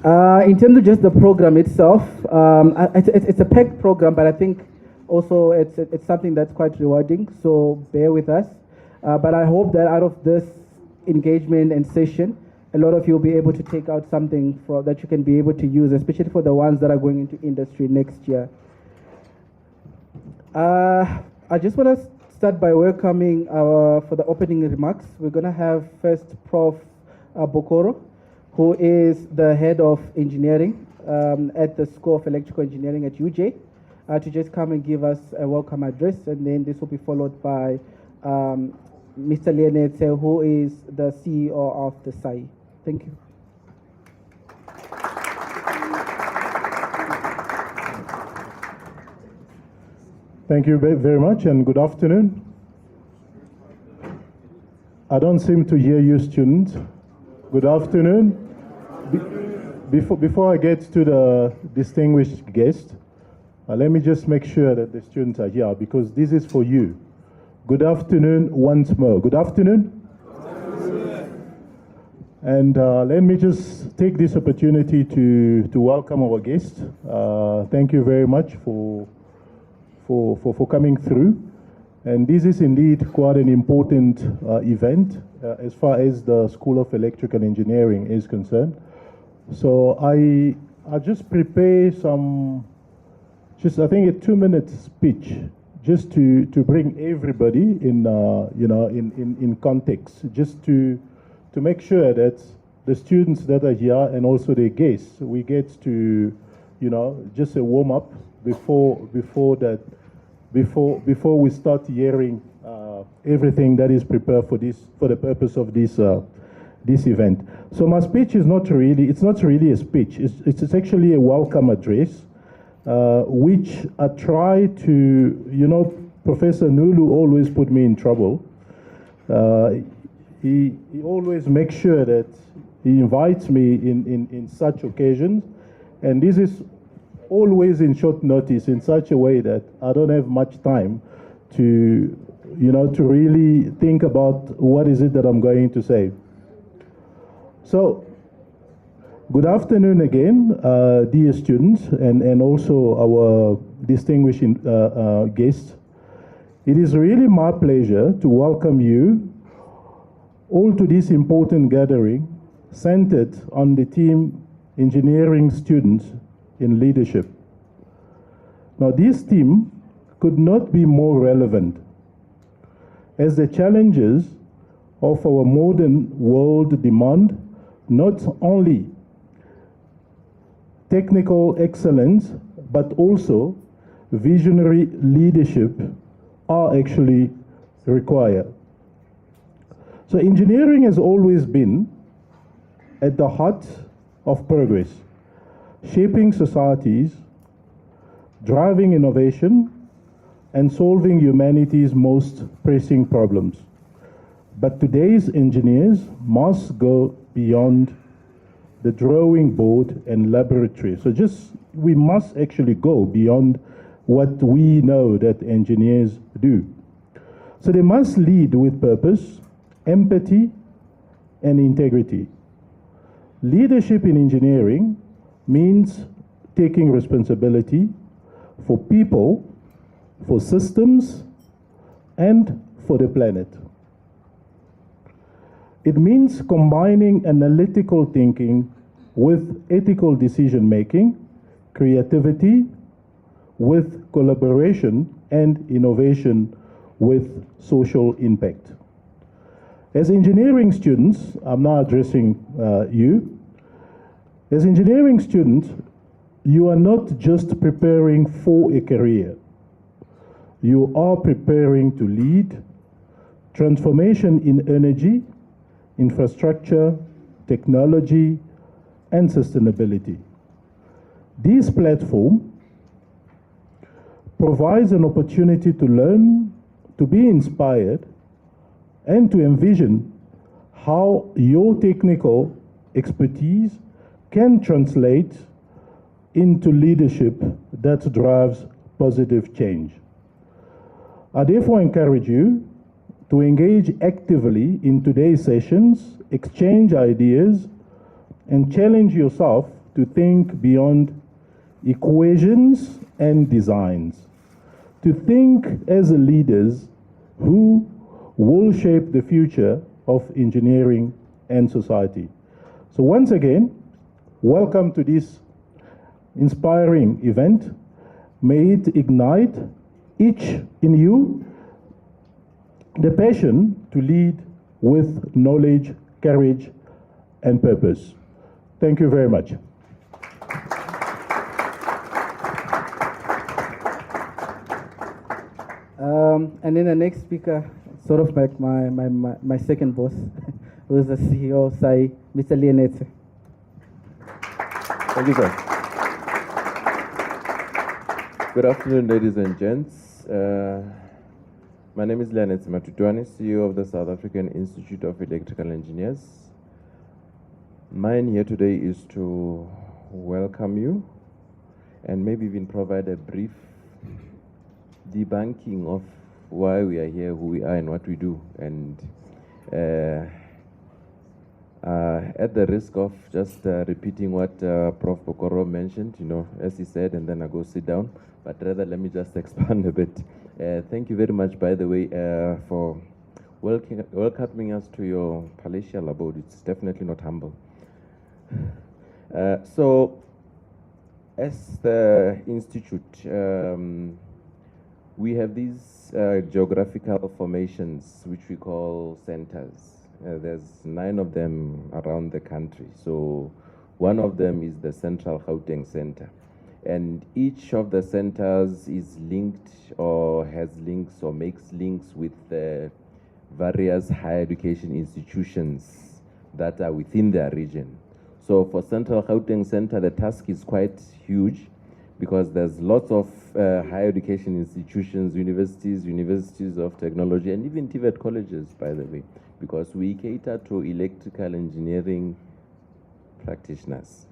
In terms of just the program itself, it's a packed program, but I think also it's something that's quite rewarding, so bear with us. But I hope that out of this engagement and session, a lot of you will be able to take out something that you can be able to use, especially for the ones that are going into industry next year. I just want to start by welcoming for the opening remarks. We're going to have first Prof. Bokoro, who is the head of engineering at the School of Electrical Engineering at UJ, to just come and give us a welcome address, and then this will be followed by Mr. Lienetse, who is the CEO of the Saiee. Thank you. Thank you very much, and good afternoon. I don't seem to hear you, students. Good afternoon. Before I get to the distinguished guest, let me just make sure that the students are here, because this is for you. Good afternoon once more. Good afternoon. And let me just take this opportunity to welcome our guest. Thank you very much for coming through. And this is indeed quite an important event as far as the School of Electrical Engineering is concerned. So I just prepare I think a 2-minute speech, just to bring everybody in, in context, just to make sure that the students that are here and also the guests, we get to, just a warm up before we start hearing everything that is prepared for the purpose of this event. So my speech is not really a speech. It's actually a welcome address, which I try to, Professor Nulu always put me in trouble. He always makes sure that he invites me in such occasions, and this is always in short notice, in such a way that I don't have much time to really think about what is it that I'm going to say. So, good afternoon again, dear students, and also our distinguished guests. It is really my pleasure to welcome you all to this important gathering centered on the theme Engineering Students in Leadership. Now, this theme could not be more relevant, as the challenges of our modern world demand not only technical excellence, but also visionary leadership are actually required. So engineering has always been at the heart of progress, shaping societies, driving innovation, and solving humanity's most pressing problems. But today's engineers must go beyond the drawing board and laboratory. So we must actually go beyond what we know that engineers do. So they must lead with purpose, empathy, and integrity. Leadership in engineering means taking responsibility for people, for systems, and for the planet. It means combining analytical thinking with ethical decision-making, creativity with collaboration, and innovation with social impact. As engineering students, I'm now addressing you. As engineering students, you are not just preparing for a career. You are preparing to lead transformation in energy, infrastructure, technology, and sustainability. This platform provides an opportunity to learn, to be inspired, and to envision how your technical expertise can translate into leadership that drives positive change. I therefore encourage you to engage actively in today's sessions, exchange ideas, and challenge yourself to think beyond equations and designs, to think as leaders who will shape the future of engineering and society. So once again, welcome to this inspiring event. May it ignite each in you the passion to lead with knowledge, courage, and purpose. Thank you very much. And then the next speaker, sort of like my second boss, who is the CEO of Saiee, Mr. Leonetse. Thank you, sir. Good afternoon, ladies and gents. My name is Leonetse Matutwane, CEO of the South African Institute of Electrical Engineers. Mine here today is to welcome you and maybe even provide a brief debunking of why we are here, who we are, and what we do. And at the risk of just repeating what Prof. Bokoro mentioned, as he said, and then I go sit down, but rather let me just expand a bit. Thank you very much, by the way, for welcoming us to your palatial abode. It's definitely not humble. So, as the Institute, we have these geographical formations which we call centers. There's 9 of them around the country. So one of them is the Central Gauteng Center. And each of the centers is linked or has links or makes links with the various higher education institutions that are within their region. So for Central Gauteng Center, the task is quite huge because there's lots of higher education institutions, universities of technology, and even TVET colleges, by the way, because we cater to electrical engineering practitioners.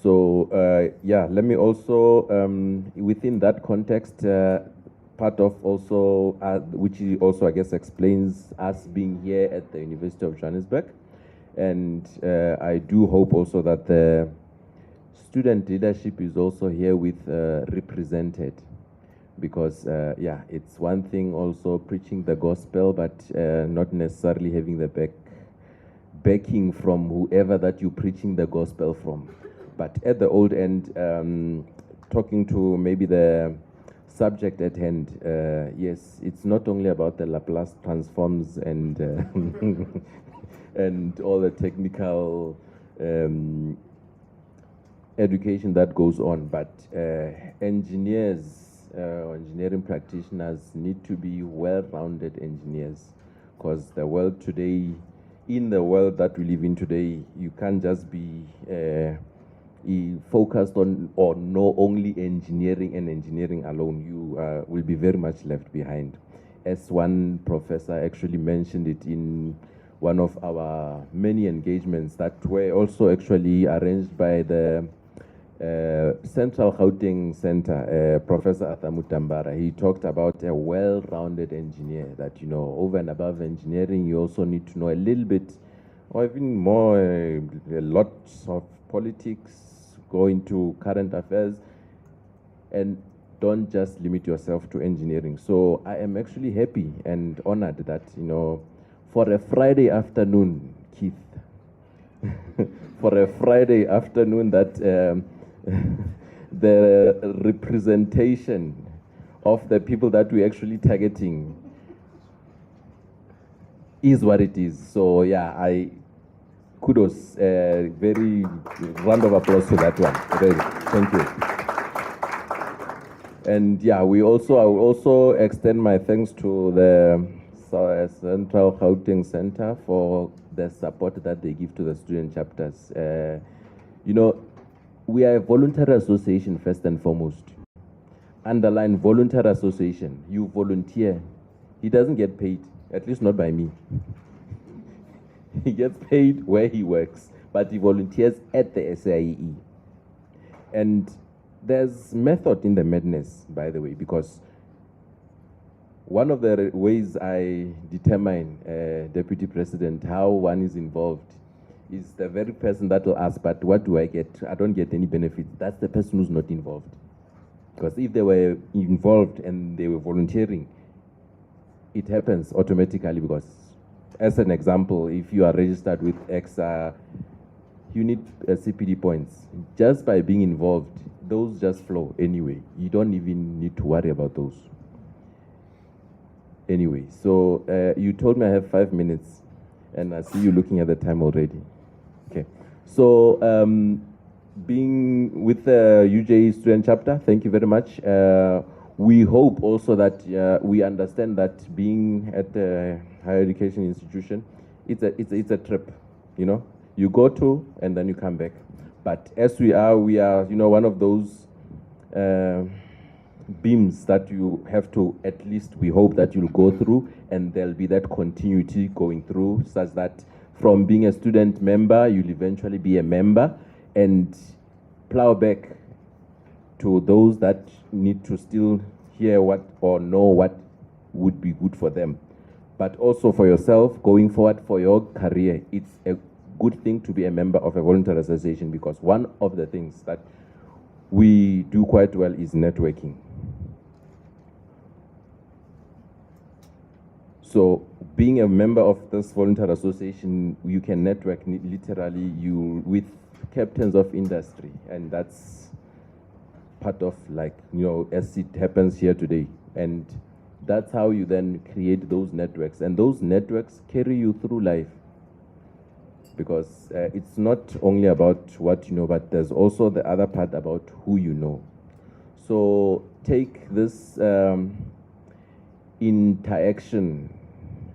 So let me also, within that context, part of also, which also I guess explains us being here at the University of Johannesburg. And I do hope also that the student leadership is also here with represented, because it's one thing also preaching the gospel, but not necessarily having the backing from whoever that you're preaching the gospel from. But at the old end, talking to maybe the subject at hand, yes, it's not only about the Laplace transforms and and all the technical education that goes on, but engineers or engineering practitioners need to be well-rounded engineers, because the world today, in the world that we live in today, you can't just be focused on or know only engineering and engineering alone. You will be very much left behind. As one professor actually mentioned it in one of our many engagements that were also actually arranged by the Central Gauteng Center, Professor Athamutambara. He talked about a well-rounded engineer, that, over and above engineering, you also need to know a little bit, or even more, a lot of politics, go into current affairs, and don't just limit yourself to engineering. So I am actually happy and honored that, for a Friday afternoon, Keith, for a Friday afternoon that the representation of the people that we're actually targeting is what it is. So I kudos, very round of applause to that one. Very, thank you. And I will also extend my thanks to the Central Gauteng Center for the support that they give to the student chapters. We are a voluntary association first and foremost. Underline voluntary association. You volunteer. He doesn't get paid, at least not by me. He gets paid where he works, but he volunteers at the SAIE. And there's method in the madness, by the way, because one of the ways I determine, Deputy President, how one is involved is the very person that will ask, but what do I get? I don't get any benefit. That's the person who's not involved. Because if they were involved and they were volunteering, it happens automatically. Because, as an example, if you are registered with X, you need CPD points. Just by being involved, those just flow anyway. You don't even need to worry about those. Anyway, so you told me I have 5 minutes, and I see you looking at the time already. Okay, so being with the UJ student chapter, thank you very much. We hope also that we understand that being at the higher education institution, it's a trip, you know. You go to and then you come back. But as we are, one of those beams that you have to, at least we hope that you'll go through, and there'll be that continuity going through, such that from being a student member, you'll eventually be a member, and plow back to those that need to still hear what or know what would be good for them. But also for yourself, going forward for your career, it's a good thing to be a member of a voluntary association, because one of the things that we do quite well is networking. So being a member of this voluntary association, you can network literally with captains of industry, and that's part of, like, as it happens here today. And that's how you then create those networks, and those networks carry you through life, because it's not only about what you know, but there's also the other part about who you know. So take this interaction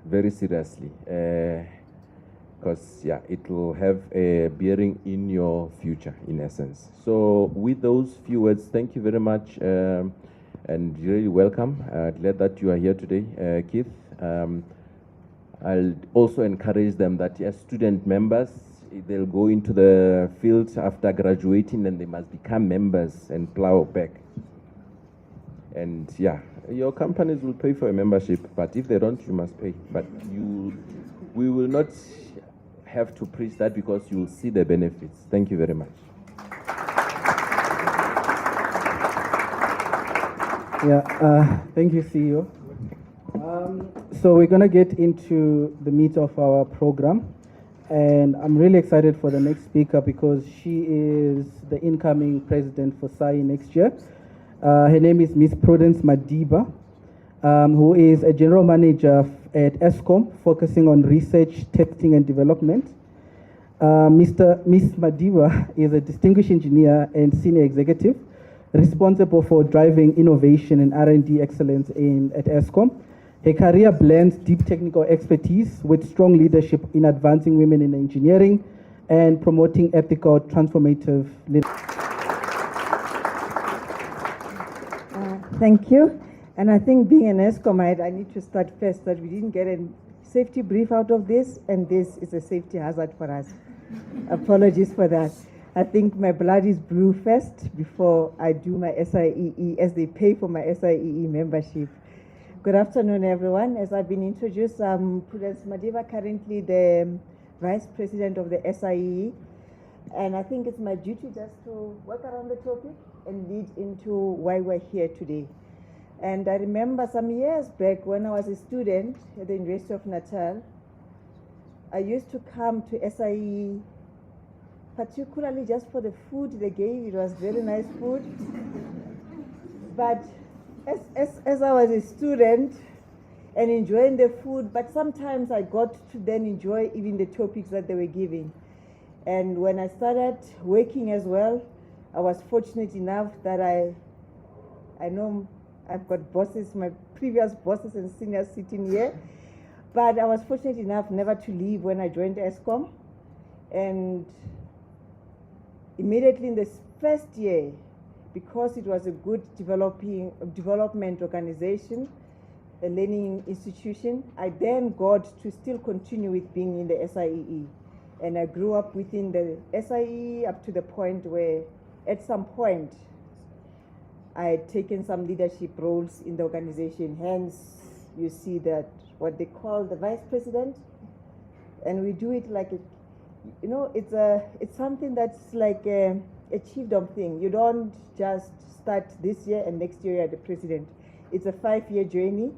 very seriously, because it will have a bearing in your future, in essence. So with those few words, thank you very much, and really welcome. Glad that you are here today, Keith. I'll also encourage them that as student members, they'll go into the field after graduating, and they must become members and plow back. And your companies will pay for a membership, but if they don't, you must pay. But we will not have to preach that, because you will see the benefits. Thank you very much. Thank you, CEO. So we're going to get into the meat of our program, and I'm really excited for the next speaker, because she is the incoming president for Saiee next year. Her name is Miss Prudence Madiba, who is a general manager at Eskom, focusing on research, testing, and development. Miss Madiba is a distinguished engineer and senior executive, responsible for driving innovation and R&D excellence at Eskom. Her career blends deep technical expertise with strong leadership in advancing women in engineering and promoting ethical, transformative leadership. Thank you. And I think, being an Eskomite, I need to start first that we didn't get a safety brief out of this, and this is a safety hazard for us. Apologies for that. I think my blood is blue first before I do my SIEE, as they pay for my SIEE membership. Good afternoon, everyone. As I've been introduced, I'm Prudence Madiba, currently the Vice President of the SIEE. And I think it's my duty just to work around the topic and lead into why we're here today. And I remember some years back when I was a student at the University of Natal, I used to come to SIEE particularly just for the food they gave. It was very nice food. But as I was a student and enjoying the food, but sometimes I got to then enjoy even the topics that they were giving. And when I started working as well, I was fortunate enough that I know I've got bosses, my previous bosses and seniors sitting here, but I was fortunate enough never to leave when I joined Eskom. And immediately in the first year, because it was a good development organization, a learning institution, I then got to still continue with being in the SIEE. And I grew up within the SIEE up to the point where, at some point, I had taken some leadership roles in the organization. Hence, you see that what they call the vice president, and we do it like you know, it's something that's like a chiefdom thing. You don't just start this year and next year you're the president. It's a 5-year journey,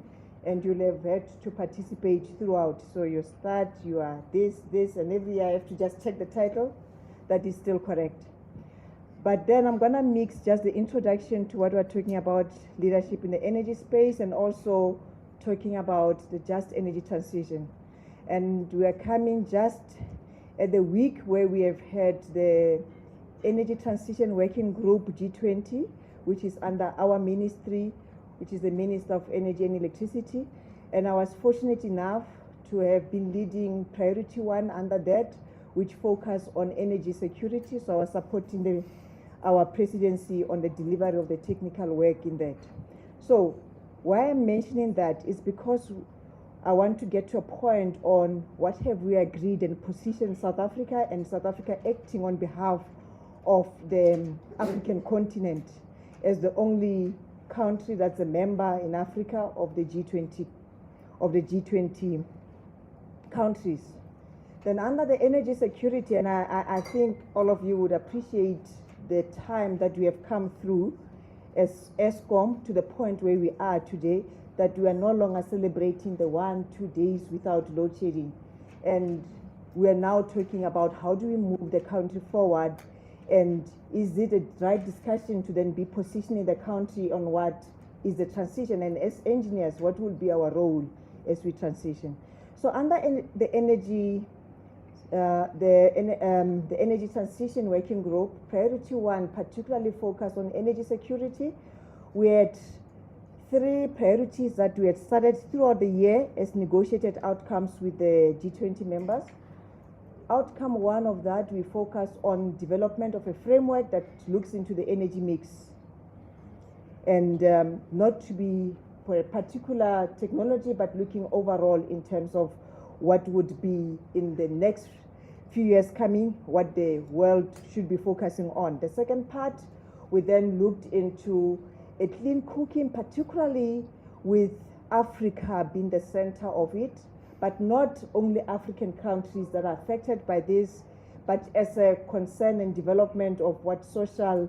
and you'll have had to participate throughout. So you start, you are this, and every year I have to just check the title that is still correct. But then I'm gonna mix just the introduction to what we're talking about, leadership in the energy space, and also talking about the just energy transition. And we are coming just at the week where we have had the Energy Transition Working Group G20, which is under our ministry, which is the Minister of Energy and Electricity. And I was fortunate enough to have been leading Priority 1 under that, which focused on energy security. So I was supporting our presidency on the delivery of the technical work in that. So why I'm mentioning that is because I want to get to a point on what have we agreed and positioned South Africa, and South Africa acting on behalf of the African continent as the only country that's a member in Africa of the G20 countries. Then under the energy security, and I think all of you would appreciate the time that we have come through as Eskom to the point where we are today, that we are no longer celebrating the 1-2 days without load shedding. And we are now talking about how do we move the country forward, and is it a right discussion to then be positioning the country on what is the transition, and as engineers, what will be our role as we transition. So under the energy transition working group, Priority 1 particularly focused on energy security. We had 3 priorities that we had started throughout the year as negotiated outcomes with the G20 members. Outcome 1 of that, we focused on development of a framework that looks into the energy mix, and not to be for a particular technology, but looking overall in terms of what would be in the next few years coming, what the world should be focusing on. The second part, we then looked into a clean cooking, particularly with Africa being the center of it, but not only African countries that are affected by this, but as a concern and development of what social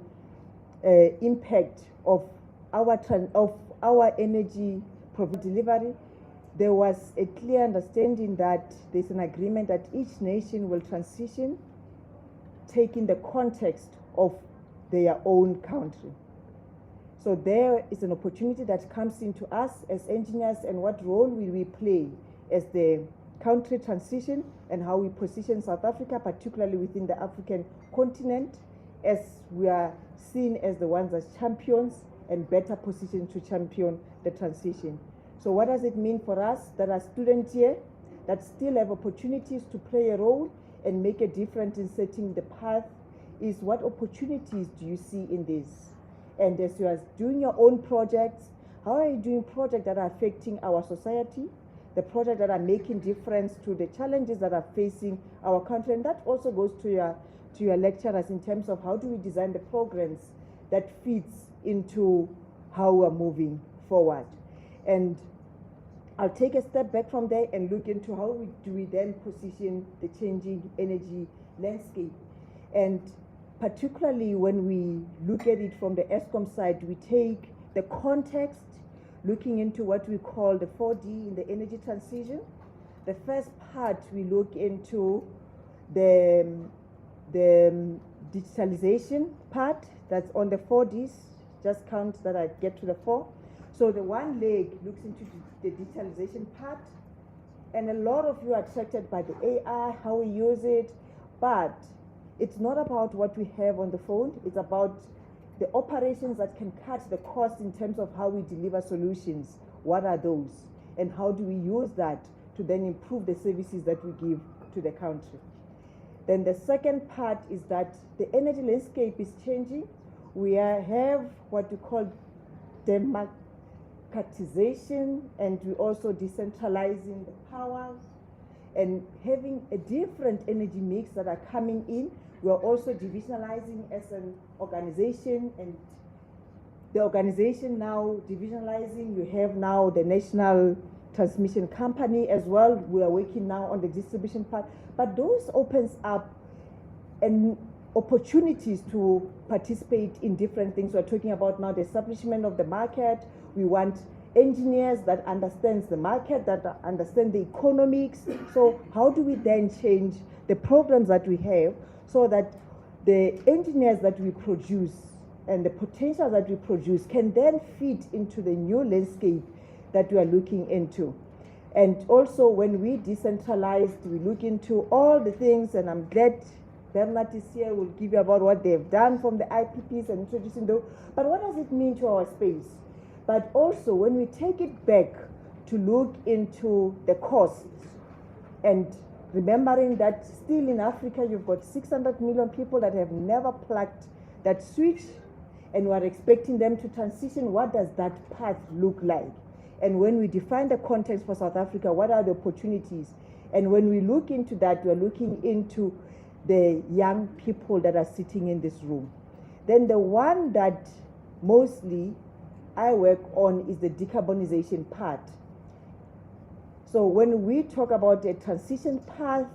impact of our energy delivery. There was a clear understanding that there's an agreement that each nation will transition, taking the context of their own country. So there is an opportunity that comes into us as engineers, and what role will we play as the country transition, and how we position South Africa, particularly within the African continent, as we are seen as the ones as champions and better positioned to champion the transition. So what does it mean for us that are students here that still have opportunities to play a role and make a difference in setting the path? Is what opportunities do you see in this? And as you are doing your own projects, how are you doing projects that are affecting our society, the projects that are making difference to the challenges that are facing our country? And that also goes to your lecturers in terms of how do we design the programs that fits into how we're moving forward. And I'll take a step back from there and look into how do we then position the changing energy landscape. And particularly when we look at it from the Eskom side, we take the context, looking into what we call the 4D in the energy transition. The first part, we look into the digitalization part that's on the 4Ds, just count that I get to the 4. So the one leg looks into the digitalization part, and a lot of you are attracted by the AI, how we use it, but it's not about what we have on the phone, it's about the operations that can cut the cost in terms of how we deliver solutions. What are those? And how do we use that to then improve the services that we give to the country? Then the second part is that the energy landscape is changing. We have what we call democratization, and we also decentralizing the powers and having a different energy mix that are coming in. We are also divisionalizing as an organization, and the organization now divisionalizing. You have now the national transmission company as well. We are working now on the distribution part. But those opens up and opportunities to participate in different things. We're talking about now the establishment of the market. We want engineers that understands the market, that understand the economics. So how do we then change the programs that we have so that the engineers that we produce and the potential that we produce can then fit into the new landscape that we are looking into. And also when we decentralized, we look into all the things, and I'm glad Bernard is here, will give you about what they've done from the IPPs and introducing those. But what does it mean to our space? But also when we take it back to look into the costs, and remembering that still in Africa you've got 600 million people that have never plugged that switch, and we are expecting them to transition. What does that path look like? And when we define the context for South Africa, what are the opportunities? And when we look into that, we're looking into the young people that are sitting in this room. Then the one that mostly I work on is the decarbonization part. So when we talk about a transition path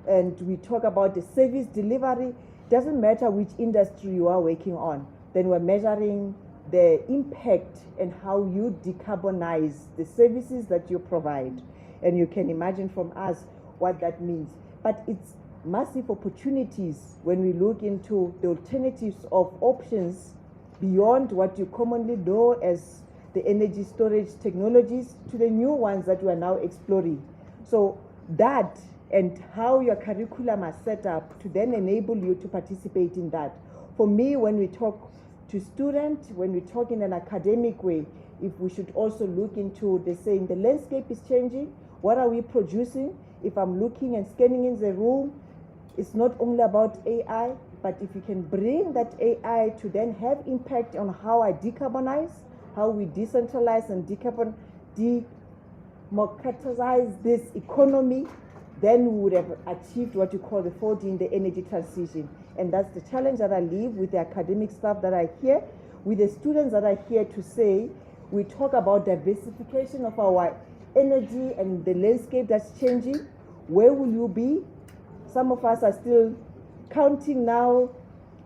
and we talk about the service delivery, doesn't matter which industry you are working on, then we're measuring the impact and how you decarbonize the services that you provide. And you can imagine from us what that means. But it's massive opportunities when we look into the alternatives of options beyond what you commonly know as the energy storage technologies to the new ones that we are now exploring. So that and how your curriculum are set up to then enable you to participate in that. For me, when we talk to students, when we talk in an academic way, if we should also look into the saying the landscape is changing, what are we producing? If I'm looking and scanning in the room, it's not only about AI, but if you can bring that AI to then have impact on how I decarbonize, how we decentralize and democratize this economy, then we would have achieved what you call the 4D in the energy transition. And that's the challenge that I leave with the academic staff that are here, with the students that are here to say, we talk about diversification of our energy and the landscape that's changing. Where will you be? Some of us are still counting now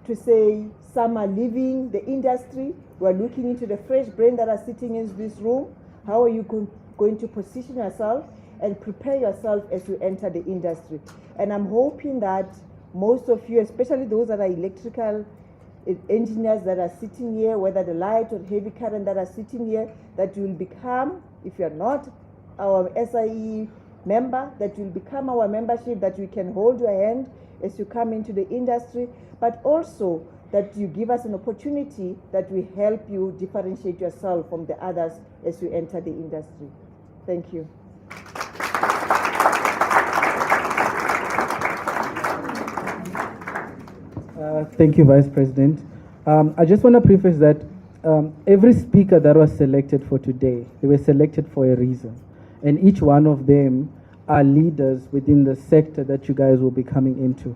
to say some are leaving the industry. We're looking into the fresh brain that are sitting in this room. How are you going to position yourself and prepare yourself as you enter the industry? And I'm hoping that most of you, especially those that are electrical engineers that are sitting here, whether the light or heavy current that are sitting here, that you will become, if you're not our Saiee member, that you will become our membership, that we can hold your hand as you come into the industry, but also that you give us an opportunity that will help you differentiate yourself from the others as you enter the industry. Thank you. Thank you, Vice President. I just want to preface that every speaker that was selected for today, they were selected for a reason. And each one of them are leaders within the sector that you guys will be coming into.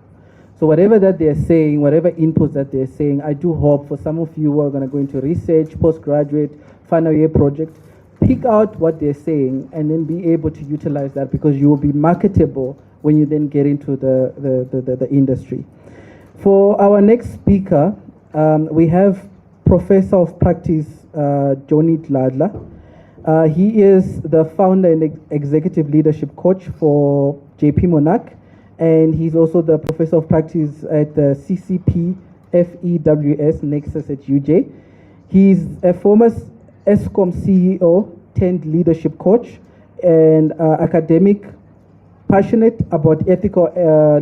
So whatever that they're saying, whatever inputs that they're saying, I do hope for some of you who are going to go into research, postgraduate, final year project, pick out what they're saying and then be able to utilize that, because you will be marketable when you then get into the industry. For our next speaker, we have Professor of Practice, Johnny Dladla. He is the founder and executive leadership coach for JP Monarch, and he's also the Professor of Practice at the CCP FEWS Nexus at UJ. He's a former ESCOM CEO, turned leadership coach, and academic, passionate about ethical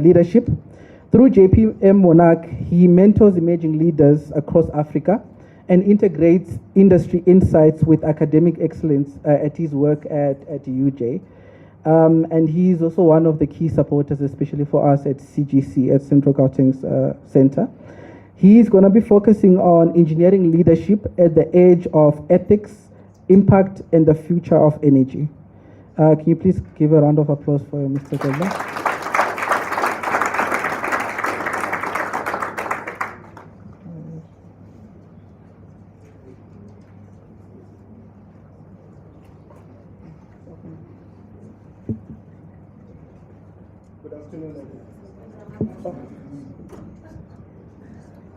leadership. Through JPM Monarch, he mentors emerging leaders across Africa and integrates industry insights with academic excellence at his work at UJ. And he is also one of the key supporters, especially for us at CGC, at Central Gauteng Center. He is going to be focusing on engineering leadership at the edge of ethics, impact, and the future of energy. Can you please give a round of applause for Mr. Dladla?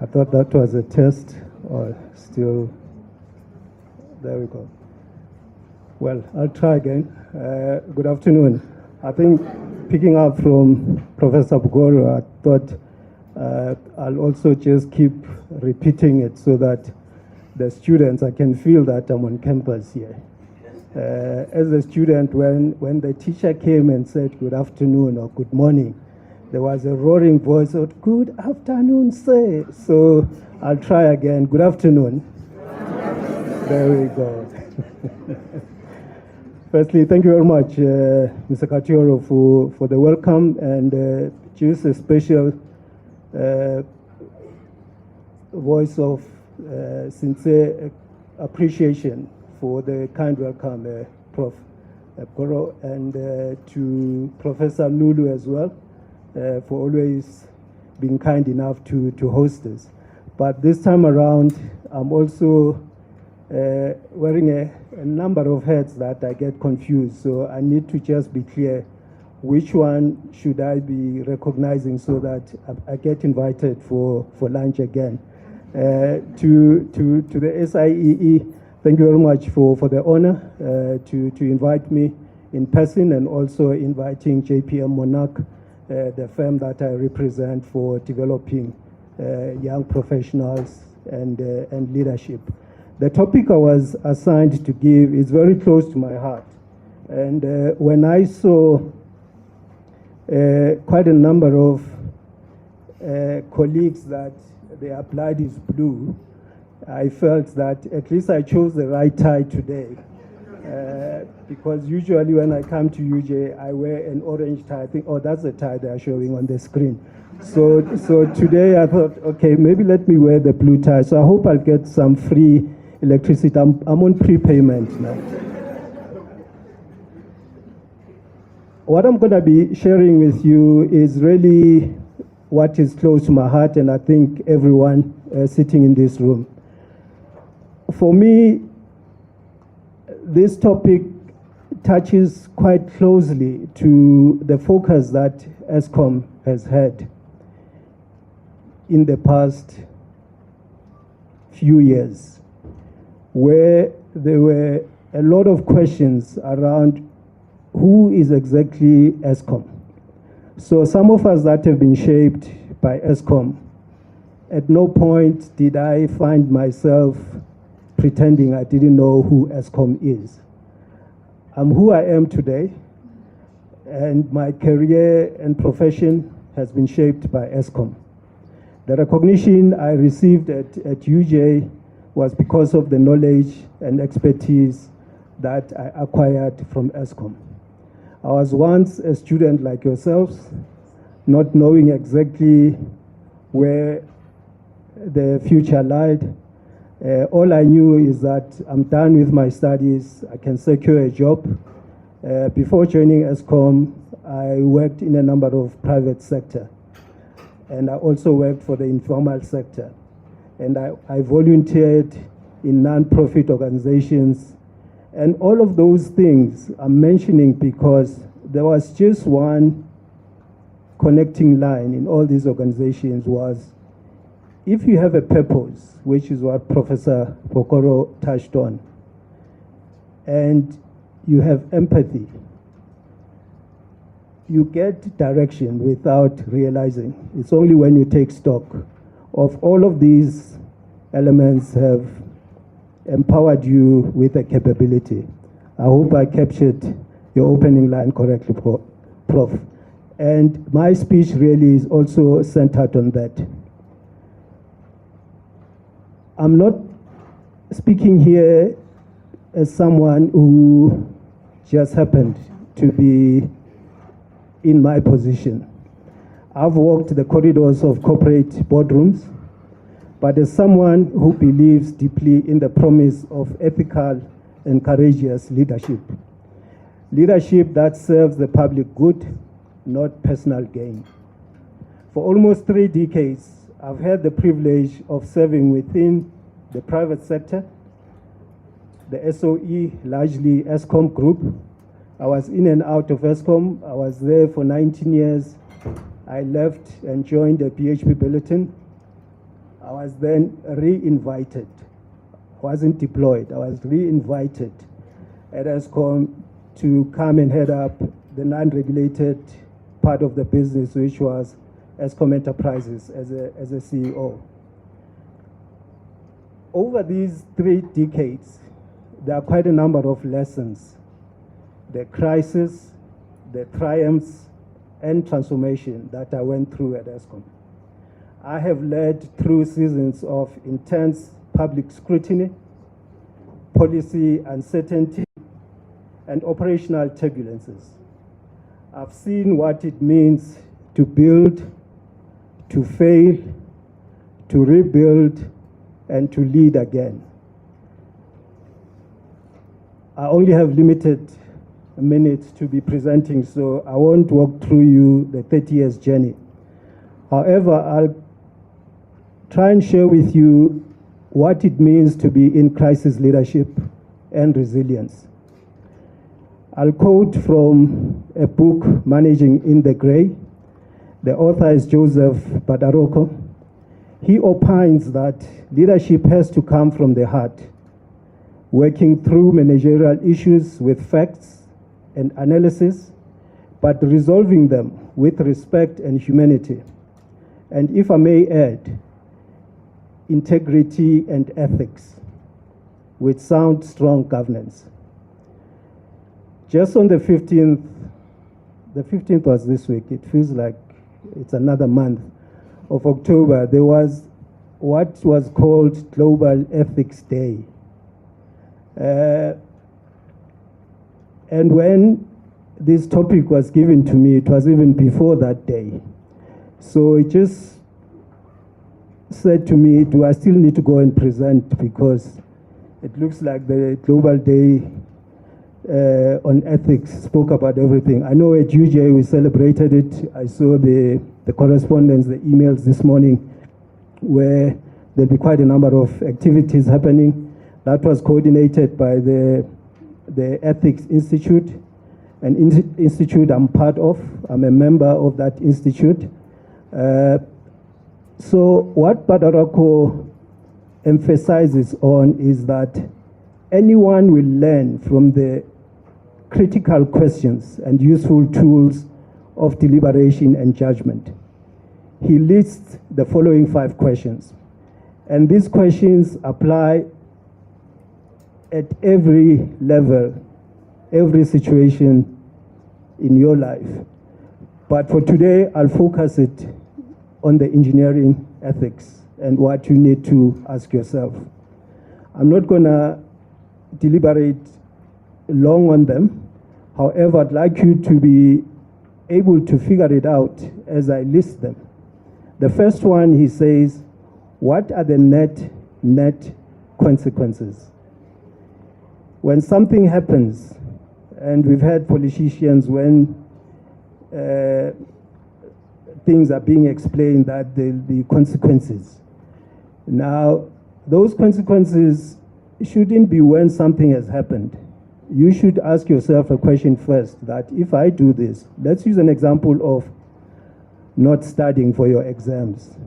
I thought that was a test, or still. There we go. Well, I'll try again. Good afternoon. I think picking up from Professor Bugoro, I thought I'll also just keep repeating it so that the students, I can feel that I'm on campus here. As a student, when the teacher came and said good afternoon or good morning, there was a roaring voice of good afternoon, sir. So I'll try again. Good afternoon. There we go. Firstly, thank you very much, Mr. Katioro, for the welcome, and just a special voice of sincere appreciation for the kind welcome, Prof. Koro, and to Professor Lulu as well, for always being kind enough to host us. But this time around, I'm also wearing a number of hats that I get confused, so I need to just be clear which one should I be recognizing so that I get invited for lunch again. To the SIEE, thank you very much for the honor to invite me in person, and also inviting JPM Monarch, the firm that I represent for developing young professionals and leadership. The topic I was assigned to give is very close to my heart. And when I saw quite a number of colleagues that their blood is blue, I felt that at least I chose the right tie today. Because usually when I come to UJ, I wear an orange tie. I think, oh, that's the tie they're showing on the screen. So today I thought, okay, maybe let me wear the blue tie. So I hope I'll get some free electricity. I'm on prepayment now. What I'm going to be sharing with you is really what is close to my heart, and I think everyone sitting in this room. For me, this topic touches quite closely to the focus that ESCOM has had in the past few years, where there were a lot of questions around who is exactly ESCOM. So some of us that have been shaped by ESCOM, at no point did I find myself pretending I didn't know who ESCOM is. I'm who I am today, and my career and profession has been shaped by ESCOM. The recognition I received at UJ was because of the knowledge and expertise that I acquired from ESCOM. I was once a student like yourselves, not knowing exactly where the future lied. All I knew is that I'm done with my studies, I can secure a job. Before joining ESCOM, I worked in a number of private sector, and I also worked for the informal sector. And I volunteered in non-profit organizations. And all of those things I'm mentioning because there was just one connecting line in all these organizations was, if you have a purpose, which is what Professor Bokoro touched on, and you have empathy, you get direction without realizing. It's only when you take stock of all of these elements have empowered you with a capability. I hope I captured your opening line correctly, Prof. And my speech really is also centered on that. I'm not speaking here as someone who just happened to be in my position. I've walked the corridors of corporate boardrooms, but as someone who believes deeply in the promise of ethical and courageous leadership. Leadership that serves the public good, not personal gain. For almost 3 decades, I've had the privilege of serving within the private sector, the SOE, largely ESCOM group. I was in and out of ESCOM. I was there for 19 years. I left and joined the PHP Bulletin. I was then re-invited. I wasn't deployed, I was re-invited at ESCOM to come and head up the non-regulated part of the business, which was ESCOM Enterprises as a CEO. Over these 3 decades, there are quite a number of lessons, the crisis, the triumphs, and transformation that I went through at ESCOM. I have led through seasons of intense public scrutiny, policy uncertainty, and operational turbulences. I've seen what it means to build, to fail, to rebuild, and to lead again. I only have limited minutes to be presenting, so I won't walk through you the 30 years journey. However, I'll try and share with you what it means to be in crisis leadership and resilience. I'll quote from a book, Managing in the Grey. The author is Joseph Badaroko. He opines that leadership has to come from the heart, working through managerial issues with facts and analysis, but resolving them with respect and humanity. And if I may add, integrity and ethics with sound, strong governance. Just on the 15th was this week, it feels like it's another month of October, there was what was called Global Ethics Day. And when this topic was given to me, it was even before that day. So it just said to me, do I still need to go and present? Because it looks like the Global Day on Ethics spoke about everything. I know at UJ we celebrated it. I saw the correspondence, the emails this morning, where there'll be quite a number of activities happening. That was coordinated by the Ethics Institute, an institute I'm part of. I'm a member of that institute. So what Badaroko emphasizes on is that anyone will learn from the critical questions and useful tools of deliberation and judgment. He lists the following 5 questions, and these questions apply at every level, every situation in your life. But for today, I'll focus it on the engineering ethics and what you need to ask yourself. I'm not gonna deliberate long on them. However, I'd like you to be able to figure it out as I list them. The first one, he says, what are the net consequences? When something happens, and we've had politicians when things are being explained that there'll be consequences. Now, those consequences shouldn't be when something has happened. You should ask yourself a question first, that if I do this, let's use an example of not studying for your exams.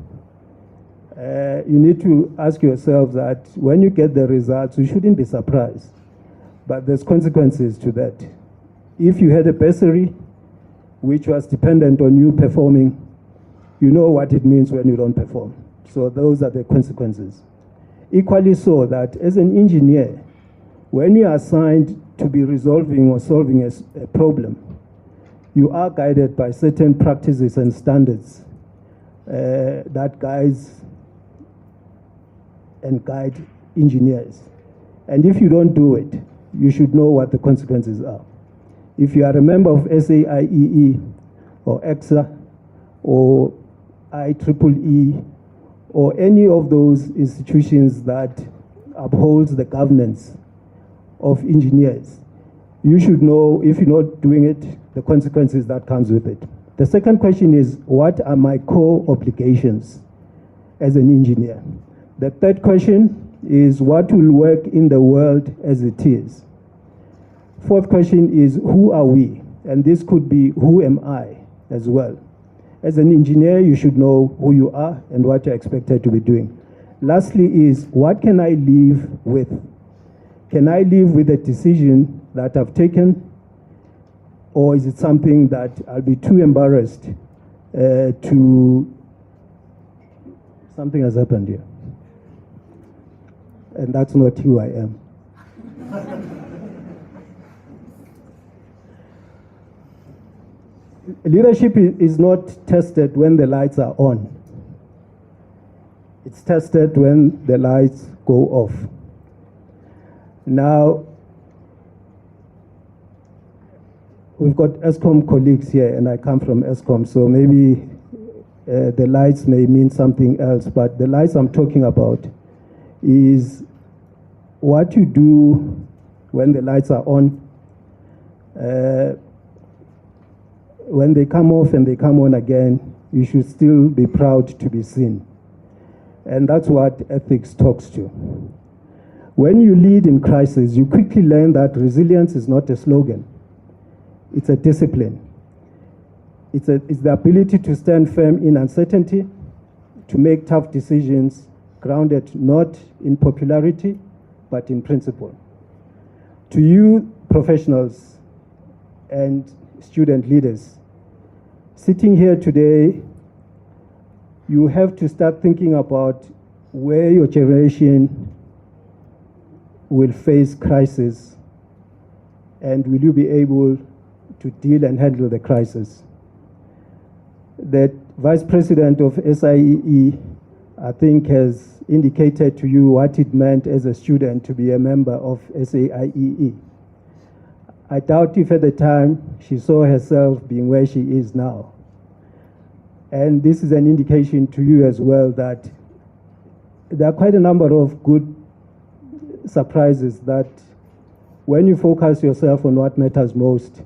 You need to ask yourself that when you get the results, you shouldn't be surprised. But there's consequences to that. If you had a bursary which was dependent on you performing, you know what it means when you don't perform. So those are the consequences. Equally so, that as an engineer, when you are assigned to be resolving or solving a problem, you are guided by certain practices and standards that guides and guide engineers. And if you don't do it, you should know what the consequences are. If you are a member of SAIEE or EXA or IEEE or any of those institutions that upholds the governance of engineers, you should know, if you're not doing it, the consequences that comes with it. The second question is, what are my core obligations as an engineer? The third question is, what will work in the world as it is? Fourth question is, who are we? And this could be, who am I as well? As an engineer, you should know who you are and what you're expected to be doing. Lastly is, what can I live with? Can I live with a decision that I've taken? Or is it something that I'll be too embarrassed to... Something has happened here. And that's not who I am. Leadership is not tested when the lights are on. It's tested when the lights go off. Now, we've got ESCOM colleagues here, and I come from ESCOM, so maybe the lights may mean something else, but the lights I'm talking about is what you do when the lights are on, when they come off and they come on again, you should still be proud to be seen. And that's what ethics talks to. When you lead in crisis, you quickly learn that resilience is not a slogan. It's a discipline. It's the ability to stand firm in uncertainty, to make tough decisions grounded not in popularity, but in principle. To you, professionals and student leaders, sitting here today, you have to start thinking about where your generation will face crisis, and will you be able to deal and handle the crisis. The Vice President of Saiee, I think, has indicated to you what it meant as a student to be a member of SAIEE. I doubt if at the time she saw herself being where she is now. And this is an indication to you as well that there are quite a number of good surprises that when you focus yourself on what matters most,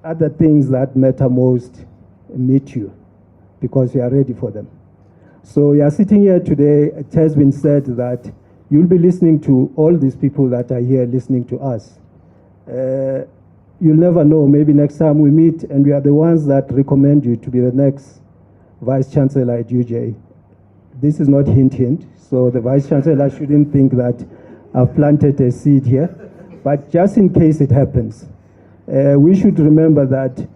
other things that matter most meet you because you are ready for them. So you are sitting here today. It has been said that you'll be listening to all these people that are here listening to us. You'll never know, maybe next time we meet and we are the ones that recommend you to be the next Vice Chancellor at UJ. This is not hint, so the Vice Chancellor shouldn't think that I've planted a seed here. But just in case it happens, we should remember that,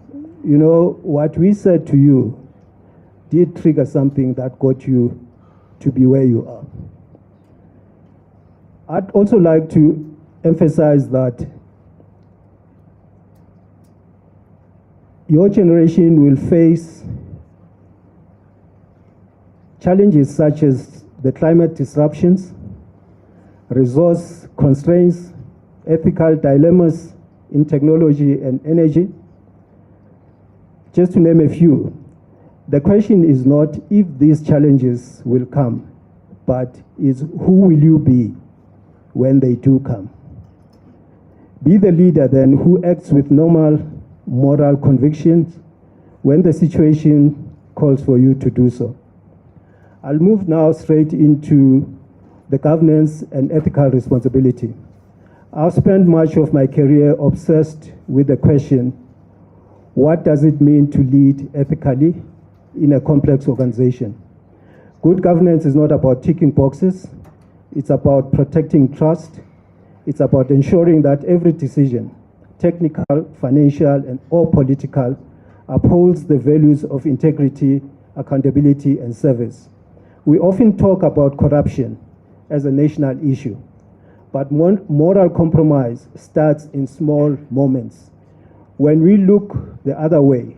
you know, what we said to you did trigger something that got you to be where you are. I'd also like to emphasize that your generation will face challenges such as the climate disruptions, resource constraints, ethical dilemmas in technology and energy, just to name a few. The question is not if these challenges will come, but is who will you be when they do come? Be the leader then who acts with normal moral convictions when the situation calls for you to do so. I'll move now straight into the governance and ethical responsibility. I've spent much of my career obsessed with the question, what does it mean to lead ethically in a complex organization? Good governance is not about ticking boxes. It's about protecting trust. It's about ensuring that every decision, technical, financial, and or political, upholds the values of integrity, accountability, and service. We often talk about corruption as a national issue, but moral compromise starts in small moments. When we look the other way,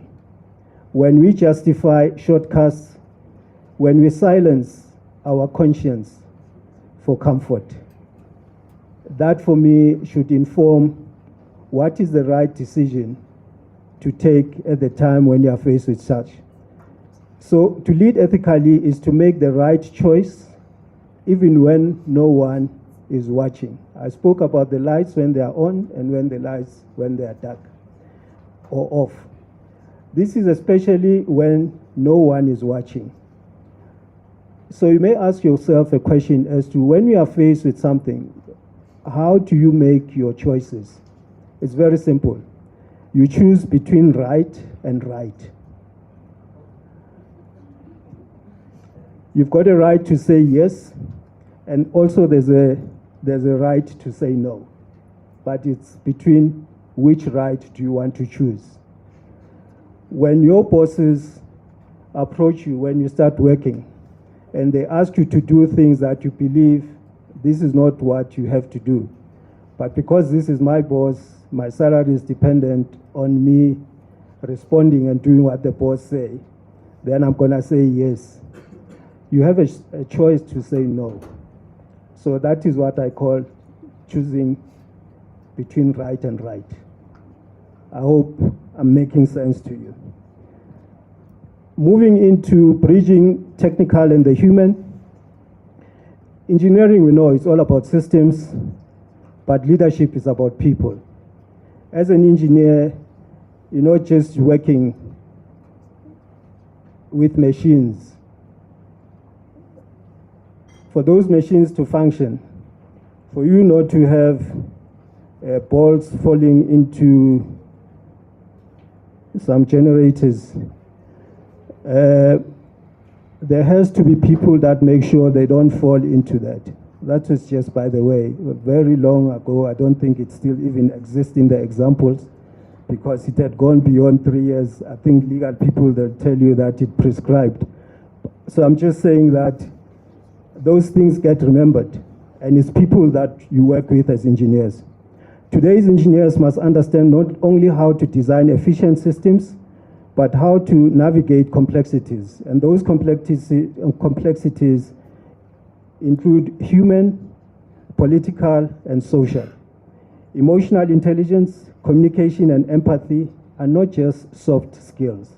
when we justify shortcuts, when we silence our conscience for comfort, that for me should inform what is the right decision to take at the time when you are faced with such. So to lead ethically is to make the right choice even when no one is watching. I spoke about the lights when they are on and when they are dark or off. This is especially when no one is watching. So you may ask yourself a question as to when you are faced with something, how do you make your choices? It's very simple. You choose between right and right. You've got a right to say yes, and also there's a right to say no. But it's between which right do you want to choose. When your bosses approach you when you start working, and they ask you to do things that you believe this is not what you have to do, but because this is my boss, my salary is dependent on me responding and doing what the boss say, then I'm gonna say yes. You have a choice to say no. So that is what I call choosing between right and right. I hope I'm making sense to you. Moving into bridging technical and the human. Engineering, we know, it's all about systems, but leadership is about people. As an engineer, you're not just working with machines. For those machines to function, for you not to have balls falling into some generators, there has to be people that make sure they don't fall into that. That was just, by the way, very long ago. I don't think it still even exists in the examples because it had gone beyond 3 years. I think legal people, they'll tell you that it prescribed. So I'm just saying that those things get remembered, and it's people that you work with as engineers. Today's engineers must understand not only how to design efficient systems, but how to navigate complexities. And those complexities include human, political, and social. Emotional intelligence, communication, and empathy are not just soft skills.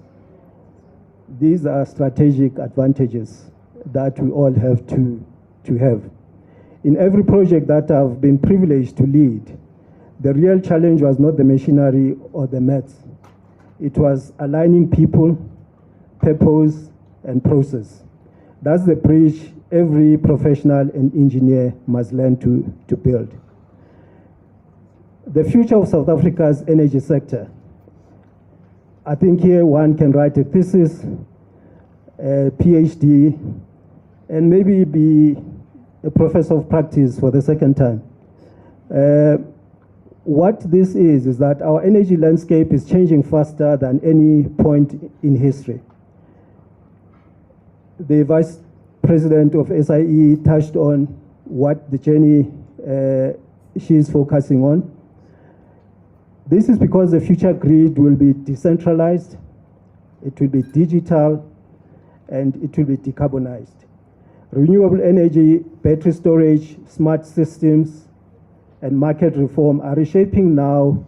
These are strategic advantages that we all have to have. In every project that I've been privileged to lead, the real challenge was not the machinery or the maths. It was aligning people, purpose, and process. That's the bridge every professional and engineer must learn to build. The future of South Africa's energy sector. I think here one can write a thesis, a PhD, and maybe be a professor of practice for the second time. What this is that our energy landscape is changing faster than any point in history. The Vice President of Saiee touched on what the journey she is focusing on. This is because the future grid will be decentralized, it will be digital, and it will be decarbonized. Renewable energy, battery storage, smart systems, and market reform are reshaping now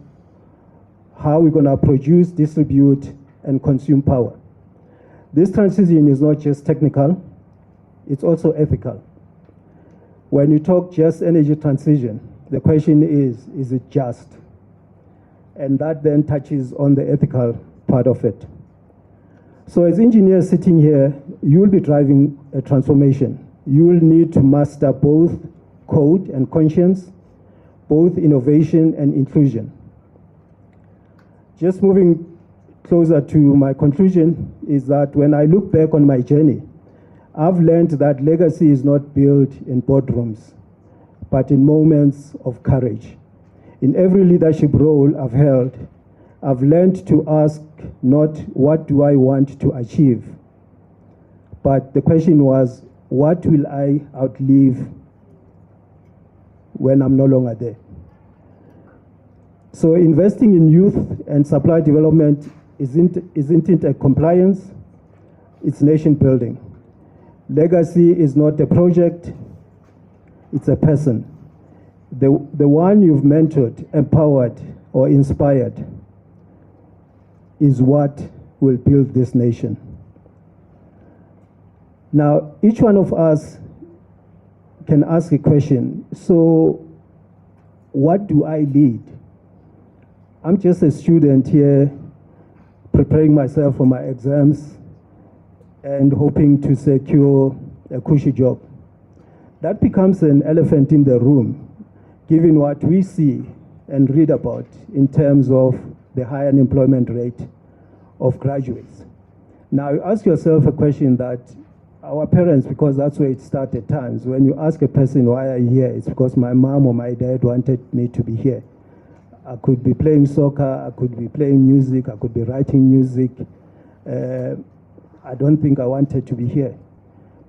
how we're going to produce, distribute, and consume power. This transition is not just technical, it's also ethical. When you talk just energy transition, the question is it just? And that then touches on the ethical part of it. So as engineers sitting here, you will be driving a transformation. You will need to master both code and conscience, both innovation and inclusion. Just moving closer to my conclusion is that when I look back on my journey, I've learned that legacy is not built in boardrooms, but in moments of courage. In every leadership role I've held, I've learned to ask not what do I want to achieve, but the question was, what will I outlive when I'm no longer there? So investing in youth and supply development isn't it a compliance? It's nation building. Legacy is not a project, it's a person. The one you've mentored, empowered, or inspired is what will build this nation. Now, each one of us can ask a question. So, what do I lead? I'm just a student here preparing myself for my exams and hoping to secure a cushy job. That becomes an elephant in the room, given what we see and read about in terms of the high unemployment rate of graduates. Now, you ask yourself a question that our parents, because that's where it started times. When you ask a person why are you here, it's because my mom or my dad wanted me to be here. I could be playing soccer, I could be playing music, I could be writing music. I don't think I wanted to be here.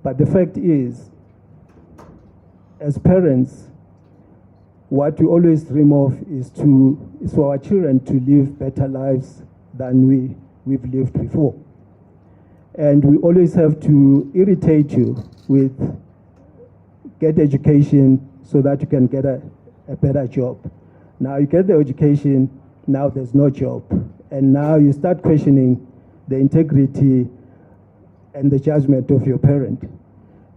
But the fact is, as parents, what we always dream of is for our children to live better lives than we've lived before. And we always have to irritate you with get education so that you can get a better job. Now you get the education, now there's no job. And now you start questioning the integrity and the judgment of your parent.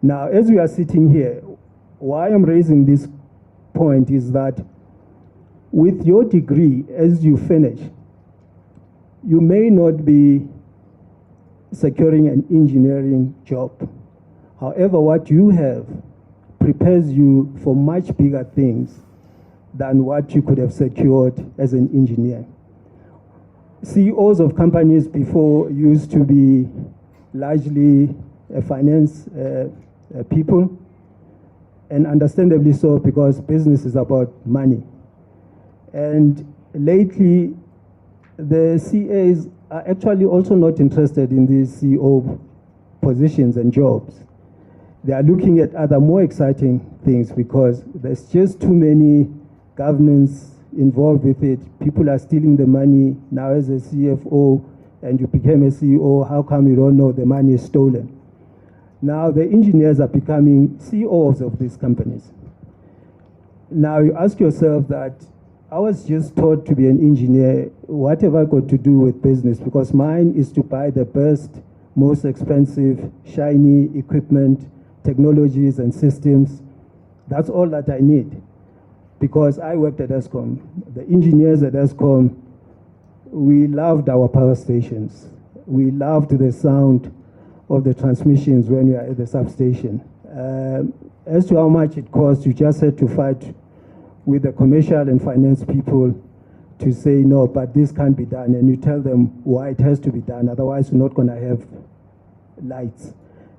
Now, as we are sitting here, why I'm raising this point is that with your degree, as you finish, you may not be securing an engineering job. However, what you have prepares you for much bigger things than what you could have secured as an engineer. CEOs of companies before used to be largely finance people, and understandably so, because business is about money. And lately, the CAs are actually also not interested in these CEO positions and jobs. They are looking at other more exciting things because there's just too many governance involved with it. People are stealing the money. Now as a CFO and you became a CEO, how come you don't know the money is stolen? Now the engineers are becoming CEOs of these companies. Now you ask yourself that, I was just taught to be an engineer. What have I got to do with business? Because mine is to buy the best, most expensive, shiny equipment, technologies and systems. That's all that I need. Because I worked at Eskom. The engineers at Eskom, we loved our power stations. We loved the sound of the transmissions when we are at the substation. As to how much it cost, you just had to fight with the commercial and finance people to say no, but this can't be done, and you tell them why it has to be done, otherwise we're not going to have lights.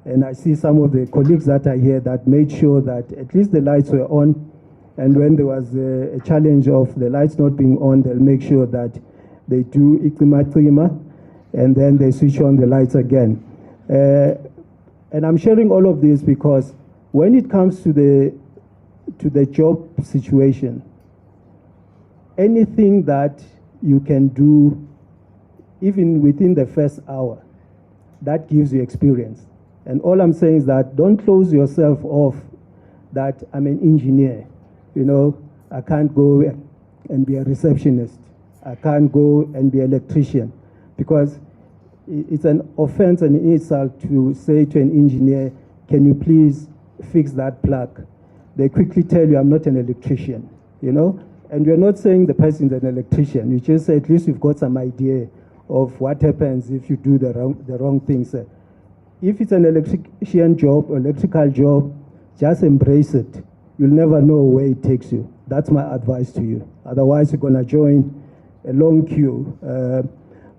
And I see some of the colleagues that are here that made sure that at least the lights were on, and when there was a challenge of the lights not being on, they'll make sure that they do ikima, and then they switch on the lights again. And I'm sharing all of this because when it comes to the job situation, anything that you can do, even within the first hour, that gives you experience. And all I'm saying is that don't close yourself off that I'm an engineer. You know, I can't go and be a receptionist. I can't go and be an electrician, because it's an offense and an insult to say to an engineer, can you please fix that plug? They quickly tell you, I'm not an electrician, you know? And you're not saying the person's an electrician. You just say, at least you've got some idea of what happens if you do the wrong things. If it's an electrician job or electrical job, just embrace it. You'll never know where it takes you. That's my advice to you. Otherwise, you're going to join a long queue.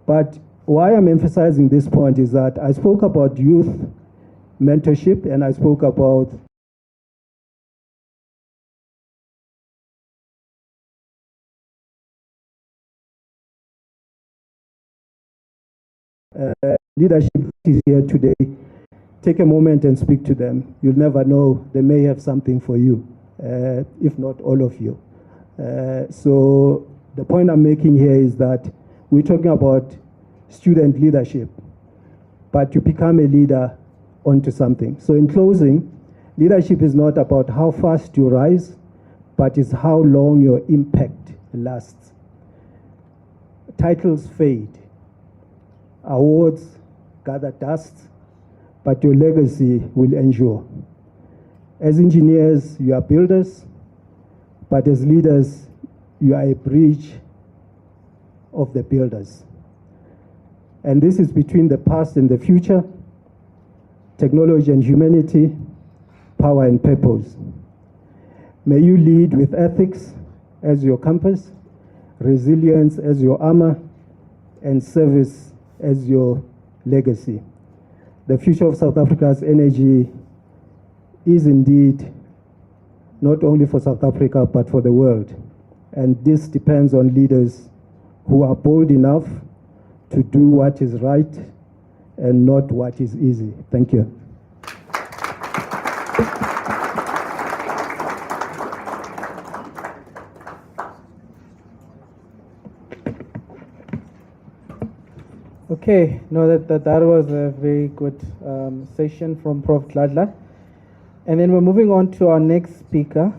But why I'm emphasizing this point is that I spoke about youth mentorship, and I spoke about leadership is here today. Take a moment and speak to them. You'll never know. They may have something for you, if not all of you. So the point I'm making here is that we're talking about student leadership, but you become a leader onto something. So in closing, leadership is not about how fast you rise, but it's how long your impact lasts. Titles fade. Awards gather dust, but your legacy will endure. As engineers, you are builders, but as leaders, you are a bridge of the builders. And this is between the past and the future, technology and humanity, power and purpose. May you lead with ethics as your compass, resilience as your armor, and service as your legacy. the future of South Africa's energy is indeed not only for South Africa but for the world. And this depends on leaders who are bold enough to do what is right and not what is easy. Thank you. Okay, no, that was a very good session from Prof. Dladla. And then we're moving on to our next speaker.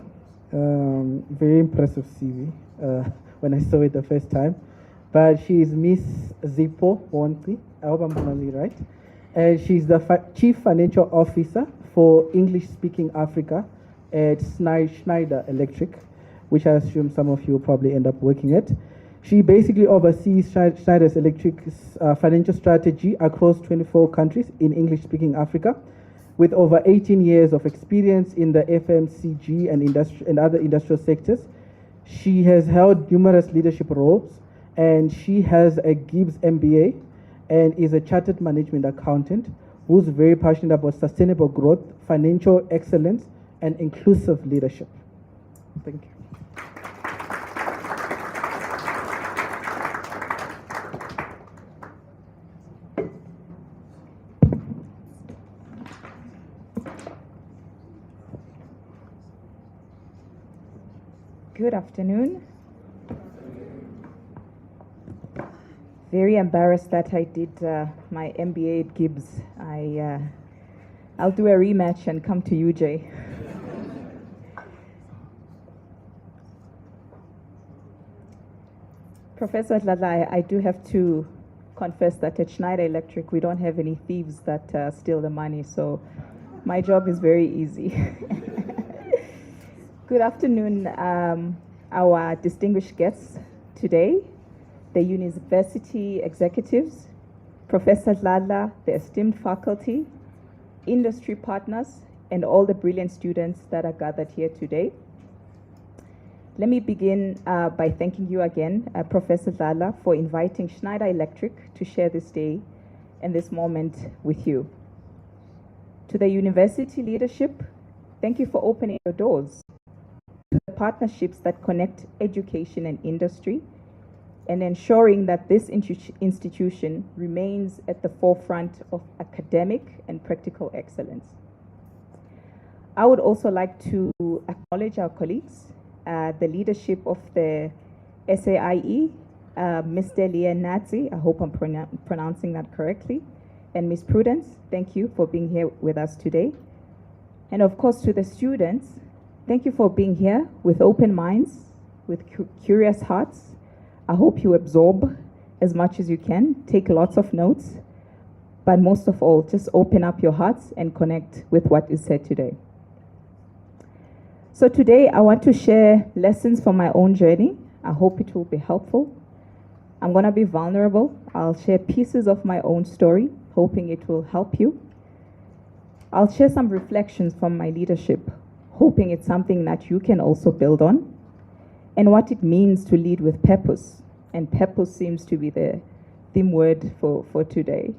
Very impressive CV when I saw it the first time. But she's Miss Zippo Wonti. I hope I'm pronouncing it right. And she's the Chief Financial Officer for English-speaking Africa at Schneider Electric, which I assume some of you will probably end up working at. She basically oversees Schneider Electric's financial strategy across 24 countries in English-speaking Africa, with over 18 years of experience in the FMCG and other industrial sectors. She has held numerous leadership roles, and she has a Gibbs MBA and is a chartered management accountant who's very passionate about sustainable growth, financial excellence, and inclusive leadership. Thank you. Good afternoon. Very embarrassed that I did my MBA at Gibbs. I'll do a rematch and come to you, Jay. Professor Dladla, I do have to confess that at Schneider Electric we don't have any thieves that steal the money, so my job is very easy. Good afternoon, our distinguished guests today, the university executives, Professor Dladla, the esteemed faculty, industry partners, and all the brilliant students that are gathered here today. Let me begin by thanking you again, Professor Dladla, for inviting Schneider Electric to share this day and this moment with you. To the university leadership, thank you for opening your doors, the partnerships that connect education and industry, and ensuring that this institution remains at the forefront of academic and practical excellence. I would also like to acknowledge our colleagues, the leadership of the Saiee, Mr. Leah Nazi, I hope I'm pronouncing that correctly, and Ms. Prudence, thank you for being here with us today. And of course to the students, thank you for being here with open minds, with curious hearts. I hope you absorb as much as you can, take lots of notes, but most of all, just open up your hearts and connect with what is said today. So today I want to share lessons from my own journey. I hope it will be helpful. I'm going to be vulnerable. I'll share pieces of my own story, hoping it will help you. I'll share some reflections from my leadership, hoping it's something that you can also build on, and what it means to lead with purpose. And purpose seems to be the theme word for today.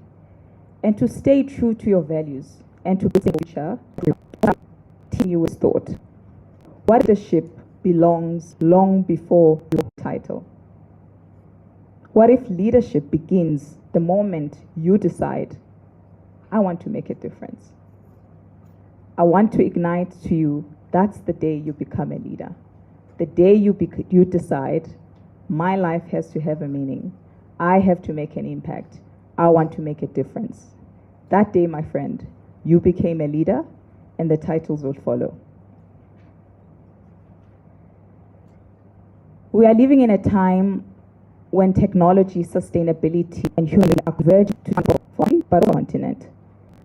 And to stay true to your values and to build a future continuous thought. What leadership belongs long before your title? What if leadership begins the moment you decide, I want to make a difference? I want to ignite to you, that's the day you become a leader. The day you decide, my life has to have a meaning. I have to make an impact. I want to make a difference. That day, my friend, you became a leader, and the titles will follow. We are living in a time when technology, sustainability, and human are converging to the continent.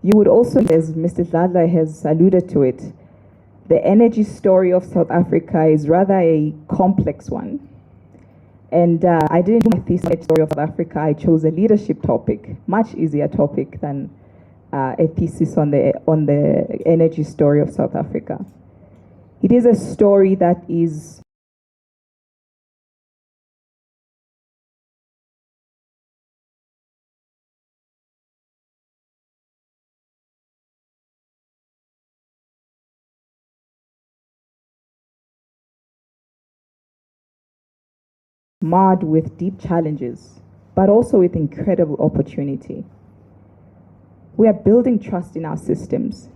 You would also, as Mr. Dladla has alluded to it, the energy story of South Africa is rather a complex one. And I didn't do my thesis story of South Africa. I chose a leadership topic, much easier topic than a thesis on the energy story of South Africa. It is a story that is marred with deep challenges, but also with incredible opportunity. We are building trust in our systems.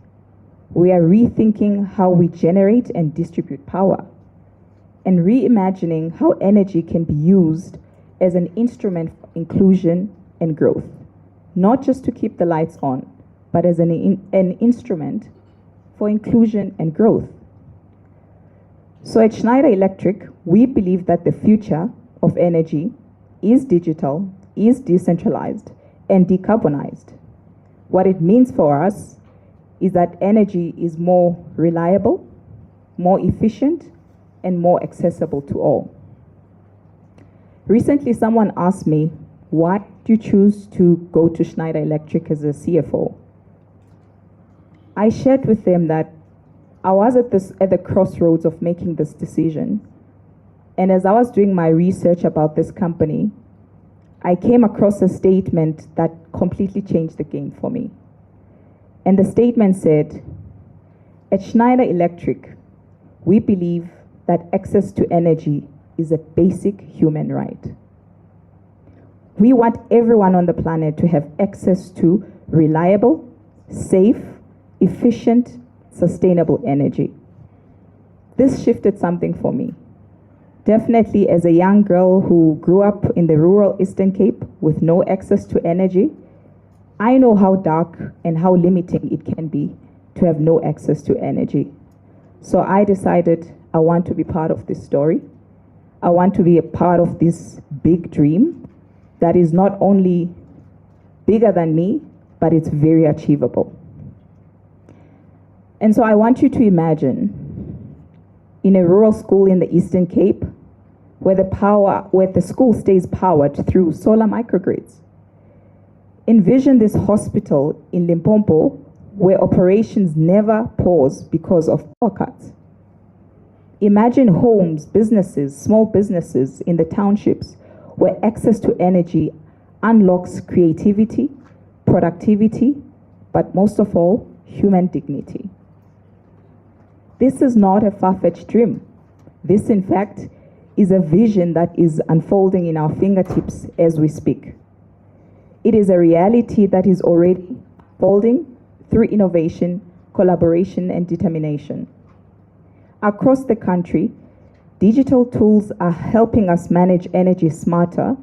We are rethinking how we generate and distribute power, and reimagining how energy can be used as an instrument for inclusion and growth, not just to keep the lights on, but as an instrument for inclusion and growth. So at Schneider Electric, we believe that the future of energy is digital, is decentralized, and decarbonized. What it means for us is that energy is more reliable, more efficient, and more accessible to all. Recently, someone asked me, why did you choose to go to Schneider Electric as a CFO? I shared with them that I was at the crossroads of making this decision. And as I was doing my research about this company, I came across a statement that completely changed the game for me. And the statement said, at Schneider Electric, we believe that access to energy is a basic human right. We want everyone on the planet to have access to reliable, safe, efficient, sustainable energy. This shifted something for me. Definitely, as a young girl who grew up in the rural Eastern Cape with no access to energy, I know how dark and how limiting it can be to have no access to energy. So I decided I want to be part of this story. I want to be a part of this big dream that is not only bigger than me, but it's very achievable. And so I want you to imagine in a rural school in the Eastern Cape where the school stays powered through solar microgrids. Envision this hospital in Limpopo where operations never pause because of power cuts. Imagine homes, businesses, small businesses in the townships where access to energy unlocks creativity, productivity, but most of all, human dignity. This is not a far-fetched dream. This, in fact, is a vision that is unfolding in our fingertips as we speak. It is a reality that is already unfolding through innovation, collaboration, and determination. Across the country, digital tools are helping us manage energy smarter.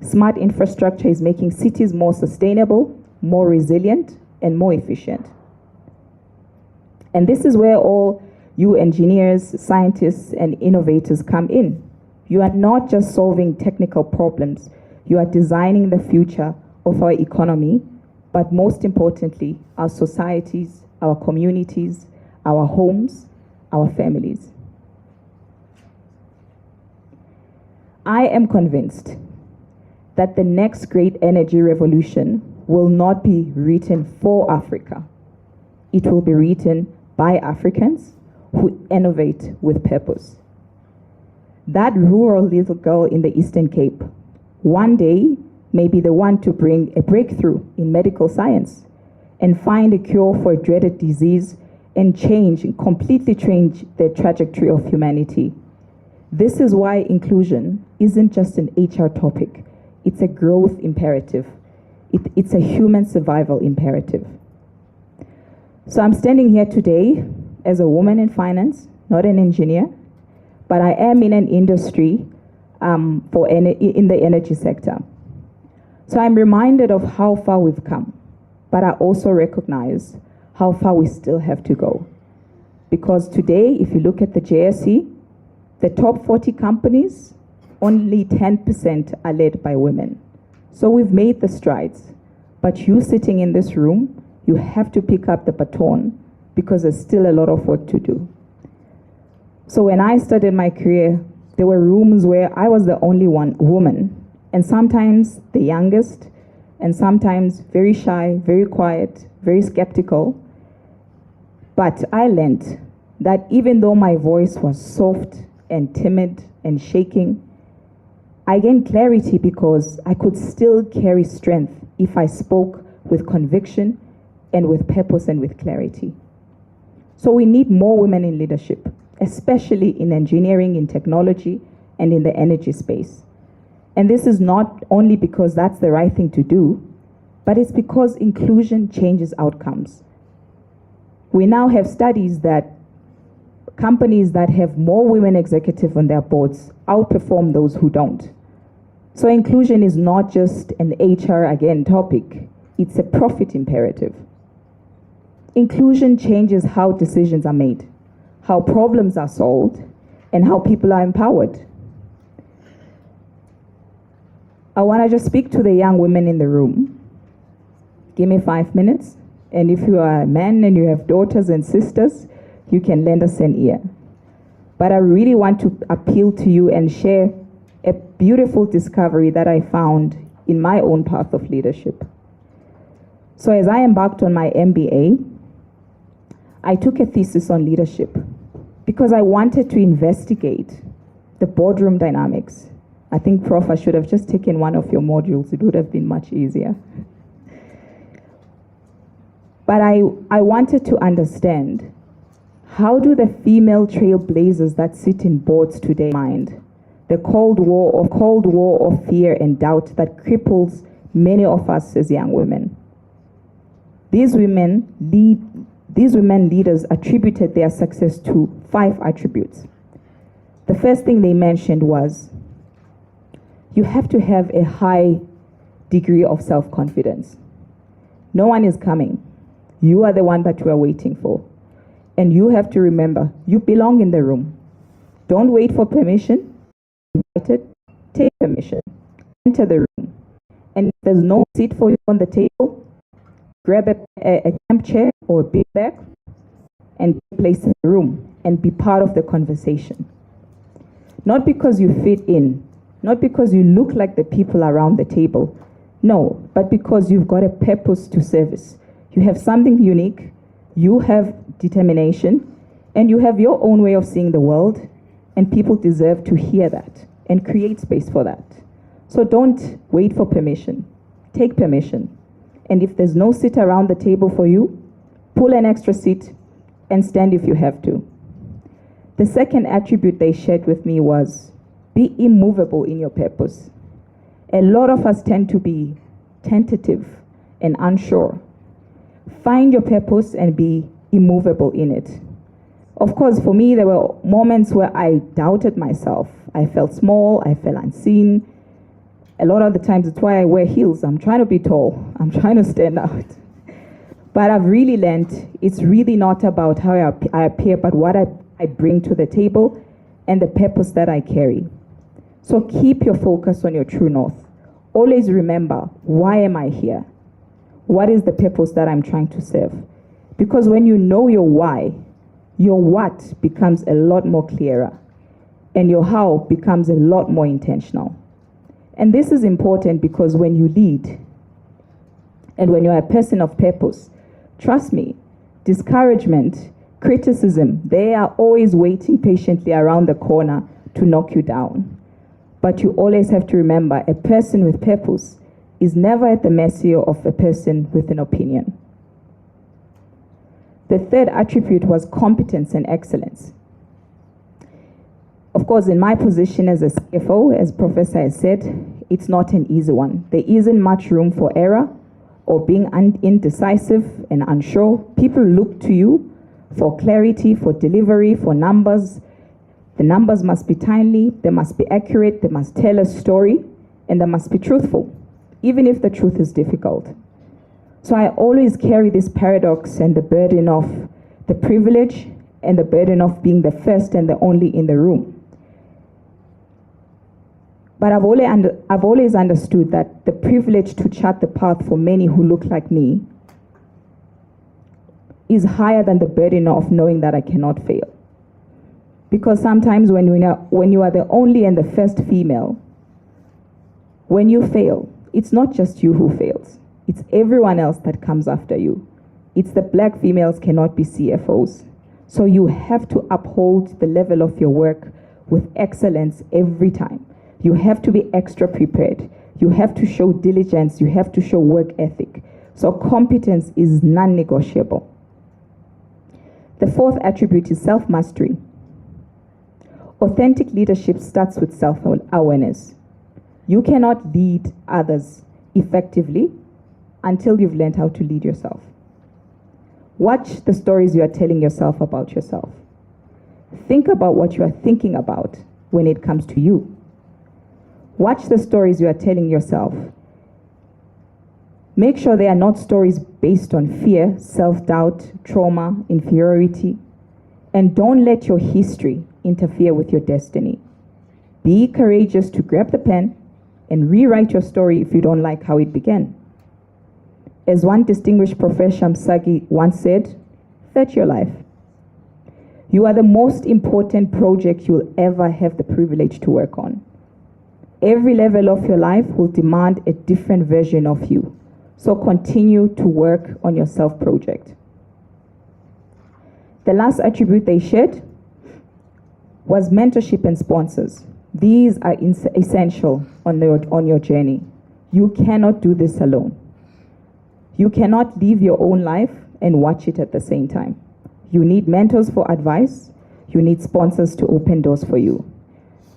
Smart infrastructure is making cities more sustainable, more resilient, and more efficient. And this is where all you engineers, scientists, and innovators come in. You are not just solving technical problems, you are designing the future of our economy, but most importantly, our societies, our communities, our homes, our families. I am convinced that the next great energy revolution will not be written for Africa. It will be written by Africans who innovate with purpose. That rural little girl in the Eastern Cape one day may be the one to bring a breakthrough in medical science and find a cure for a dreaded disease and completely change the trajectory of humanity. This is why inclusion isn't just an HR topic. It's a growth imperative. It's a human survival imperative. So I'm standing here today as a woman in finance, not an engineer, but I am in an industry in the energy sector. So I'm reminded of how far we've come, but I also recognize how far we still have to go. Because today, if you look at the JSE, the top 40 companies, only 10% are led by women. So we've made the strides, but you sitting in this room, you have to pick up the baton because there's still a lot of work to do. So when I started my career, there were rooms where I was the only one woman, and sometimes the youngest, and sometimes very shy, very quiet, very skeptical. But I learned that even though my voice was soft and timid and shaking, I gained clarity because I could still carry strength if I spoke with conviction and with purpose and with clarity. So we need more women in leadership, especially in engineering, in technology, and in the energy space. And this is not only because that's the right thing to do, but it's because inclusion changes outcomes. We now have studies that companies that have more women executives on their boards outperform those who don't. So inclusion is not just an HR, again, topic. It's a profit imperative. Inclusion changes how decisions are made, how problems are solved, and how people are empowered. I want to just speak to the young women in the room. Give me 5 minutes, and if you are a man and you have daughters and sisters, you can lend us an ear. But I really want to appeal to you and share a beautiful discovery that I found in my own path of leadership. So as I embarked on my MBA, I took a thesis on leadership because I wanted to investigate the boardroom dynamics. I think, Prof, I should have just taken one of your modules. It would have been much easier. But I wanted to understand, how do the female trailblazers that sit in boards today mind the Cold War of fear and doubt that cripples many of us as young women? These women leaders attributed their success to 5 attributes. The first thing they mentioned was, you have to have a high degree of self-confidence. No one is coming. You are the one that we are waiting for. And you have to remember, you belong in the room. Don't wait for permission. Invited, take permission. Enter the room. And if there's no seat for you on the table, grab a camp chair or a big bag and place in the room and be part of the conversation. Not because you fit in, not because you look like the people around the table, no, but because you've got a purpose to service. You have something unique, you have determination, and you have your own way of seeing the world, and people deserve to hear that and create space for that. So don't wait for permission, take permission. And if there's no seat around the table for you, pull an extra seat and stand if you have to. The second attribute they shared with me was, be immovable in your purpose. A lot of us tend to be tentative and unsure. Find your purpose and be immovable in it. Of course, for me, there were moments where I doubted myself. I felt small, I felt unseen. A lot of the times, it's why I wear heels. I'm trying to be tall. I'm trying to stand out. But I've really learned it's really not about how I appear, but what I bring to the table and the purpose that I carry. So keep your focus on your true north. Always remember, why am I here? What is the purpose that I'm trying to serve? Because when you know your why, your what becomes a lot more clearer, and your how becomes a lot more intentional. And this is important because when you lead, and when you're a person of purpose, trust me, discouragement, criticism, they are always waiting patiently around the corner to knock you down. But you always have to remember, a person with purpose is never at the mercy of a person with an opinion. The third attribute was competence and excellence. Of course, in my position as a CFO, as Professor has said, it's not an easy one. There isn't much room for error or being indecisive and unsure. People look to you for clarity, for delivery, for numbers. The numbers must be timely, they must be accurate, they must tell a story, and they must be truthful, even if the truth is difficult. So I always carry this paradox and the burden of the privilege and the burden of being the first and the only in the room. But I've always understood that the privilege to chart the path for many who look like me is higher than the burden of knowing that I cannot fail. Because sometimes when you are the only and the first female, when you fail, it's not just you who fails. It's everyone else that comes after you. It's the black females cannot be CFOs. So you have to uphold the level of your work with excellence every time. You have to be extra prepared. You have to show diligence. You have to show work ethic. So competence is non-negotiable. The fourth attribute is self-mastery. Authentic leadership starts with self-awareness. You cannot lead others effectively until you've learned how to lead yourself. Watch the stories you are telling yourself about yourself. Think about what you are thinking about when it comes to you. Watch the stories you are telling yourself. Make sure they are not stories based on fear, self-doubt, trauma, inferiority. And don't let your history interfere with your destiny. Be courageous to grab the pen and rewrite your story if you don't like how it began. As one distinguished professor, Saiee, once said, fetch your life. You are the most important project you'll ever have the privilege to work on. Every level of your life will demand a different version of you. So continue to work on your self-project. The last attribute they shared was mentorship and sponsors. These are essential on your journey. You cannot do this alone. You cannot live your own life and watch it at the same time. You need mentors for advice. You need sponsors to open doors for you.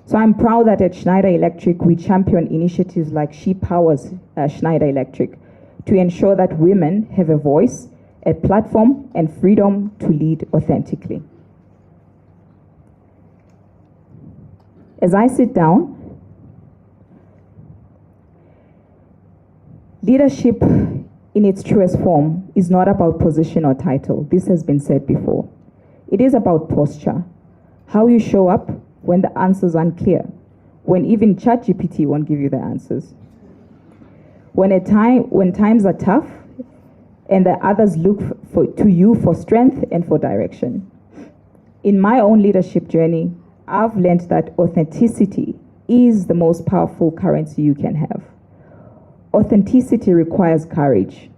So I'm proud that at Schneider Electric, we champion initiatives like She Powers Schneider Electric to ensure that women have a voice, a platform, and freedom to lead authentically. As I sit down, leadership in its truest form is not about position or title. This has been said before. It is about posture, how you show up when the answers are unclear, when even ChatGPT won't give you the answers. When times are tough and the others look to you for strength and for direction. In my own leadership journey, I've learned that authenticity is the most powerful currency you can have. Authenticity requires courage.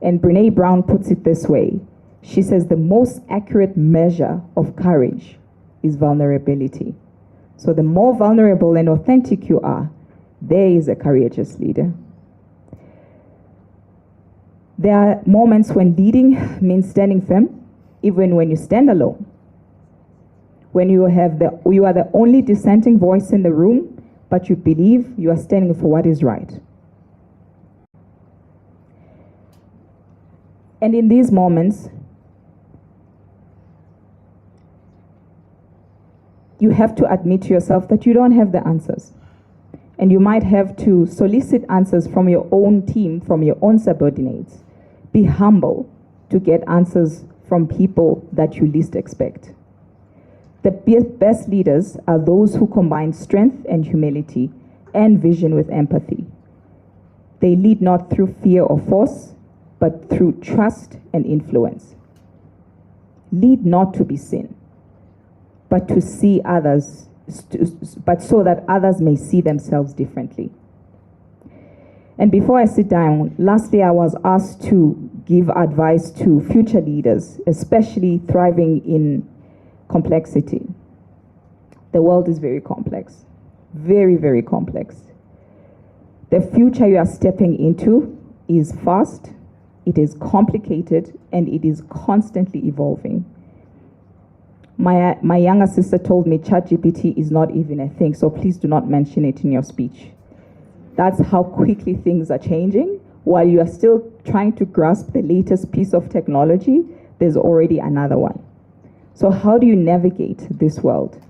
And Brené Brown puts it this way. She says the most accurate measure of courage is vulnerability. So the more vulnerable and authentic you are, there is a courageous leader. There are moments when leading means standing firm, even when you stand alone. When you are the only dissenting voice in the room, but you believe you are standing for what is right. And in these moments, you have to admit to yourself that you don't have the answers. And you might have to solicit answers from your own team, from your own subordinates. Be humble to get answers from people that you least expect. The best leaders are those who combine strength and humility and vision with empathy. They lead not through fear or force, but through trust and influence. Lead not to be seen, but to see others, but so that others may see themselves differently. And before I sit down, lastly, I was asked to give advice to future leaders, especially thriving in complexity. The world is very complex, very, very complex. The future you are stepping into is fast, it is complicated, and it is constantly evolving. My younger sister told me ChatGPT is not even a thing, so please do not mention it in your speech. That's how quickly things are changing. While you are still trying to grasp the latest piece of technology, there's already another one. So how do you navigate this world?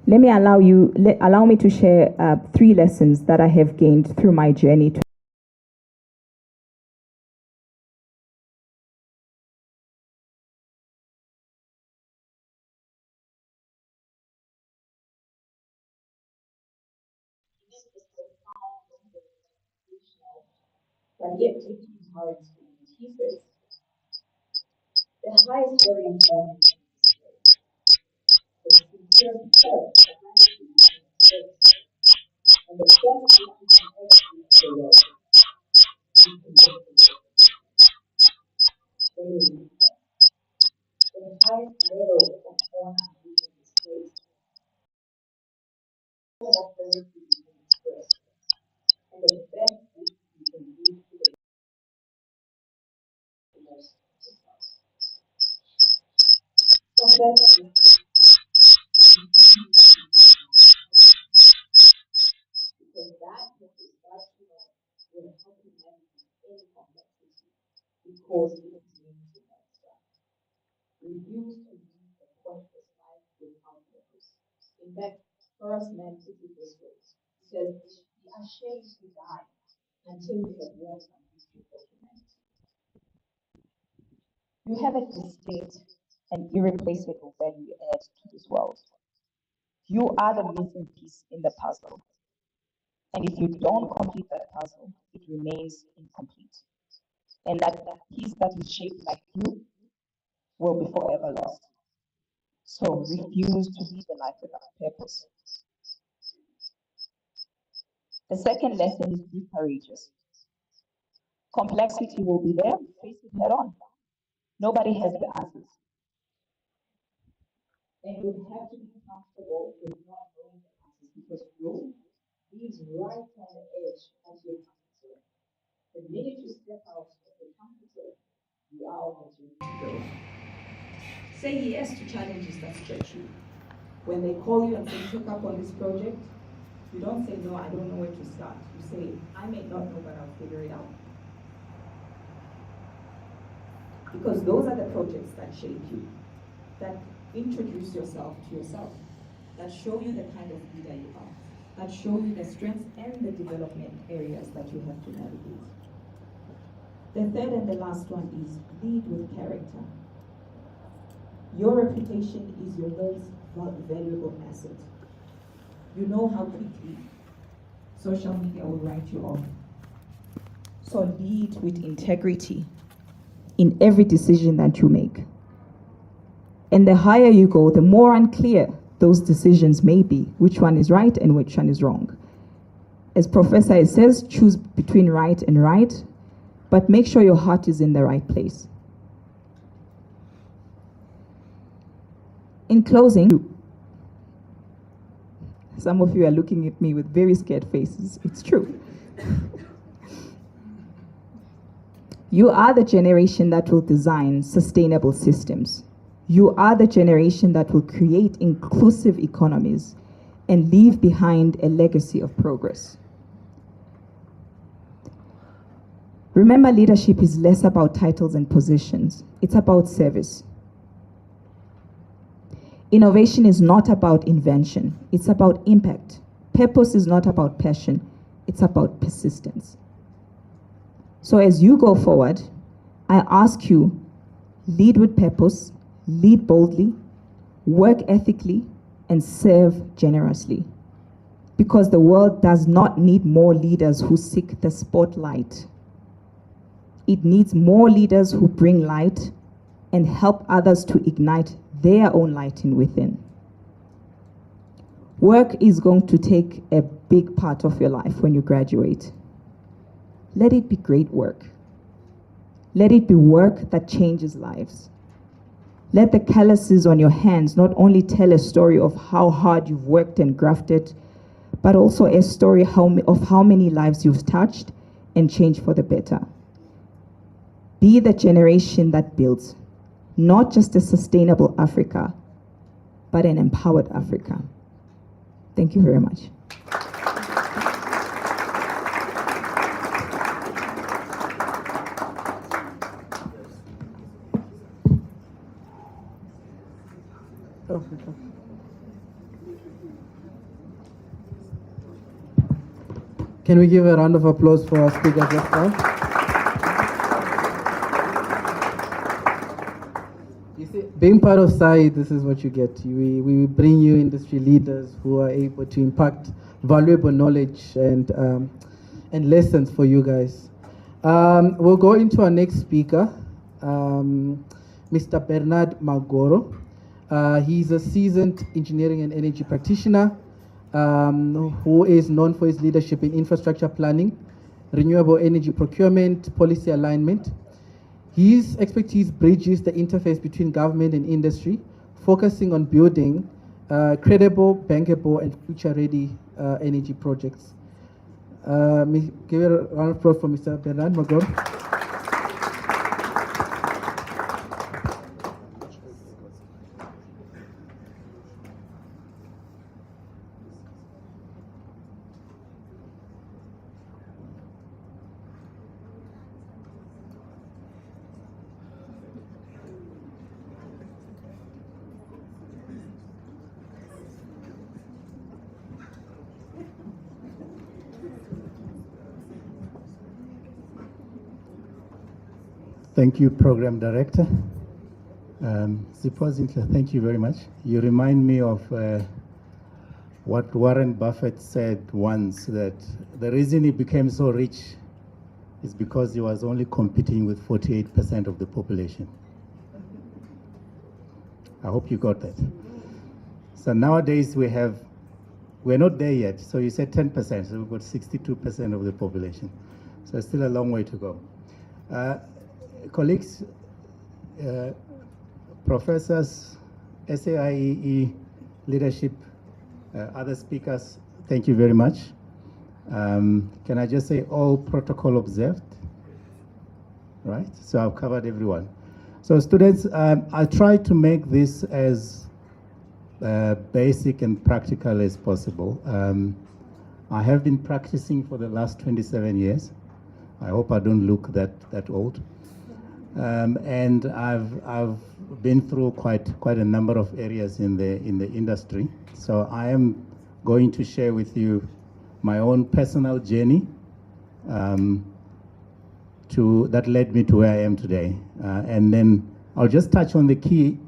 Allow me to share 3 lessons that I have gained through my journey to but yet it is hard to he says the highest variant of the sincere self and the best you can ever do for the world. You can live the highest level of honor you can display, all authority you can express, and the best gift you can give to the most. You have a distinct and irreplaceable value add to this world. You are the missing piece in the puzzle. And if you don't complete that puzzle, it remains incomplete. And that piece that is shaped like you will be forever lost. So refuse to live a life without purpose. The second lesson is be courageous. Complexity will be there, face it head on. Nobody has the answers. And you have to be comfortable with not knowing the answers because growth is right on the edge of your comfort zone. The minute you step out of the comfort zone, you are on the journey to grow. Say yes to challenges that stretch you. When they call you and say, take up on this project, you don't say, no, I don't know where to start. You say, I may not know, but I'll figure it out. Because those are the projects that shape you, that introduce yourself to yourself, that show you the kind of leader you are, that show you the strengths and the development areas that you have to navigate. The third and the last one is lead with character. Your reputation is your most valuable asset. You know how quickly social media will write you off. So lead with integrity in every decision that you make. And the higher you go, the more unclear those decisions may be, which one is right and which one is wrong. As Professor says, choose between right and right, but make sure your heart is in the right place. In closing, some of you are looking at me with very scared faces. It's true. You are the generation that will design sustainable systems. You are the generation that will create inclusive economies and leave behind a legacy of progress. Remember, leadership is less about titles and positions. It's about service. Innovation is not about invention. It's about impact. Purpose is not about passion. It's about persistence. So as you go forward, I ask you, lead with purpose, lead boldly, work ethically, and serve generously. Because the world does not need more leaders who seek the spotlight. It needs more leaders who bring light and help others to ignite their own lighting within. Work is going to take a big part of your life when you graduate. Let it be great work. Let it be work that changes lives. Let the calluses on your hands not only tell a story of how hard you've worked and grafted, but also a story of how many lives you've touched and changed for the better. Be the generation that builds, not just a sustainable Africa, but an empowered Africa. Thank you very much. Can we give a round of applause for our speaker just now? You see, being part of Saiee, this is what you get. We bring you industry leaders who are able to impact valuable knowledge and lessons for you guys. We'll go into our next speaker, Mr. Bernard Magoro. He's a seasoned engineering and energy practitioner who is known for his leadership in infrastructure planning, renewable energy procurement, policy alignment. His expertise bridges the interface between government and industry, focusing on building credible, bankable, and future-ready energy projects. Give a round of applause for Mr. Bernard Magoro. Thank you, Program Director. Symposium, thank you very much. You remind me of what Warren Buffett said once, that the reason he became so rich is because he was only competing with 48% of the population. I hope you got that. So nowadays we're not there yet. So you said 10%, so we've got 62% of the population. So it's still a long way to go. Colleagues, professors, Saiee leadership, other speakers, thank you very much. Can I just say all protocol observed? Right, so I've covered everyone. So students, I try to make this as basic and practical as possible. I have been practicing for the last 27 years. I hope I don't look that old. And I've been through quite a number of areas in the industry. So I am going to share with you my own personal journey that led me to where I am today. And then I'll just touch on the key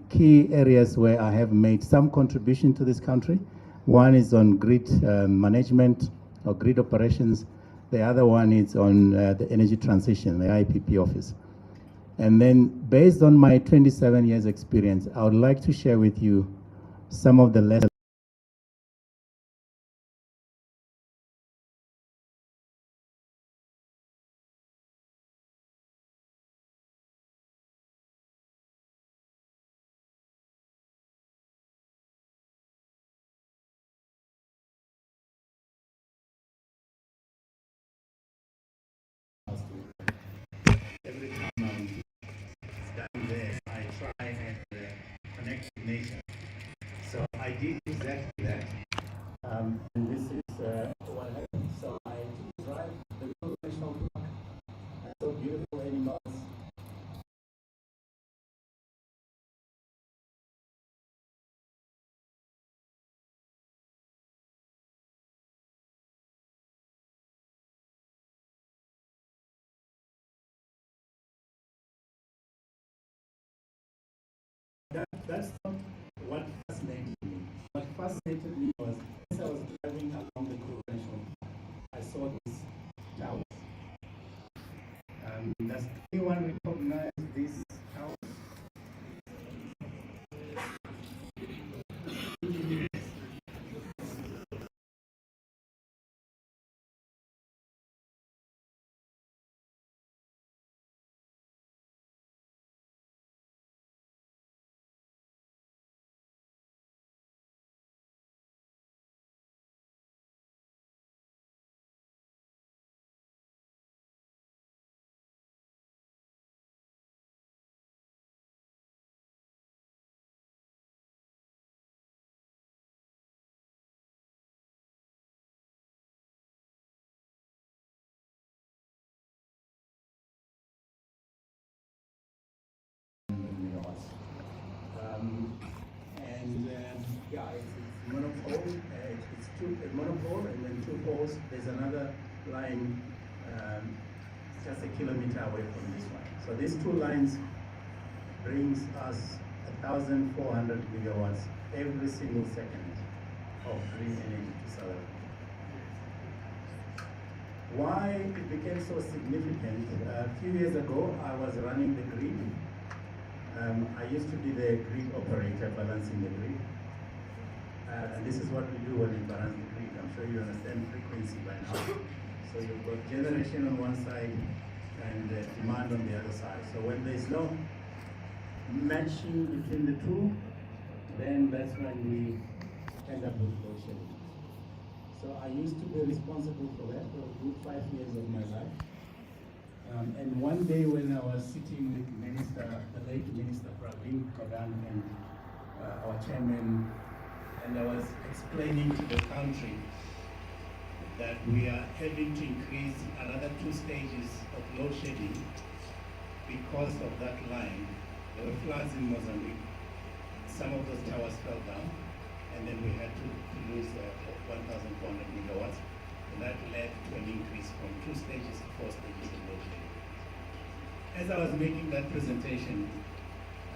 areas where I have made some contribution to this country. One is on grid management or grid operations. The other one is on the energy transition, the IPP office. And then based on my 27 years experience, I would like to share with you some of the lessons. Every time I'm done there, I try and connect with nature. So I did exactly that. And this is what happened. So I drive the Kruger National Park. I saw beautiful animals. That's not what fascinated me. What fascinated me was as I was driving along the Kruger National Park, I saw these towers. Does anyone recognize this tower? Yeah, it's monopole. It's monopole and then two poles. There's another line just a kilometer away from this one. So these two lines brings us 1,400 megawatts every single second of green energy to South Africa. Why it became so significant? A few years ago, I was running the grid. I used to be the grid operator balancing the grid. And this is what we do when we balance the grid. I'm sure you understand frequency by now. So you've got generation on one side and demand on the other side. So when there's no matching between the two, then that's when we end up with load shedding. So I used to be responsible for that for a good 5 years of my life. And one day when I was sitting with the late Minister Pravin Gordhan and our chairman, and I was explaining to the country that we are having to increase another 2 stages of load shedding because of that line. There were floods in Mozambique. Some of those towers fell down, and then we had to lose 1,400 megawatts. And that led to an increase from 2 stages to 4 stages of load shedding. as I was making that presentation,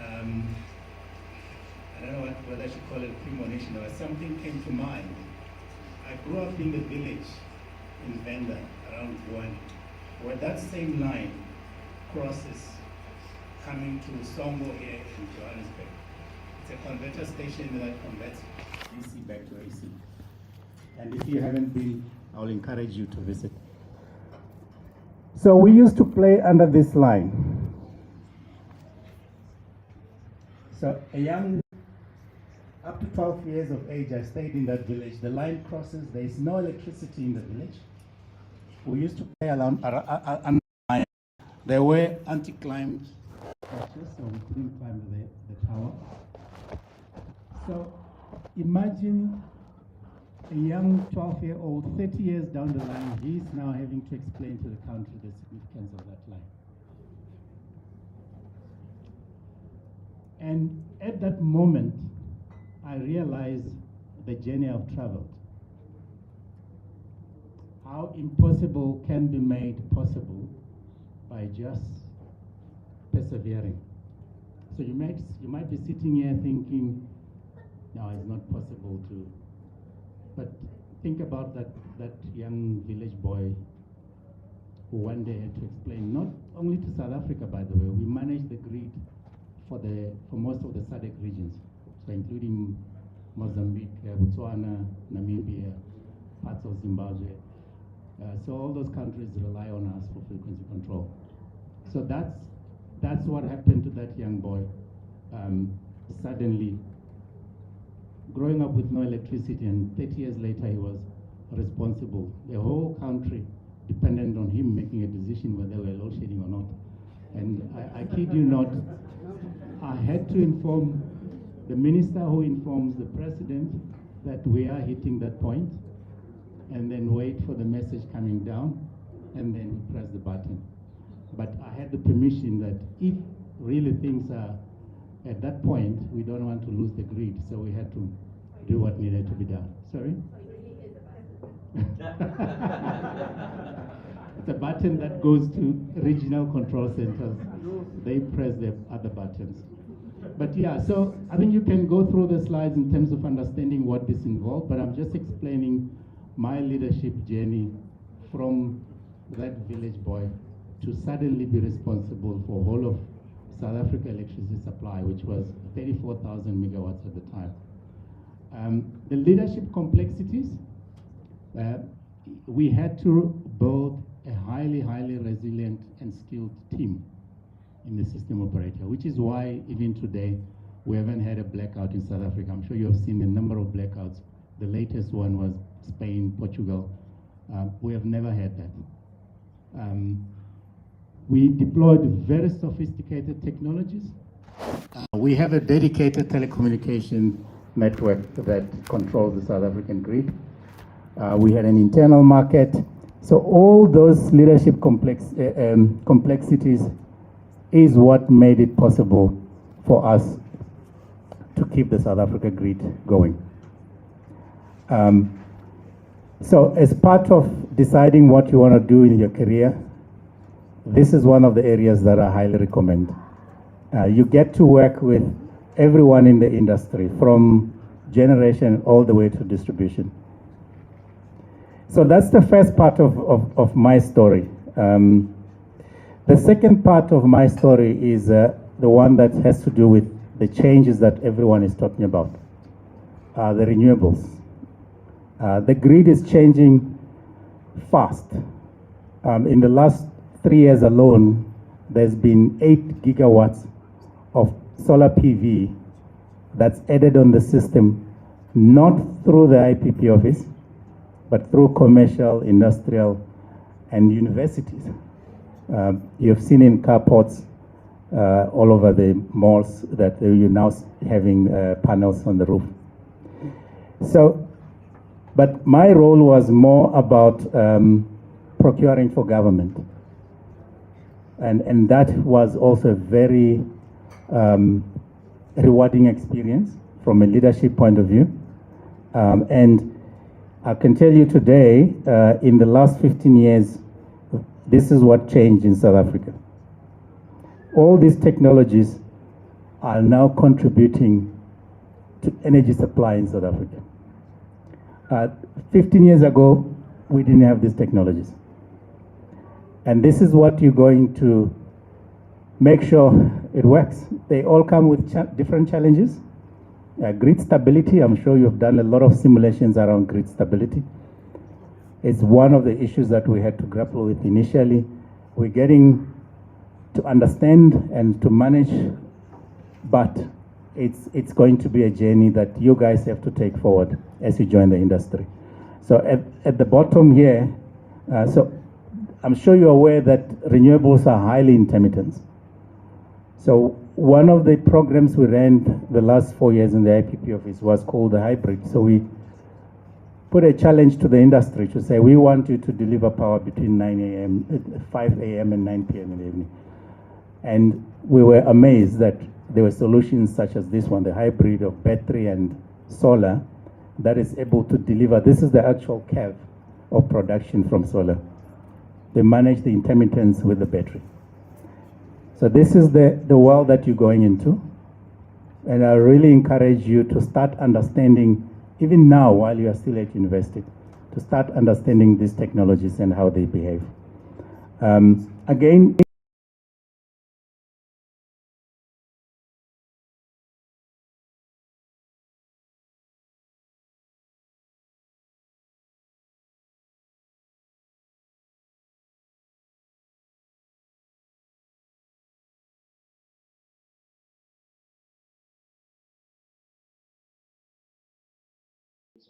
I don't know whether I should call it premonition or something came to mind. I grew up in the village in Venda, around Guan, where that same line crosses coming to Songo here in Johannesburg. It's a converter station that converts DC back to AC. And if you haven't been, I'll encourage you to visit. So we used to play under this line. So a young, up to 12 years of age, I stayed in that village. The line crosses, there is no electricity in the village. We used to play along the line. There were anti-climb structures, so we couldn't climb the tower. So imagine a young 12-year-old, 30 years down the line, he's now having to explain to the country the significance of that line. And at that moment, I realized the journey I've traveled. How impossible can be made possible by just persevering. So you might be sitting here thinking, no, it's not possible to. But think about that young village boy who one day had to explain, not only to South Africa, by the way, we managed the grid for most of the SADC regions, so including Mozambique, Botswana, Namibia, parts of Zimbabwe. So all those countries rely on us for frequency control. So that's what happened to that young boy. Suddenly, growing up with no electricity, and 30 years later he was responsible. The whole country depended on him making a decision whether they were load shedding or not. And I kid you not, I had to inform the minister who informs the president that we are hitting that point, and then wait for the message coming down, and then press the button. But I had the permission that if really things are at that point, we don't want to lose the grid, so we had to do what needed to be done. Sorry? It's a button that goes to regional control centers. They press the other buttons. But yeah, so I think you can go through the slides in terms of understanding what this involved, but I'm just explaining my leadership journey from that village boy to suddenly be responsible for whole of South Africa electricity supply, which was 34,000 megawatts at the time. The leadership complexities, we had to build a highly resilient and skilled team in the system operator, which is why even today we haven't had a blackout in South Africa. I'm sure you have seen a number of blackouts. The latest one was Spain, Portugal. We have never had that. We deployed very sophisticated technologies. We have a dedicated telecommunication network that controls the South African grid. We had an internal market. So all those leadership complexities is what made it possible for us to keep the South Africa grid going. So as part of deciding what you want to do in your career, this is one of the areas that I highly recommend. You get to work with everyone in the industry, from generation all the way to distribution. So that's the first part of my story. The second part of my story is the one that has to do with the changes that everyone is talking about, the renewables. The grid is changing fast. In the last 3 years alone, there's been 8 gigawatts of solar PV that's added on the system, not through the IPP office, but through commercial, industrial, and universities. You've seen in carports all over the malls that you're now having panels on the roof. So, but my role was more about procuring for government. And that was also a very rewarding experience from a leadership point of view. And I can tell you today, in the last 15 years, this is what changed in South Africa. all these technologies are now contributing to energy supply in South Africa. 15 years ago, we didn't have these technologies. And this is what you're going to make sure it works. They all come with different challenges. Grid stability, I'm sure you've done a lot of simulations around grid stability. It's one of the issues that we had to grapple with initially. We're getting to understand and to manage, but it's going to be a journey that you guys have to take forward as you join the industry. So at the bottom here, so I'm sure you're aware that renewables are highly intermittent. So one of the programs we ran the last 4 years in the IPP office was called the hybrid. So we put a challenge to the industry to say, we want you to deliver power between 5 a.m. and 9 p.m. in the evening. And we were amazed that there were solutions such as this one, the hybrid of battery and solar, that is able to deliver. This is the actual curve of production from solar. They manage the intermittence with the battery. So this is the world that you're going into. And I really encourage you to start understanding, even now while you are still at university, to start understanding these technologies and how they behave. Again,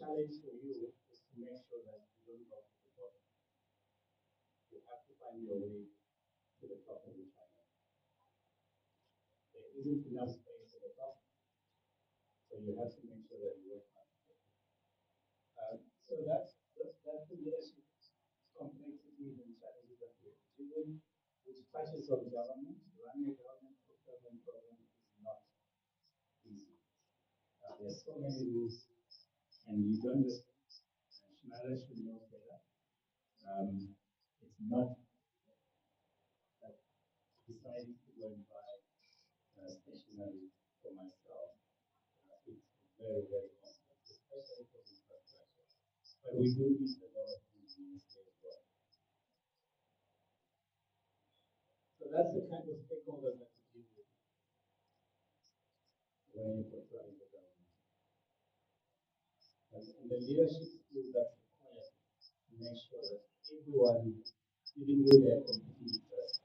challenge for you is to make sure that you don't drop to the bottom. You have to find your way to the top of the channel. There isn't enough space at the top, so you have to make sure that you work hard. So that's the leadership complexities and challenges that we're dealing, which touches on government. Running a government procurement program is not easy. There's so many rules, and you don't just Schneider should know better. It's not like deciding to go and buy stationery for myself. It's very, very complex, especially for infrastructure. But we do need a lot of engineers there as well. So that's the kind of stakeholders that you deal with when you portray the government. And the leadership skills that required to make sure that everyone, even though they are competing with us,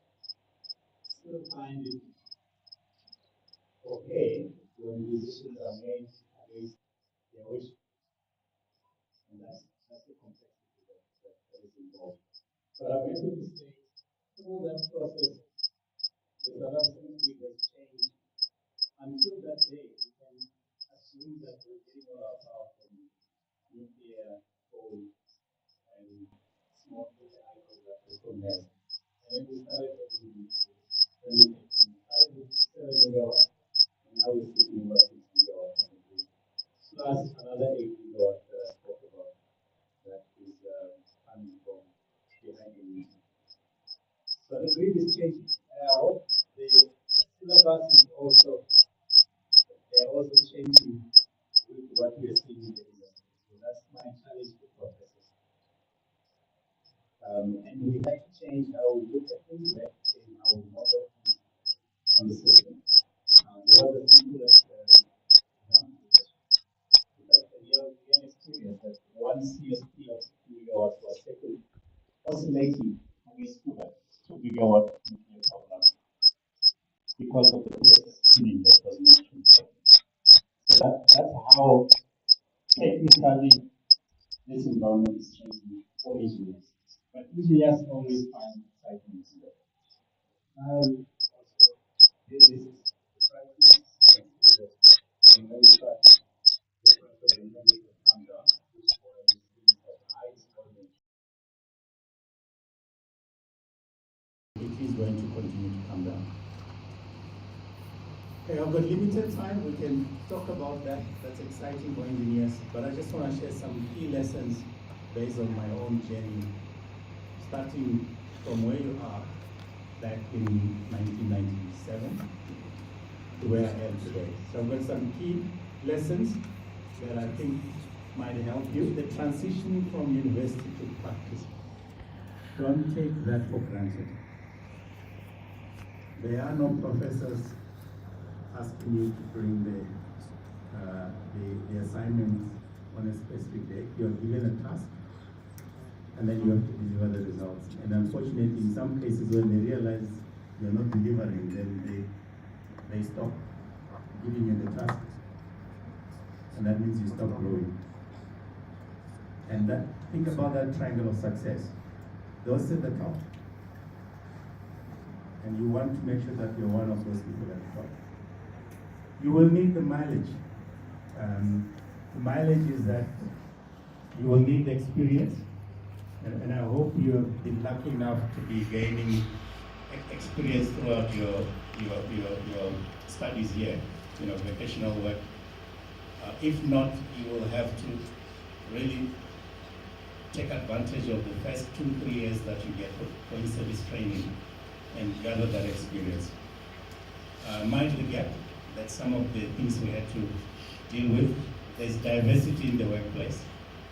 still find it okay when decisions are made against their wish. And that's the complexity that is involved. But I'm able to say, through that process, the South African grid has changed. Until that day, we can assume that we're getting all our power from nuclear, coal, and small hydro that we don't have. And then we started getting 2015. We started with 7 megawatts, and now we're sitting over 6 megawatts on the grid. Plus another 8 gigawatts that I spoke about that is coming from behind the meter. So the grid is changing. And I hope the syllabus is also, they are also changing with what we are seeing in the industry. So that's my challenge to professors. And we have to change how we look at things, we have to change how we model things on the system. There was a simplest example. We have experienced that one CSP of 2 megawatts was second oscillating against 2 gigawatt nuclear power plant because of the PSS tuning that was mentioned. So that's how technically this environment is changing for engineers. But engineers always find excitement in that. Also, this is the practice and when we start the price of energy will come down, which is why we see that high volume. It is going to continue to come down. Okay, I've got limited time. We can talk about that. That's exciting for engineers. But I just want to share some key lessons based on my own journey, starting from where you are back in 1997 to where I am today. So I've got some key lessons that I think might help you. The transition from university to practice. Don't take that for granted. There are no professors asking you to bring the assignment on a specific day. You are given a task, and then you have to deliver the results. And unfortunately, in some cases, when they realize you're not delivering, then they stop giving you the task. And that means you stop growing. And think about that triangle of success. Those at the top. And you want to make sure that you're one of those people at the top. You will need the mileage. The mileage is that you will need the experience. And I hope you have been lucky enough to be gaining experience throughout your studies here, vocational work. If not, you will have to really take advantage of the first 2-3 years that you get for in-service training and gather that experience. Mind the gap, that's some of the things we had to deal with. There's diversity in the workplace,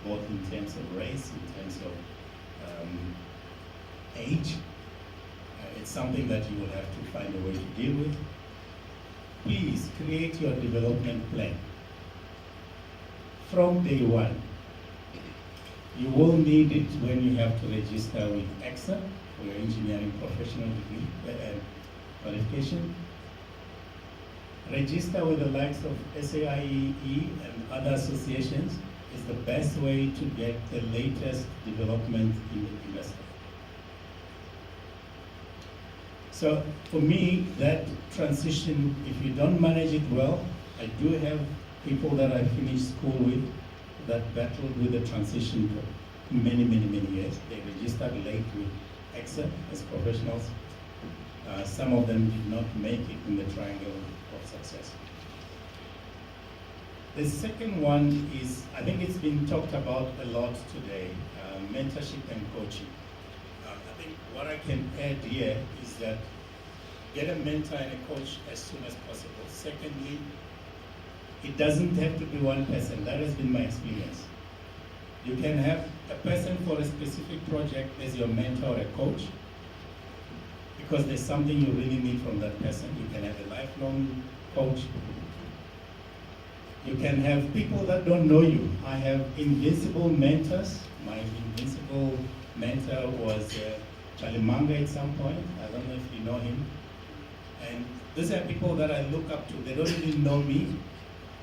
both in terms of race, in terms of age. It's something that you will have to find a way to deal with. Please create your development plan from day one. You will need it when you have to register with EXA for your engineering professional degree qualification. Register with the likes of Saiee and other associations is the best way to get the latest development in the industry. So for me, that transition, if you don't manage it well, I do have people that I finished school with that battled with the transition for many years. They registered late with EXA as professionals. Some of them did not make it in the triangle of success. The second one is, I think it's been talked about a lot today, mentorship and coaching. I think what I can add here is that get a mentor and a coach as soon as possible. Secondly, it doesn't have to be one person. That has been my experience. You can have a person for a specific project as your mentor or a coach, because there's something you really need from that person. You can have a lifelong coach. You can have people that don't know you. I have invincible mentors. My invincible mentor was Charlie Manga at some point. I don't know if you know him. And these are people that I look up to. They don't even know me.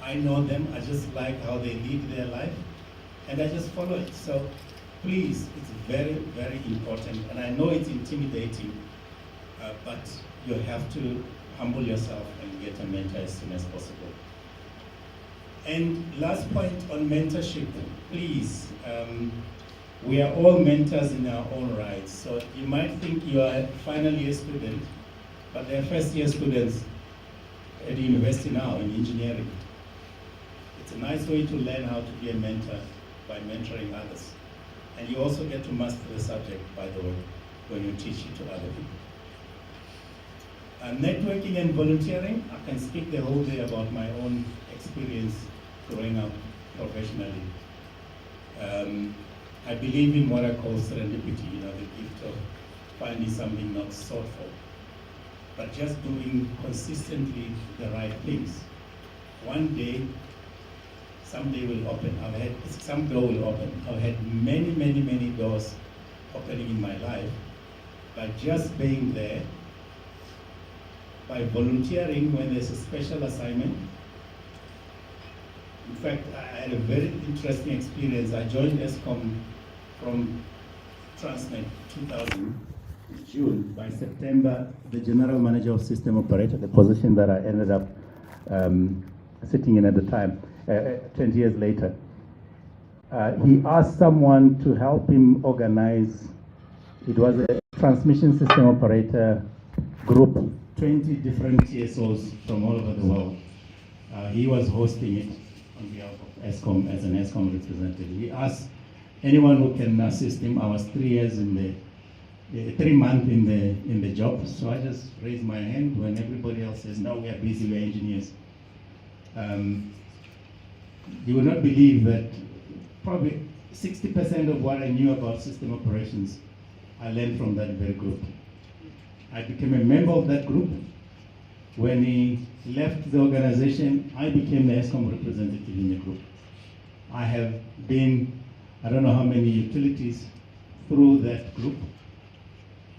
I know them. I just like how they lead their life. And I just follow it. So please, it's very important. And I know it's intimidating, but you have to humble yourself and get a mentor as soon as possible. And last point on mentorship, please, we are all mentors in our own rights. So you might think you are a final year student, but they're first year students at the university now in engineering. It's a nice way to learn how to be a mentor by mentoring others. And you also get to master the subject, by the way, when you teach it to other people. Networking and volunteering, I can speak the whole day about my own experience growing up professionally. I believe in what I call serendipity, the gift of finding something not sought for, but just doing consistently the right things. One day, some day will open. Some door will open. I've had many doors opening in my life by just being there, by volunteering when there's a special assignment. In fact, I had a very interesting experience. I joined ESCOM from Transnet 2000 in June. By September, the general manager of system operator, the position that I ended up sitting in at the time, 20 years later, he asked someone to help him organize. It was a transmission system operator group, 20 different TSOs from all over the world. He was hosting it on behalf of ESCOM as an ESCOM representative. He asked anyone who can assist him. I was 3 years in the 3 months in the job. So I just raise my hand when everybody else says, no, we are busy, we're engineers. Um, you will not believe that probably 60% of what I knew about system operations, I learned from that very group. I became a member of that group. When he left the organization, I became the ESCOM representative in the group. I have been, I don't know how many utilities through that group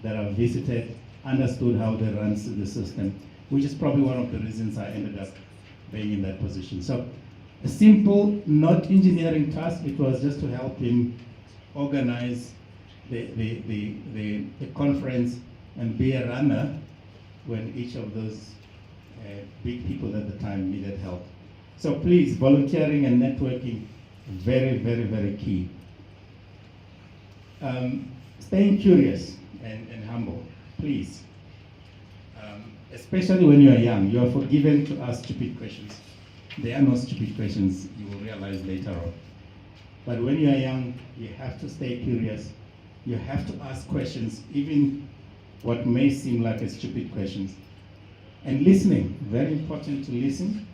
that I've visited, understood how they run the system, which is probably one of the reasons I ended up being in that position. So a simple, not engineering task, it was just to help him organize the conference and be a runner when each of those big people at the time needed help. So please, volunteering and networking, very, very, very key. Staying curious and humble, please. Especially when you are young, you are forgiven to ask stupid questions. There are no stupid questions, you will realize later on. But when you are young, you have to stay curious. You have to ask questions, even what may seem like a stupid questions. And listening, very important to listen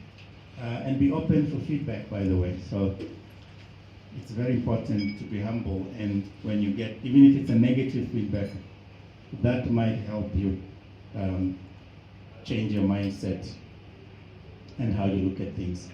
and be open for feedback, by the way. So it's very important to be humble, and when you get, even if it's a negative feedback, that might help you change your mindset and how you look at things.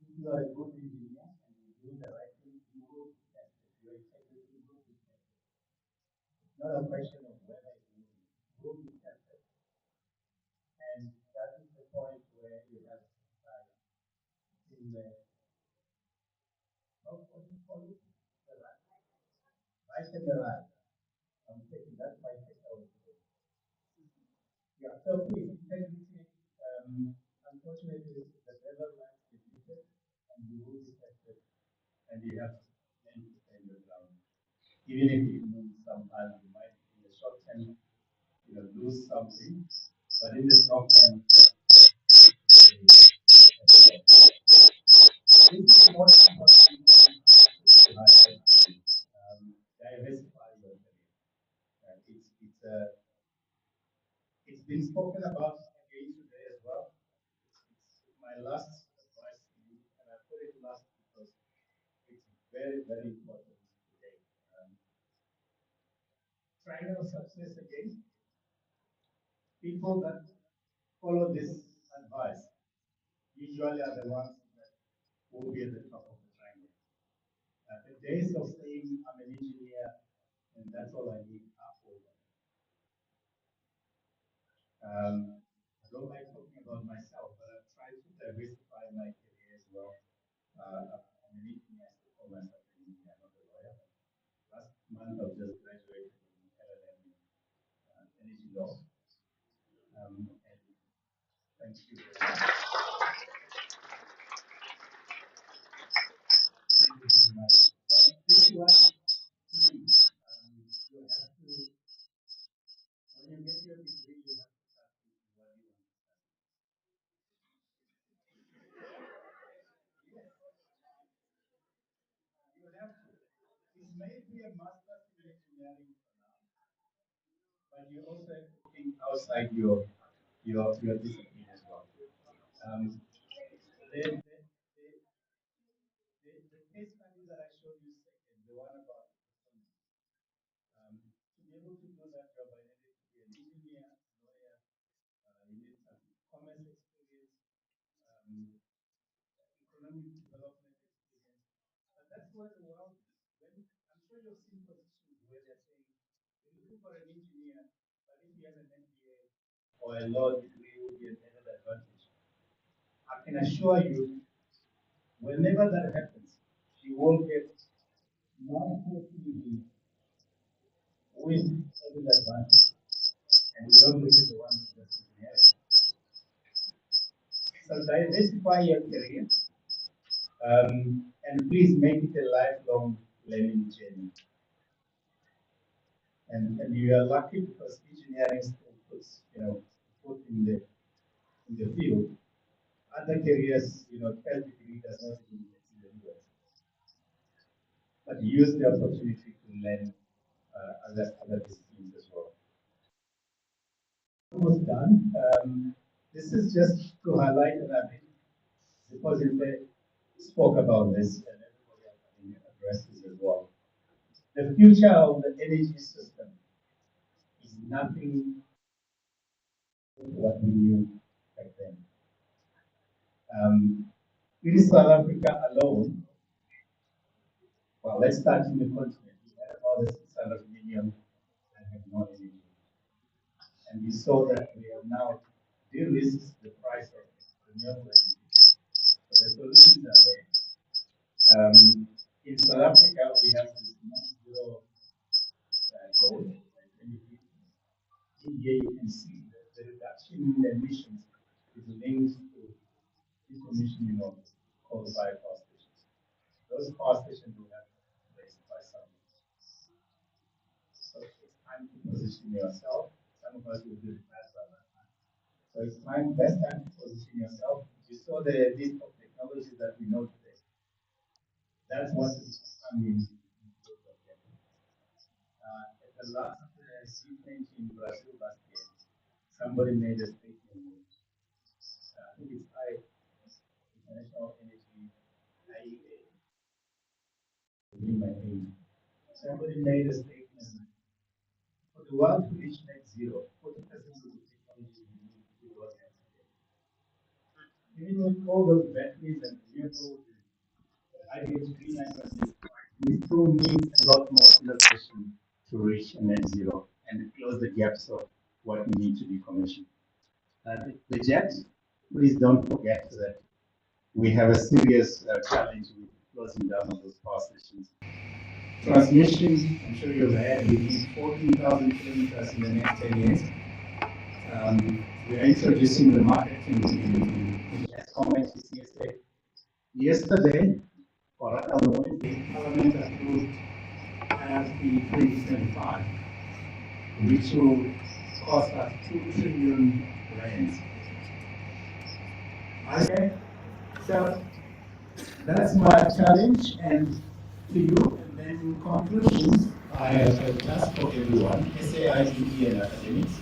If you are a good engineer and you do the right thing, you will be tested. Your integrity will be tested. It's not a question of whether you will be tested. And that is the point where you have to decide in the, what do you call it? The right. Right and the right. I'm taking that my takeaway today. Yeah, so please, integrity, unfortunately, the devil likes to use it, and you will be tested, and you have to learn to stand your ground. Even if it means sometimes you might, in the short term, lose something, but in the long term, this is the most important point to highlight. Diversify your career. It's been spoken about again today as well. It's my last advice to you, and I put it last because it's very, very important today. Triangle success again. People that follow this advice usually are the ones that will be at the top of the triangle. The days of saying I'm an engineer and that's all I need are over. I don't like talking about myself, but I've tried to diversify my career as well. I'm an engineer, I still call myself an engineer, not a lawyer. Last month I've just graduated from LLM in energy law. And thank you very much. Thank you very much. So this one, please, you have to, when you get your degree, you have to start thinking what you want to study. Yes, you have to. It may be a master's in engineering for now, but you also have to think outside your discipline as well. Um, the, the, the, the case study that I showed you second, the one about economics, to be able to do that job, I needed to be an engineer, lawyer, you need some commerce experience, um, economic development experience. But that's where the world is. When, I'm sure you've seen positions where they're saying, we're looking for an engineer, but if he has an MBA or a law degree, would be an added advantage. I can assure you, whenever that happens, you won't get Now, unfortunately, we have an advantage, and we don't look at the ones that we have. So diversify your career, and please make it a lifelong learning journey. And you are lucky because engineering still puts, foot in the field. Other careers, first degree does not even exist anywhere. But use the opportunity to learn other disciplines as well. Almost done. This is just to highlight, and I think Symposium spoke about this, and everybody else I think addressed this as well. The future of the energy system is nothing what we knew back then. In South Africa alone, well, let's start in the continent. We had about 600 million that have no energy. And we saw that we have now de-risked the price of renewable energy. So the solutions are there. In South Africa, we have this net zero goal by 2050. In here, you can see that the reduction in the emissions is linked to decommissioning of coal-fired power stations. Those power stations will have to be replaced by some. So it's time to position yourself. Some of us will do it fast by that time. So it's time, best time to position yourself. You saw the list of technologies that we know today. That's what is coming. At the last G20 in Brazil last year, somebody made a statement. I think it's International Energy, IEA, in my age. Somebody made a statement. For the world to reach net zero, 40% of the technology we need to do what even with all those batteries and renewables, hydrogen, green hydrogen, we still need a lot more innovation to reach net zero and close the gaps of what we need to decommission. The jet, please don't forget that we have a serious challenge with closing down of those power stations. Transmission, I'm sure you've heard, we need 14,000 kilometers in the next 10 years. We are introducing the market in Eskom yesterday. Yesterday, or rather on Wednesday, Parliament approved IRP 2025, which will cost us 2 trillion rands. Okay, so that's my challenge, and to you, and then in conclusions, I have a task for everyone, SAIE and academics.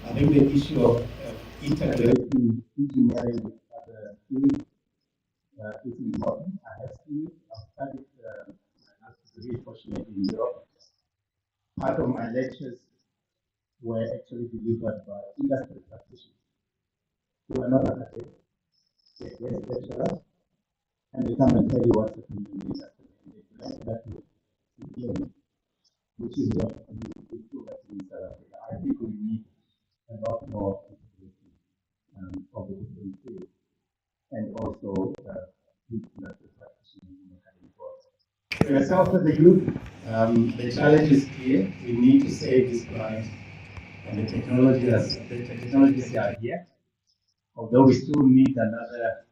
I think the issue of integrating engineering with other fields is important. I have seen it. I've studied, I was really fortunate in Europe. Part of my lectures were actually delivered by industry practitioners who are not academics. They are lecturers, and they come and tell you what's happening in the industry. And they blend that with theory, which is what we do in South Africa. I think we need a lot more integration of the different fields, and also industry practitioners in the academic world. For yourself as the youth, the challenge is clear. We need to save this planet, and the technologies are here. Although we still need another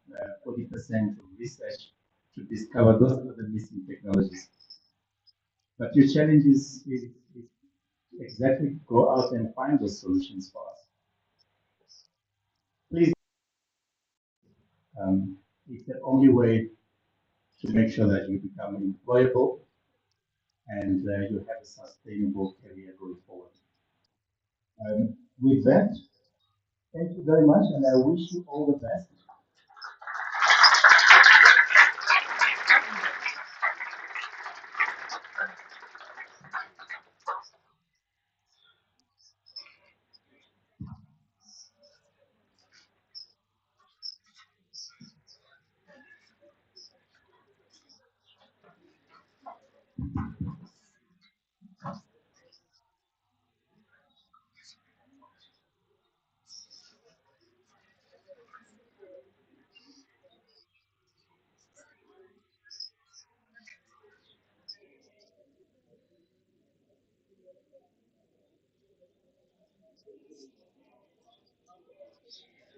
40% of research to discover those other missing technologies. But your challenge is exactly go out and find those solutions for us. Please, it's the only way to make sure that you become employable and you have a sustainable career going forward. With that, thank you very much, and I wish you all the best.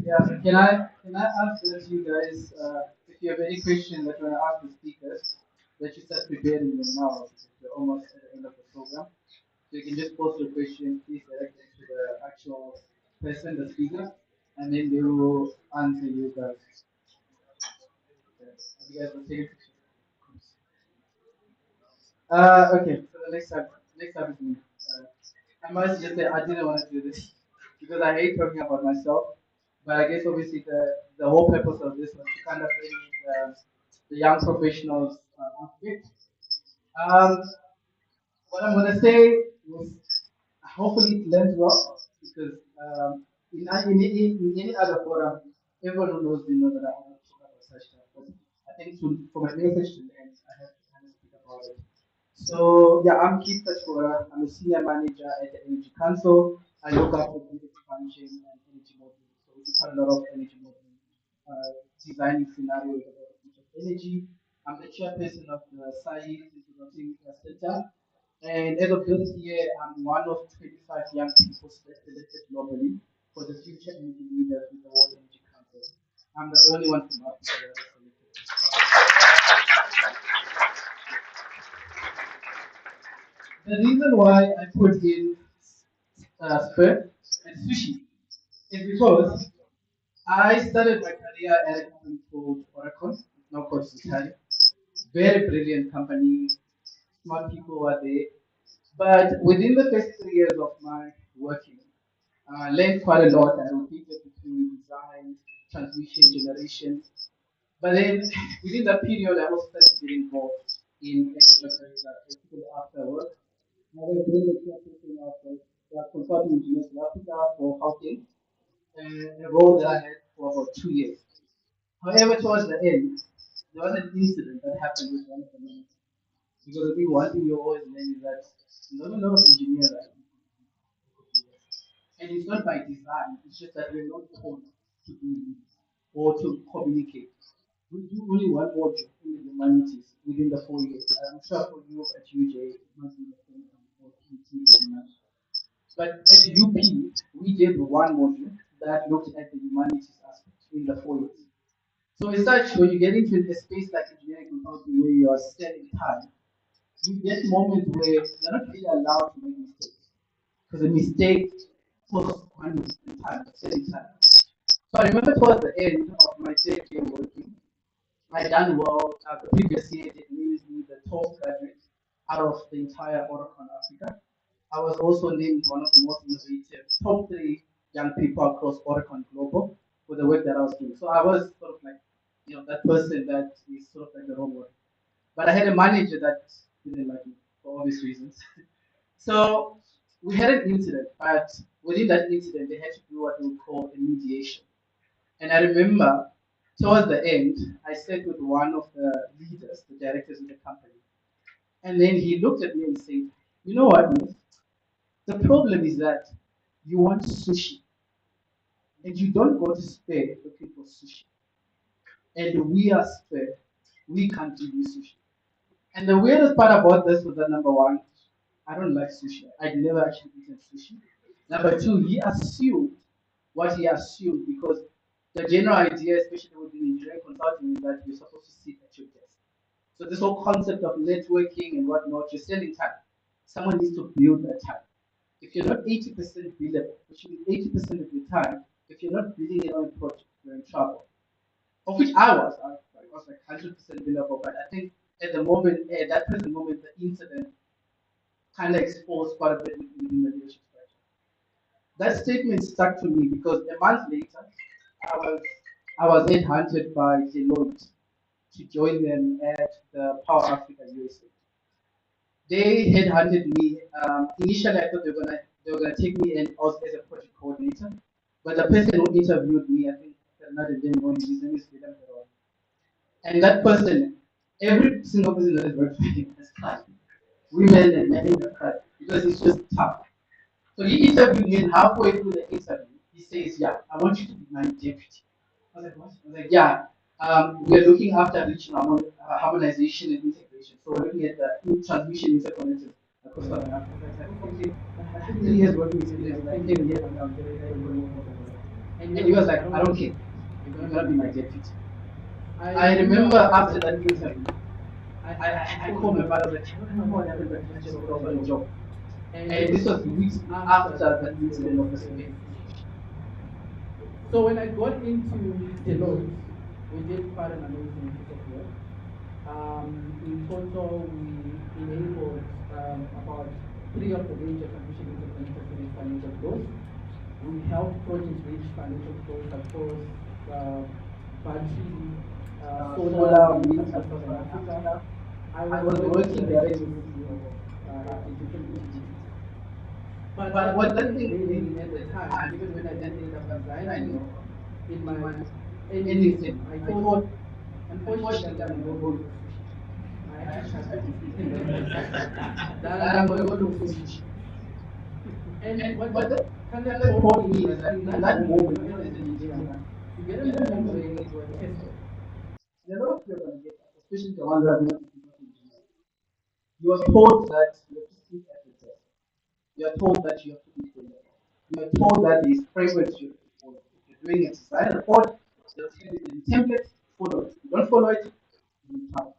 Yeah, can I ask that you guys, if you have any questions that you want to ask the speakers, that you start preparing them now because we're almost at the end of the program. So you can just post your question, please direct it to the actual person, the speaker, and then they will answer you guys. Okay. You guys will take it. Okay, so the next up is me. I must just say I didn't want to do this because I hate talking about myself. But I guess obviously the whole purpose of this was to kind of bring in the young professionals aspect. Um, what I'm gonna say was hopefully it lands well because in any other forum, everyone who knows me knows that I want to talk about such stuff. But I think for my message to land, I have to kind of speak about it. So yeah, I'm Keith Tachora. I'm a senior manager at the Energy Council. I look after grid expansion and energy modeling. So we do quite a lot of energy modeling, designing scenarios about the future of energy. I'm the chairperson of the Saiee Center. And as of this year, I'm one of 25 young people selected globally for the Future Energy Leaders with the World Energy Council. I'm the only one from Africa that was selected. The reason why I put in spread and sushi is because I started my career at a company called Oracle, it's now called Saiee. Very brilliant company, smart people were there. But within the first 3 years of my working, I learned quite a lot. I rotated between design, transmission, generation. But then within that period, I also started getting involved in extracurricular, particularly after work. I was doing the chairperson of the consulting engineers in Africa for housing, a role that I had for about 2 years. However, towards the end, there was an incident that happened with one of the men. Because I think one thing you always learn is that not a lot of engineers are and it's not by design, it's just that we're not taught to do or to communicate. We do only one module in the humanities within the 4 years. I'm sure for you at UJ, it must be the same thing for PT or not. But at UP, we did one module that looked at the humanities aspect in the 4 years. So as such, when you get into a space like engineering consulting where you are spending time, you get moments where you're not really allowed to make mistakes. Because a mistake costs money and time, saving time. So I remember towards the end of my third year working, I done well. The previous year, they named me the top graduate out of the entire Oracle Africa. I was also named one of the most innovative top three young people across Oracle Global for the work that I was doing. So I was sort of like, that person that is sort of like the role model. But I had a manager that didn't like me for obvious reasons. So we had an incident, but within that incident, they had to do what we would call a mediation. And I remember towards the end, I sat with one of the leaders, the directors of the company. And then he looked at me and said, "You know what, Miss? The problem is that you want sushi and you don't go to Spain looking for sushi. And we are Spain. We can't give you sushi." And the weirdest part about this was that number one, I don't like sushi. I'd never actually eaten sushi. Number two, he assumed what he assumed because the general idea, especially with the engineering consulting, is that you're supposed to sit at your desk. So this whole concept of networking and whatnot, you're selling time. Someone needs to build that time. If you're not 80% billable, which means 80% of your time, if you're not building your own project, you're in trouble. Of which I was like 100% billable, but I think at the moment, at that present moment, the incident kind of exposed quite a bit within the leadership structure. That statement stuck to me because a month later, I was I was headhunted by Deloitte to join them at the Power Africa USA. They headhunted me. Initially, I thought they were gonna take me in as a project coordinator, but the person who interviewed me, I think another gentleman, his name is William Perron. And that person, every single person that has worked for him has cried. Women and men have cried because it's just tough. So he interviewed me, and halfway through the interview, he says, "Yeah, I want you to be my deputy." I was like, "What?" I was like, "Yeah, we're looking after regional harmonization and integration. So we're looking at the transmission interconnectors Because I was like, okay, I think 3 years working with him, like 10 years now, and he was like, I don't care, you're gonna be my deputy. I remember after that interview, I called my father, like, I don't know what happened, but I just got offered a job. And this was weeks after that incident of the survey. So when I got into Deloitte, we did quite an amazing piece of work. In total, we enabled about 3 of the major transition interventions in financial growth. We helped projects reach financial growth across battery, solar, wind, and Southern Africa. I was working directly with the different entities. But what that thing made me at the time, even when I did end up resigning in my ending thing, I thought, unfortunately, I'm not going to sushi. I actually started that I'm going to go to sushi. And what that kind of taught me is that in that moment, you know, as an engineer, you get a moment where you are tested. And a lot of people are going to get that, especially the ones that are not engineers. You are told that you have to sit at the test. You are told that you have to be failure. You are told that there is frameworks you have to follow. If you're doing a design report, they'll tell you the template, follow it. If you don't follow it, you have.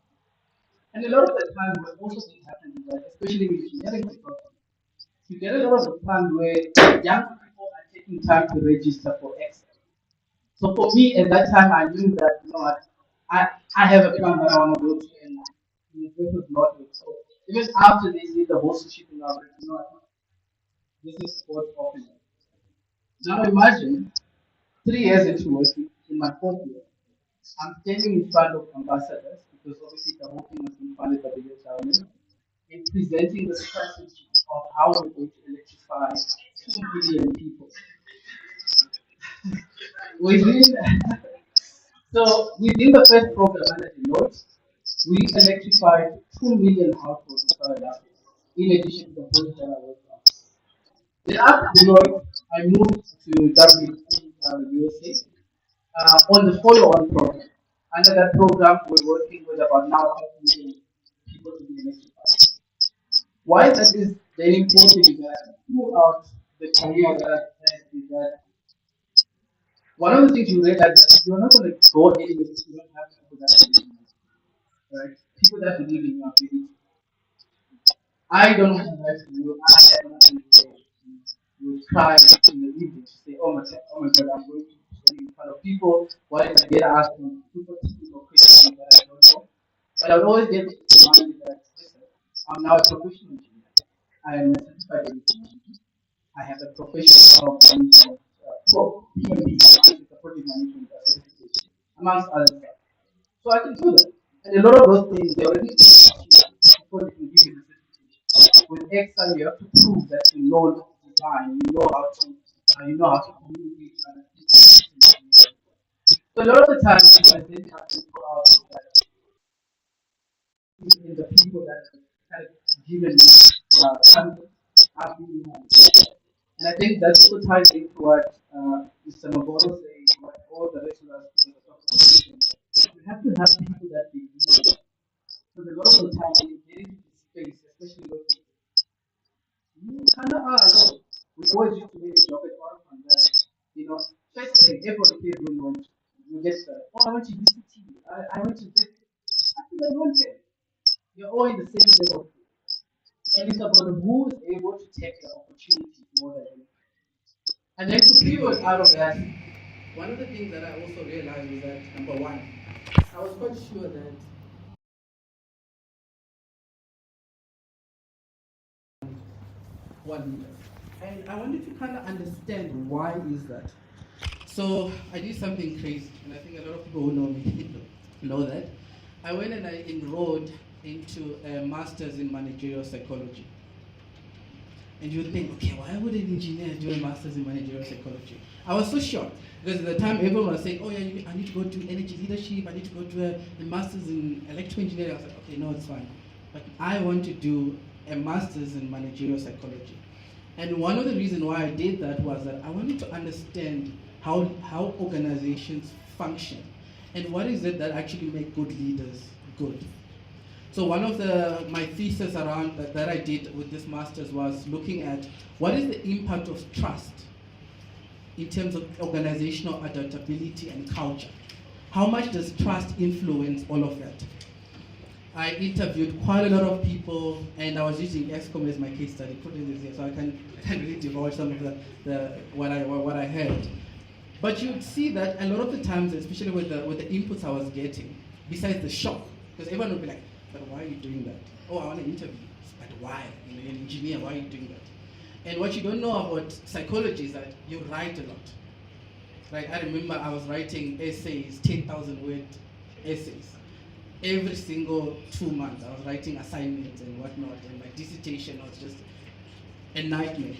And a lot of the time, what also things happen is that, especially with engineering technology, you get a lot of the time where young people are taking time to register for Excel. So for me, at that time, I knew that, you know what, I have a plan that I want to go to, and this was not it. So even after they see the whole sushi thing, I was like, you know what, this is what's popular. Now imagine 3 years into working in my fourth year, I'm standing in front of ambassadors because obviously the whole thing was being funded by the US government and presenting the strategy of how we're going to electrify 2 billion people. Within so within the first program under Deloitte, we electrified 2 million households in South Africa, in addition to the project that I worked on. Then after Deloitte, I moved to USA on the follow-on program. Under that program, we're working with about now 5 million people to be electrified. Why that is very important is that throughout the career that I've had is that one of the things you realize is that you're not going to go anywhere if you don't have people that believe in you, right? People that believe in your ability. I don't want to lie to you. I have nothing to say. You try in the evening to say, oh my God, I'm going to study in front of people. What if I get asked them super typical questions that I don't know? But I would always get reminded that, listen, I'm now a professional engineer. I am a certified engineer. I have a professional management, PMP, project management certification, amongst other stuff. So I can do that. And a lot of those things, they already before they can give you the certification. With Excel, you have to prove that you know design, you know how to communicate with other people. So a lot of the times, what then happens for us is that in the people that have given content are being managed. And I think that's what ties into what Mr. Maboro saying, what all the rest of us people are talking about. You have to have people that believe. Because a lot of the time, when you get into this space, especially with you kind of are alone. We always used to make a joke at one on that. You know, first thing, everybody here doing one. You get started. Oh, I went to UCT. I went to this. Actually, I don't care. You're all in the same level. And it's about who is able to take the opportunity more than anything. And then to pivot out of that, One of the things that I also realized was that, number one, I was quite sure that one meter. And I wanted to kind of understand why is that. So I did something crazy, and I think a lot of people who know me know that. I went and I enrolled into a master's in managerial psychology. And you would think, okay, why would an engineer do a master's in managerial psychology? I was so shocked because at the time everyone was saying, oh yeah, I need to go to energy leadership, I need to go to a master's in electrical engineering. I was like, okay, no, it's fine. But I want to do a master's in managerial psychology. And one of the reasons why I did that was that I wanted to understand how organizations function and what is it that actually make good leaders good. So one of my thesis around that I did with this master's was looking at what is the impact of trust in terms of organizational adaptability and culture. How much does trust influence all of that? I interviewed quite a lot of people, and I was using ESCOM as my case study, put it this here, so I can really divulge some of what I heard. But you'd see that a lot of the times, especially with the inputs I was getting, besides the shock, because everyone would be like, but why are you doing that? Oh, I want to interview, but why? You know, you're an engineer, why are you doing that? And what you don't know about psychology is that you write a lot. Like, I remember I was writing essays, 10,000 word essays. Every single 2 months, I was writing assignments and whatnot, and my dissertation was just a nightmare.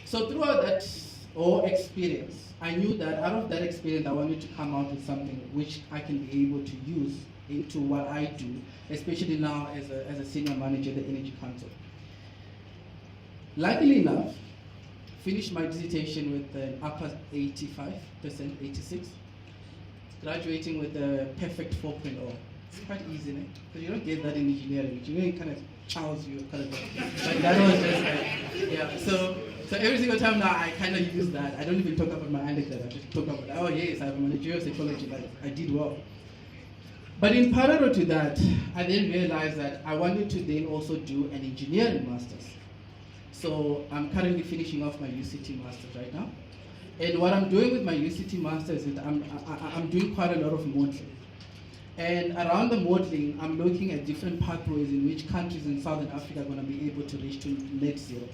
So throughout that whole experience, I knew that out of that experience, I wanted to come out with something which I can be able to use into what I do, especially now as a senior manager at the Energy Council. Luckily enough, finished my dissertation with an upper 85%, 86, graduating with a perfect 4.0. It's quite easy, right? Because you don't get that in engineering. Engineering kind of chows you, kind of. But that was just like, yeah. So every single time now I kind of use that. I don't even talk about my undergrad. I just talk about, oh yes, I have a managerial psychology. Like I did well. But in parallel to that, I then realized that I wanted to then also do an engineering master's. So I'm currently finishing off my UCT master's right now. And what I'm doing with my UCT master's is I'm doing quite a lot of modeling. And around the modeling, I'm looking at different pathways in which countries in Southern Africa are going to be able to reach to net zero.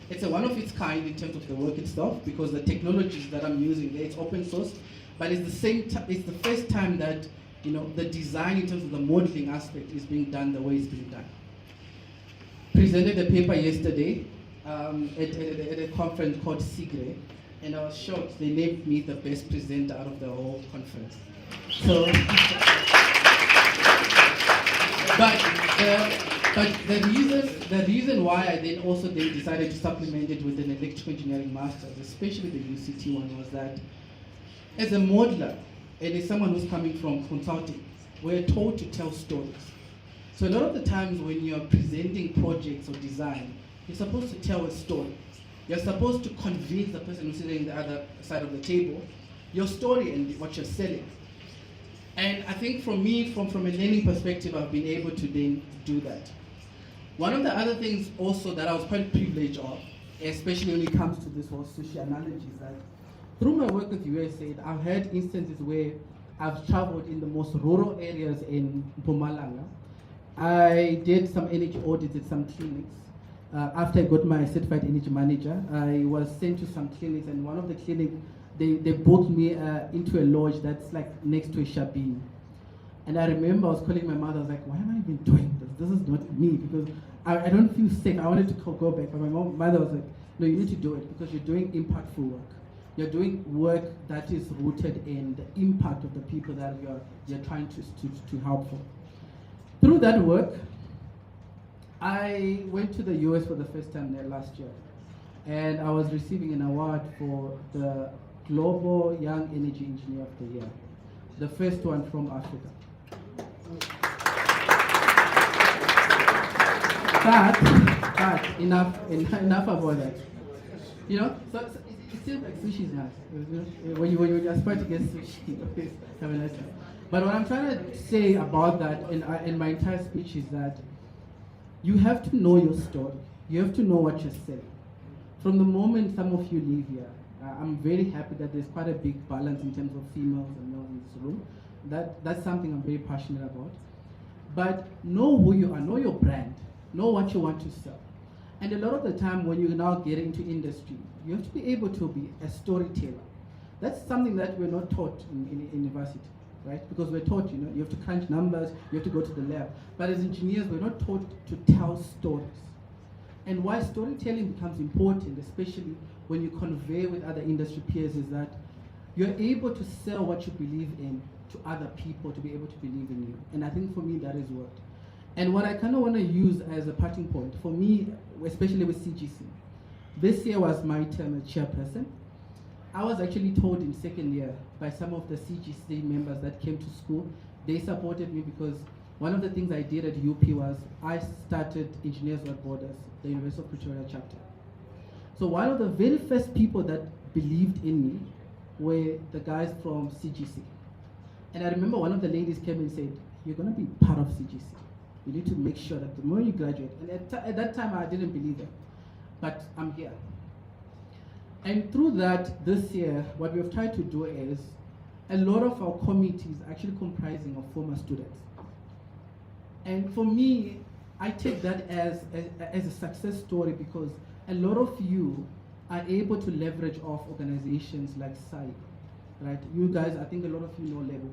It's a one of its kind in terms of the work itself, because the technologies that I'm using there, it's open source, but it's the first time that the design in terms of the modeling aspect is being done the way it's being done. Presented a paper yesterday at a conference called Saiee, and I was shocked. They named me the best presenter out of the whole conference. So, but the reason why I then also decided to supplement it with an electrical engineering master's, especially the UCT one, was that as a modeler and as someone who's coming from consulting, we're told to tell stories. So a lot of the times when you're presenting projects or design, you're supposed to tell a story. You're supposed to convince the person who's sitting on the other side of the table your story and what you're selling. And I think for me, from a learning perspective, I've been able to then do that. One of the other things also that I was quite privileged of, especially when it comes to this whole sushi analogy, is that through my work with USAID, I've had instances where I've traveled in the most rural areas in Mpumalanga. I did some energy audits at some clinics. After I got my certified energy manager, I was sent to some clinics, and one of the clinics, they booked me into a lodge that's like next to a shabin. And I remember I was calling my mother, I was like, why am I even doing this? This is not me, because I don't feel safe. I wanted to go back, but my mother was like, no, you need to do it because you're doing impactful work. You're doing work that is rooted in the impact of the people that you're trying to help for. Through that work, I went to the US for the first time there last year, and I was receiving an award for the Global Young Energy Engineer of the Year, the first one from Africa. But enough about that. So it seems like sushi is nice. When you aspire to get sushi, always have a nice time. But what I'm trying to say about that in my entire speech is that you have to know your story. You have to know what you're saying. From the moment some of you leave here, I'm very happy that there's quite a big balance in terms of females and males in this room. That's something I'm very passionate about. But know who you are, know your brand, know what you want to sell. And a lot of the time when you now get into industry, you have to be able to be a storyteller. That's something that we're not taught in university, right? Because we're taught, you have to crunch numbers, you have to go to the lab. But as engineers, we're not taught to tell stories. And why storytelling becomes important, especially when you convey with other industry peers, is that you're able to sell what you believe in to other people to be able to believe in you. And I think for me, that has worked. And what I kind of want to use as a parting point, for me, especially with CGC, this year was my term as chairperson. I was actually told in second year by some of the CGC members that came to school, they supported me because one of the things I did at UP was I started Engineers Without Borders, the University of Pretoria chapter. So one of the very first people that believed in me were the guys from CGC. And I remember one of the ladies came and said, you're going to be part of CGC. You need to make sure that the moment you graduate, and at that time I didn't believe it, but I'm here. And through that, this year, what we've tried to do is, a lot of our committees are actually comprising of former students. And for me, I take that as a success story because a lot of you are able to leverage off organizations like Saiee, right? You guys, I think a lot of you know Lebo,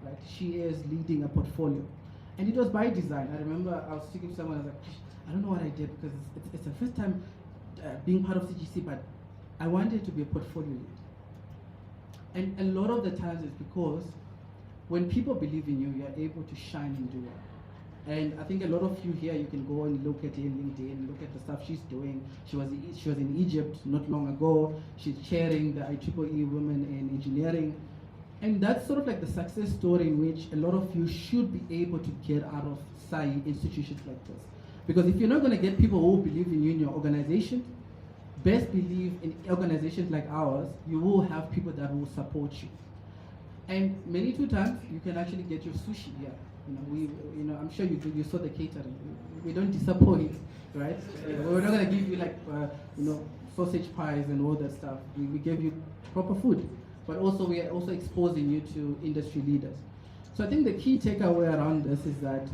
right? She is leading a portfolio. And it was by design. I remember I was speaking to someone, I was like, I don't know what I did because it's the first time being part of CGC, but I wanted to be a portfolio lead. And a lot of the times it's because when people believe in you, you're able to shine and do well. And I think a lot of you here, you can go and look at her LinkedIn, look at the stuff she's doing. She was in Egypt not long ago. She's chairing the IEEE Women in Engineering. And that's sort of like the success story in which a lot of you should be able to get out of Saiee institutions like this. Because if you're not going to get people who believe in you in your organization, best believe in organizations like ours, you will have people that will support you. And many times, you can actually get your sushi here. I'm sure you saw the catering. We don't disappoint, right? We're not going to give you like, sausage pies and all that stuff. We give you proper food. But also we are also exposing you to industry leaders. So I think the key takeaway around this is that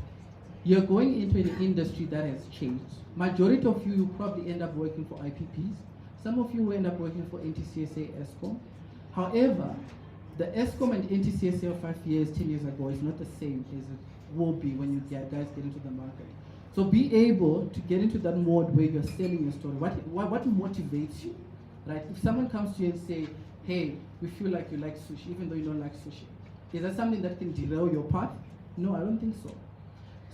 you're going into an industry that has changed. Majority of you probably end up working for IPPs. Some of you will end up working for NTCSA, ESCOM. However, the ESCOM and NTCSA of 5 years, 10 years ago is not the same as it will be when you guys get into the market. So be able to get into that mode where you're selling your story. What motivates you, right? If someone comes to you and say, hey, we feel like you like sushi, even though you don't like sushi, is that something that can derail your path? No, I don't think so.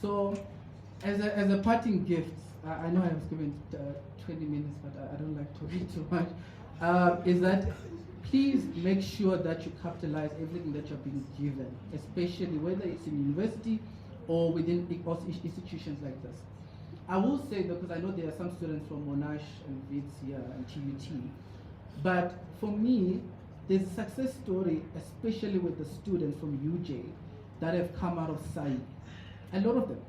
So, as a parting gift, I know I was given 20 minutes, but I don't like to read too much, is that please make sure that you capitalize everything that you're being given, especially whether it's in university or within institutions like this. I will say, because I know there are some students from Monash and Wits here and TUT, but for me, there's a success story, especially with the students from UJ that have come out of Saiee. A lot of them.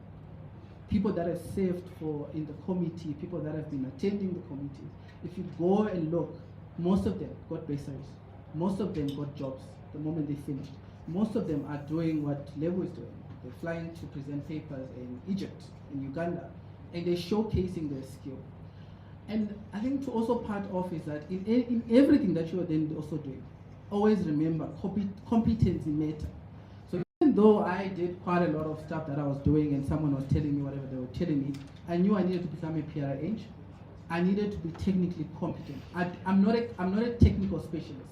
People that have served in the committee, people that have been attending the committee. If you go and look, most of them got bursaries. Most of them got jobs the moment they finished. Most of them are doing what Lebo is doing. They're flying to present papers in Egypt, in Uganda, and they're showcasing their skill. And I think to also part of is that in everything that you are then also doing, always remember competency matter. So even though I did quite a lot of stuff that I was doing and someone was telling me whatever they were telling me, I knew I needed to become a PRH. I needed to be technically competent. I'm not a technical specialist.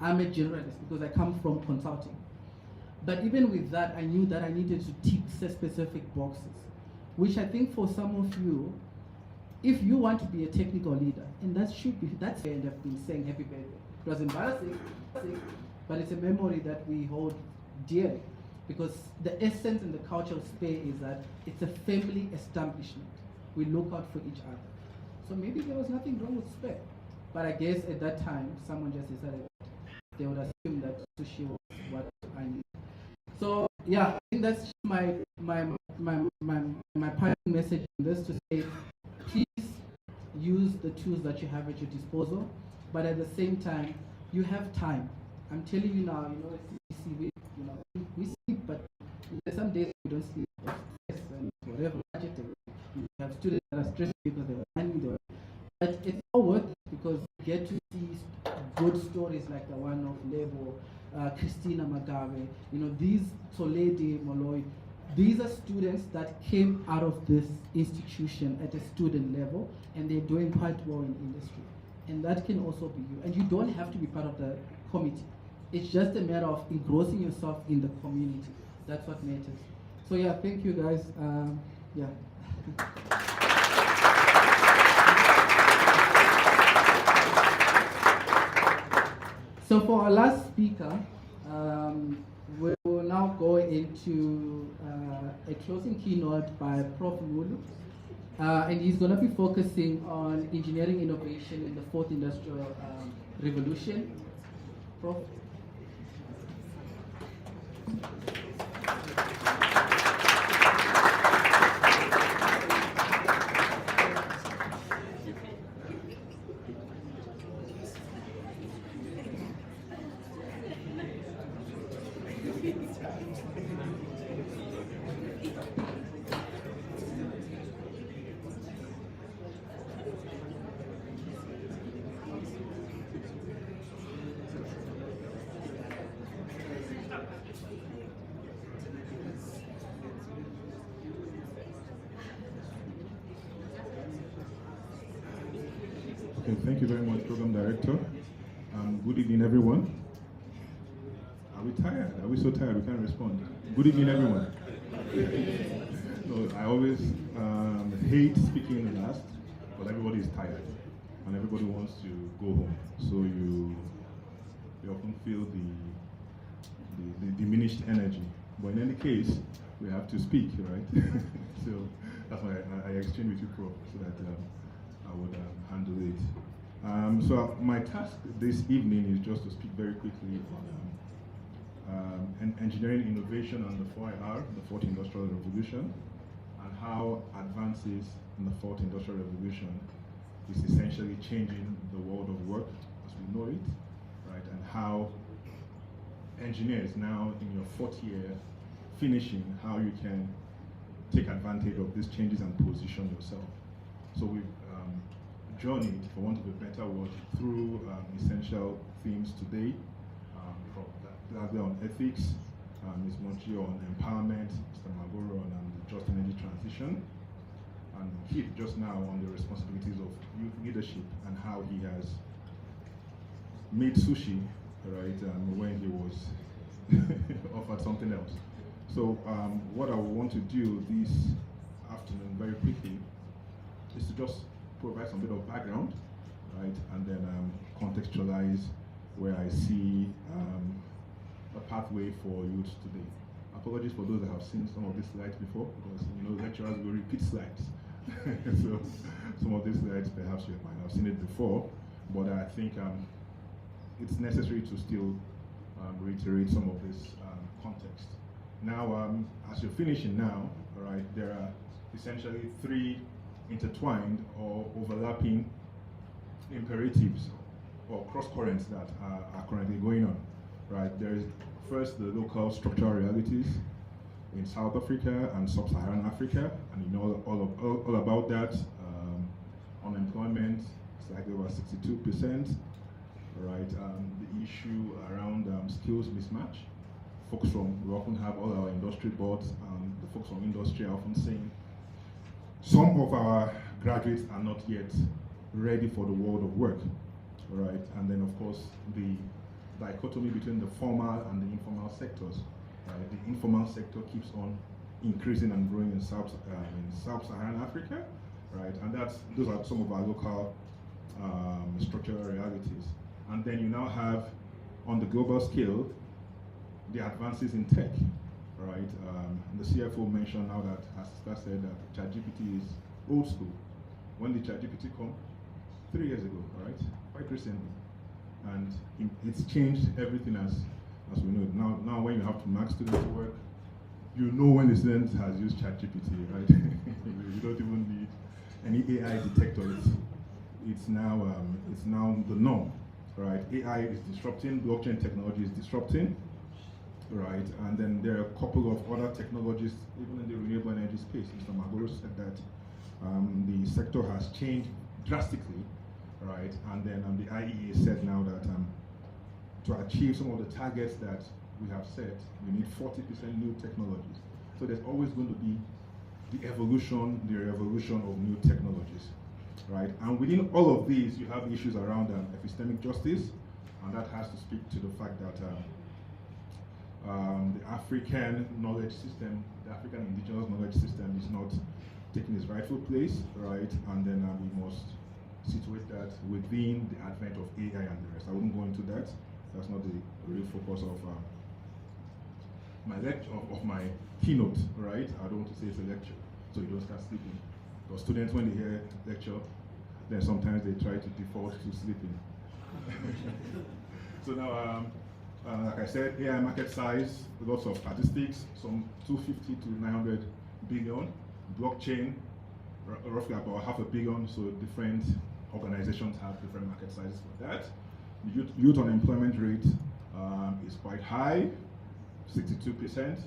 I'm a generalist because I come from consulting. But even with that, I knew that I needed to tick specific boxes, which I think for some of you, if you want to be a technical leader, and that's why I end up been saying happy birthday. It was embarrassing, but it's a memory that we hold dearly because the essence and the cultural sphere is that it's a family establishment. We look out for each other. So maybe there was nothing wrong with Spare, but I guess at that time, someone just decided they would assume that sushi was what I need. So yeah, I think that's my parting message on this, to say, please use the tools that you have at your disposal, but at the same time, you have time. I'm telling you now, we sleep, but there's some days we don't sleep. And whatever budgeting. You have students that are stressed because they were planning their, but it's all worth it because you get to see good stories like the one of Lebo, Christina Magave, these Toledi Molloy. These are students that came out of this institution at a student level, and they're doing quite well in industry. And that can also be you. And you don't have to be part of the committee. It's just a matter of engrossing yourself in the community. That's what matters. So yeah, thank you guys. Yeah. So for our last speaker, We will now go into a closing keynote by Prof. Mulu. And he's going to be focusing on engineering innovation in the fourth industrial revolution. Prof. Okay, thank you very much, Program Director. Good evening, everyone. Are we tired? Are we so tired we can't respond? Good evening, everyone. No, I always hate speaking last, but everybody is tired, and everybody wants to go home. So you often feel the diminished energy. But in any case, we have to speak, right? So that's why I exchanged with you, Prof, so that I would handle it. So my task this evening is just to speak very quickly on engineering innovation and the 4IR, the fourth industrial revolution, and how advances in the fourth industrial revolution is essentially changing the world of work as we know it, right? And how engineers now in your fourth year finishing, how you can take advantage of these changes and position yourself. So we've journeyed, for want of a better word, through essential themes today, from Glasgow on ethics, Ms. Monchi on empowerment, Mr. Magoro on the just energy transition, and Keith just now on the responsibilities of youth leadership and how he has made sushi, right, when he was offered something else. So what I want to do this afternoon very quickly is to just provide some bit of background, right, and then contextualize where I see a pathway for youth today. Apologies for those that have seen some of these slides before, because lecturers will repeat slides. So some of these slides perhaps you might have seen it before, but I think it's necessary to still reiterate some of this context. Now, as you're finishing now, right, there are essentially three intertwined or overlapping imperatives or cross currents that are currently going on, right? There is first the local structural realities in South Africa and Sub-Saharan Africa, and you know all about that. Unemployment is like over 62%, right? The issue around skills mismatch. We often have all our industry boards, the folks from industry are often saying, some of our graduates are not yet ready for the world of work, right? And then, of course, the dichotomy between the formal and the informal sectors, right? The informal sector keeps on increasing and growing in Sub-Saharan Africa, right? And those are some of our local structural realities. And then you now have, on the global scale, the advances in tech, right? The CFO mentioned now that, as Sister said, that ChatGPT is old school. When did ChatGPT come? 3 years ago, right? Quite recently. And it's changed everything as we know it. Now when you have to mark students to work, you know when the student has used ChatGPT, right? You don't even need any AI detector. It's now the norm, right? AI is disrupting, blockchain technology is disrupting, right? And then there are a couple of other technologies, even in the renewable energy space. Mr. Magoro said that the sector has changed drastically, right? And then the IEA said now that to achieve some of the targets that we have set, we need 40% new technologies. So there's always going to be the revolution of new technologies, right? And within all of these, you have issues around epistemic justice, and that has to speak to the fact that the African knowledge system, the African indigenous knowledge system is not taking its rightful place, right? And then we must situate that within the advent of AI and the rest. I wouldn't go into that. That's not the real focus of my lecture, of my keynote, right? I don't want to say it's a lecture, so you don't start sleeping. Because students, when they hear lecture, then sometimes they try to default to sleeping. So now, like I said, AI market size, lots of statistics, some 250 to 900 billion. Blockchain, roughly about $500 million, so different organizations have different market sizes for that. The youth unemployment rate is quite high, 62%.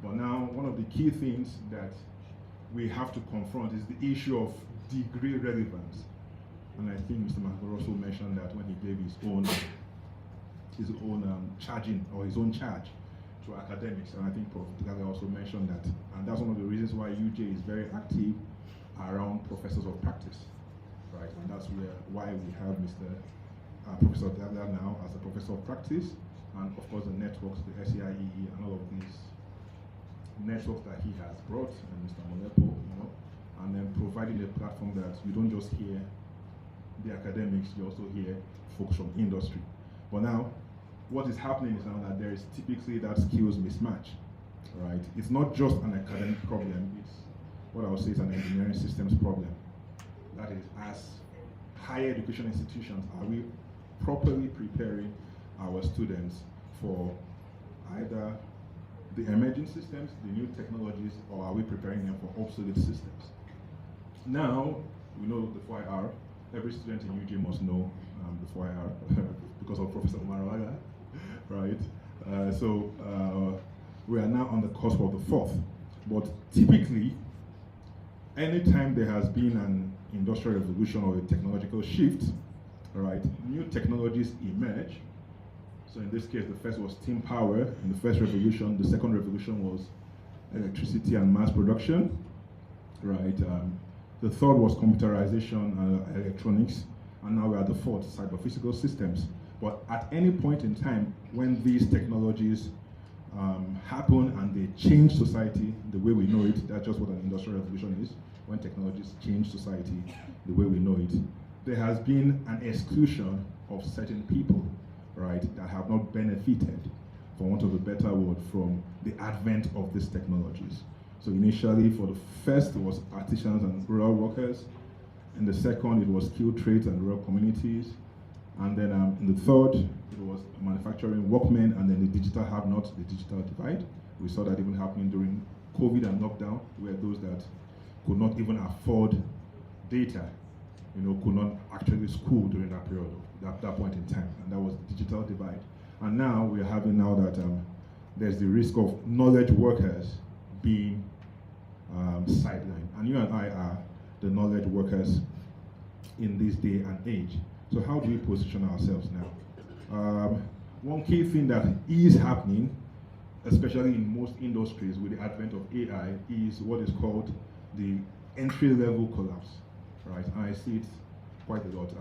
But now, one of the key things that we have to confront is the issue of degree relevance. And I think Mr. McGraw also mentioned that when he gave his own charging, or his own charge to academics. And I think Prof. Gaga also mentioned that. And that's one of the reasons why UJ is very active around professors of practice, right? And that's why we have Mr. Professor Gaga now as a professor of practice, and of course the networks, the Saiee, and all of these networks that he has brought, and Mr. Molepo, and then providing a platform that you don't just hear the academics, you also hear folks from industry. But now, what is happening is now that there is typically that skills mismatch, right? It's not just an academic problem, it's what I would say is an engineering systems problem. That is, as higher education institutions, are we properly preparing our students for either the emerging systems, the new technologies, or are we preparing them for obsolete systems? Now, we know the 4IR. Every student in UJ must know the 4IR because of Professor Marawaga, right? So we are now on the cusp of the fourth. But typically, anytime there has been an industrial revolution or a technological shift, right, new technologies emerge. So in this case, the first was steam power in the first revolution. The second revolution was electricity and mass production, right? The third was computerization and electronics, and now we're at the fourth, cyber-physical systems. But at any point in time, when these technologies happen and they change society the way we know it, that's just what an industrial revolution is, when technologies change society the way we know it, there has been an exclusion of certain people, right, that have not benefited, for want of a better word, from the advent of these technologies. So initially, for the first, it was artisans and rural workers. In the second, it was skilled trades and rural communities. And then in the third, it was manufacturing workmen, and then the digital have-nots, the digital divide. We saw that even happening during COVID and lockdown, where those that could not even afford data, could not actually school during that period, that point in time. And that was the digital divide. And now we're having now that there's the risk of knowledge workers being sidelined. And you and I are the knowledge workers in this day and age. So how do we position ourselves now? One key thing that is happening, especially in most industries with the advent of AI, is what is called the entry-level collapse, right? I see it quite a lot.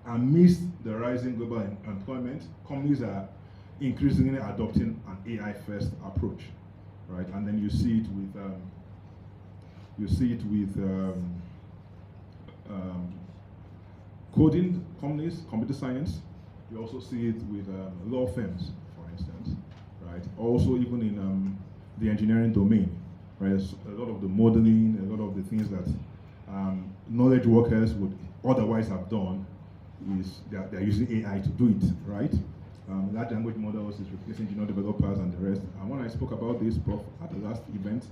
Amidst the rising global employment, companies are increasingly adopting an AI-first approach, right? And then you see it with coding companies, computer science. You also see it with law firms, for instance, right? Also, even in the engineering domain, right? A lot of the modeling, a lot of the things that knowledge workers would otherwise have done is they're using AI to do it, right? Large language models is replacing junior developers and the rest. And when I spoke about this, Prof, at the last event,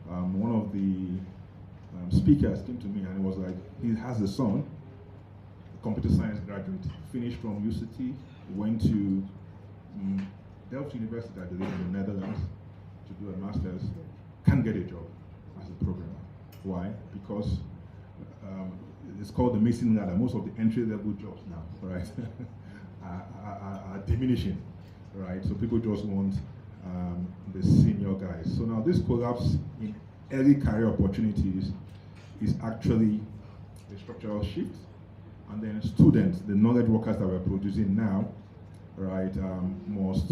one of the speakers came to me and it was like, he has a son, a computer science graduate, finished from UCT, went to Delft University, I believe, in the Netherlands to do a master's, can't get a job as a programmer. Why? Because it's called the missing ladder. Most of the entry-level jobs now, right, are diminishing, right? So people just want the senior guys. So now this collapse in early career opportunities is actually a structural shift. And then students, the knowledge workers that we're producing now, right, must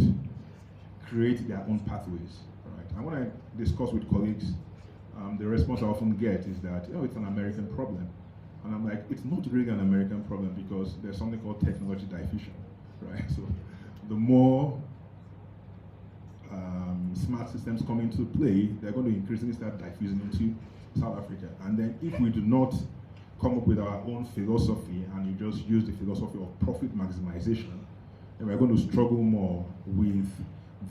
create their own pathways, right? And when I discuss with colleagues, the response I often get is that, it's an American problem. And I'm like, it's not really an American problem because there's something called technology diffusion, right? So the more smart systems come into play, they're going to increasingly start diffusing into South Africa. And then if we do not come up with our own philosophy and you just use the philosophy of profit maximization, then we're going to struggle more with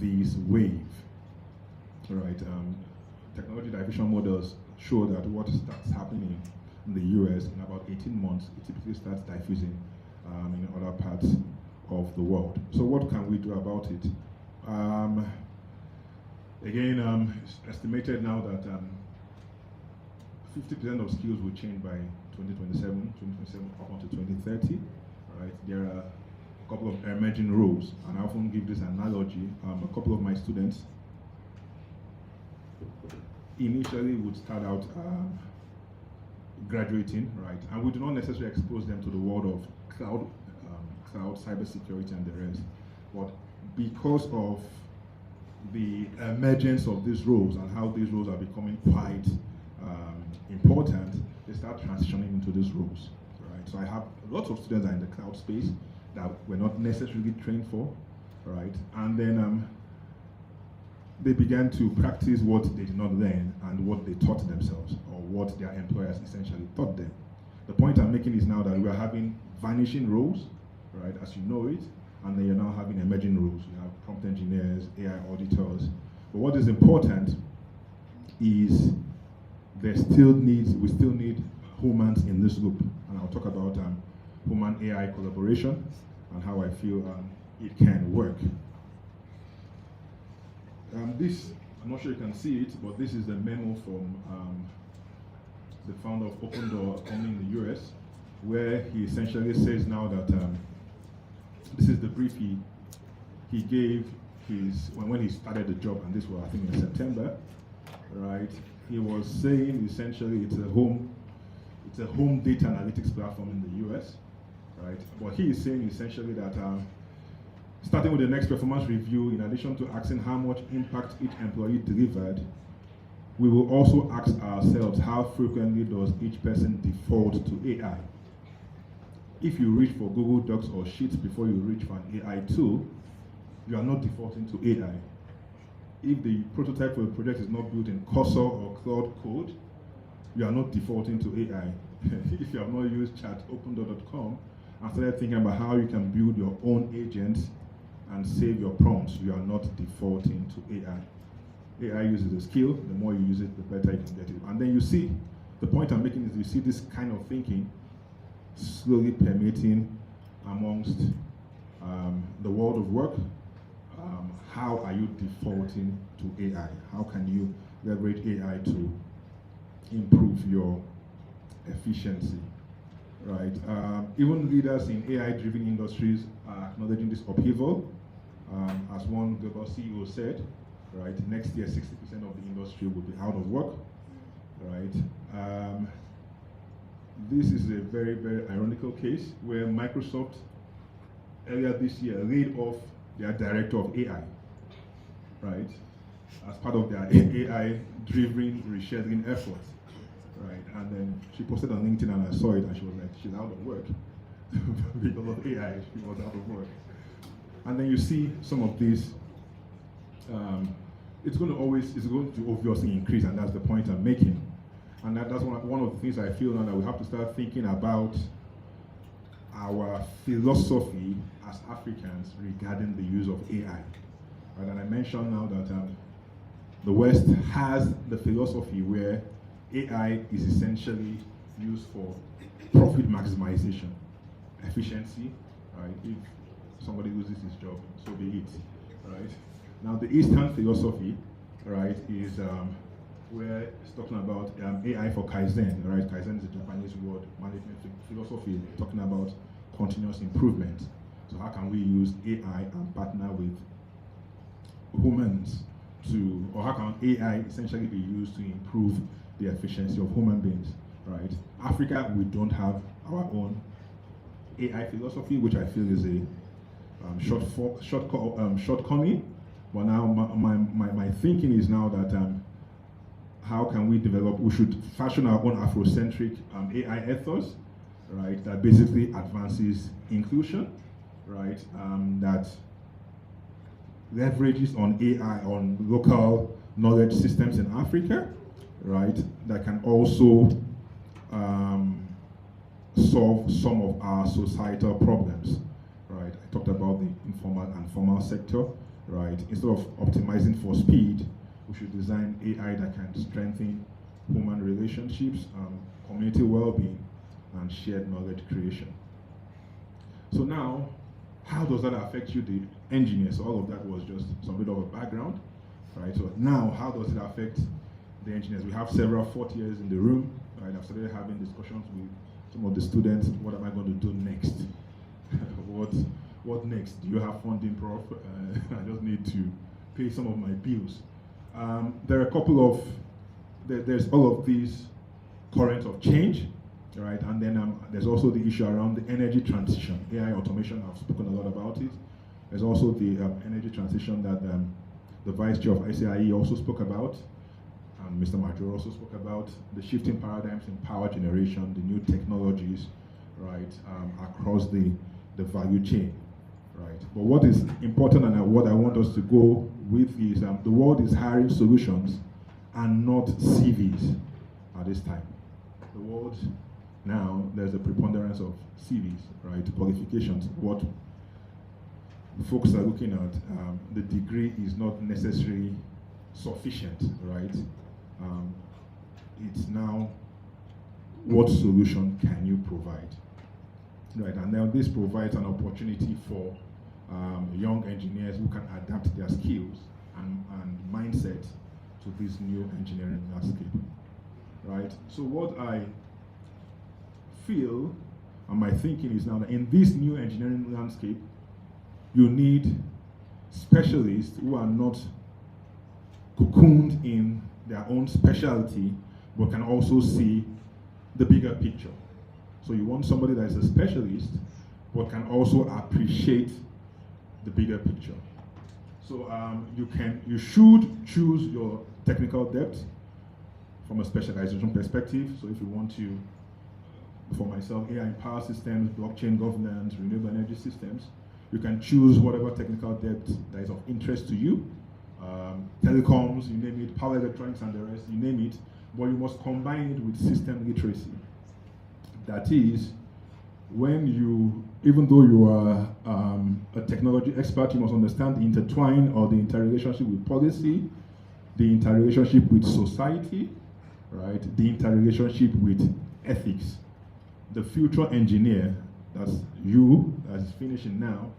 this wave. All right. Technology diffusion models show that what starts happening in the US in about 18 months, it typically starts diffusing in other parts of the world. So what can we do about it? Again, it's estimated now that 50% of skills will change by 2027 up until 2030. Right? There are a couple of emerging roles, and I often give this analogy. A couple of my students initially would start out graduating, right? And we do not necessarily expose them to the world of cloud, cybersecurity, and the rest. But because of the emergence of these roles and how these roles are becoming quite important, they start transitioning into these roles, right? So I have lots of students that are in the cloud space that were not necessarily trained for, right? And then they began to practice what they did not learn and what they taught themselves, or what their employers essentially taught them. The point I'm making is now that we are having vanishing roles, right, as you know it, and then you're now having emerging roles. You have prompt engineers, AI auditors. But what is important is we still need humans in this loop. And I'll talk about human-AI collaboration and how I feel it can work. This, I'm not sure you can see it, but this is the memo from the founder of Open Door company in the US, where he essentially says now that this is the brief he gave when he started the job, and this was, I think, in September, right? He was saying essentially it's a home data analytics platform in the US, right? But he is saying essentially that starting with the next performance review, in addition to asking how much impact each employee delivered, we will also ask ourselves how frequently does each person default to AI. If you reach for Google Docs or Sheets before you reach for an AI tool, you are not defaulting to AI. If the prototype for a project is not built in Cursor or Cloud Code, you are not defaulting to AI. If you have not used chat.opendoor.com and started thinking about how you can build your own agents and save your prompts, you are not defaulting to AI. AI uses a skill. The more you use it, the better you can get it. And then you see, the point I'm making is you see this kind of thinking slowly permeating amongst the world of work. How are you defaulting to AI? How can you leverage AI to improve your efficiency, right? Even leaders in AI-driven industries are acknowledging this upheaval. As one global CEO said, right, next year 60% of the industry will be out of work, right? This is a very, very ironical case where Microsoft earlier this year laid off their director of AI, right, as part of their AI-driven rescheduling efforts, right? And then she posted on LinkedIn and I saw it and she was like, she's out of work. Because of AI, she was out of work. And then you see some of these, it's going to obviously increase, and that's the point I'm making. And that's one of the things I feel now that we have to start thinking about our philosophy as Africans regarding the use of AI. Right? And I mentioned now that the West has the philosophy where AI is essentially used for profit maximization, efficiency, right? If somebody loses his job, so be it, right? Now the Eastern philosophy, right, is where it's talking about AI for Kaizen, right? Kaizen is a Japanese word, management philosophy, talking about continuous improvement. So how can we use AI and partner with humans or how can AI essentially be used to improve the efficiency of human beings, right? Africa, we don't have our own AI philosophy, which I feel is a shortcoming. But now my thinking is now that how can we should fashion our own Afrocentric AI ethos, right, that basically advances inclusion, right, that leverages on AI on local knowledge systems in Africa, right, that can also solve some of our societal problems, right? I talked about the informal and formal sector, right? Instead of optimizing for speed, we should design AI that can strengthen human relationships, community well-being, and shared knowledge creation. So now, how does that affect you, the engineers? So all of that was just some bit of a background, right? So now, how does it affect the engineers? We have several fourth years in the room, right? I've started having discussions with some of the students. What am I going to do next? What next? Do you have funding, Prof? I just need to pay some of my bills. There are a couple of, there's all of these currents of change, right? And then there's also the issue around the energy transition. AI automation, I've spoken a lot about it. There's also the energy transition that the Vice Chair of Saiee also spoke about. Mr. Major also spoke about the shifting paradigms in power generation, the new technologies, right, across the value chain, right? But what is important and what I want us to go with is the world is hiring solutions and not CVs at this time. The world now, there's a preponderance of CVs, right, qualifications. What folks are looking at, the degree is not necessarily sufficient, right? It's now what solution can you provide, right? And now this provides an opportunity for young engineers who can adapt their skills and mindset to this new engineering landscape, right? So what I feel and my thinking is now that in this new engineering landscape, you need specialists who are not cocooned in their own specialty, but can also see the bigger picture. So you want somebody that is a specialist, but can also appreciate the bigger picture. So you should choose your technical depth from a specialization perspective. So if you want to, for myself, AI in power systems, blockchain governance, renewable energy systems, you can choose whatever technical depth that is of interest to you. Telecoms, you name it, power electronics and the rest, you name it, but you must combine it with system literacy. That is, when you, even though you are a technology expert, you must understand the intertwine or the interrelationship with policy, the interrelationship with society, right? The interrelationship with ethics. The future engineer, that's you, that is finishing now,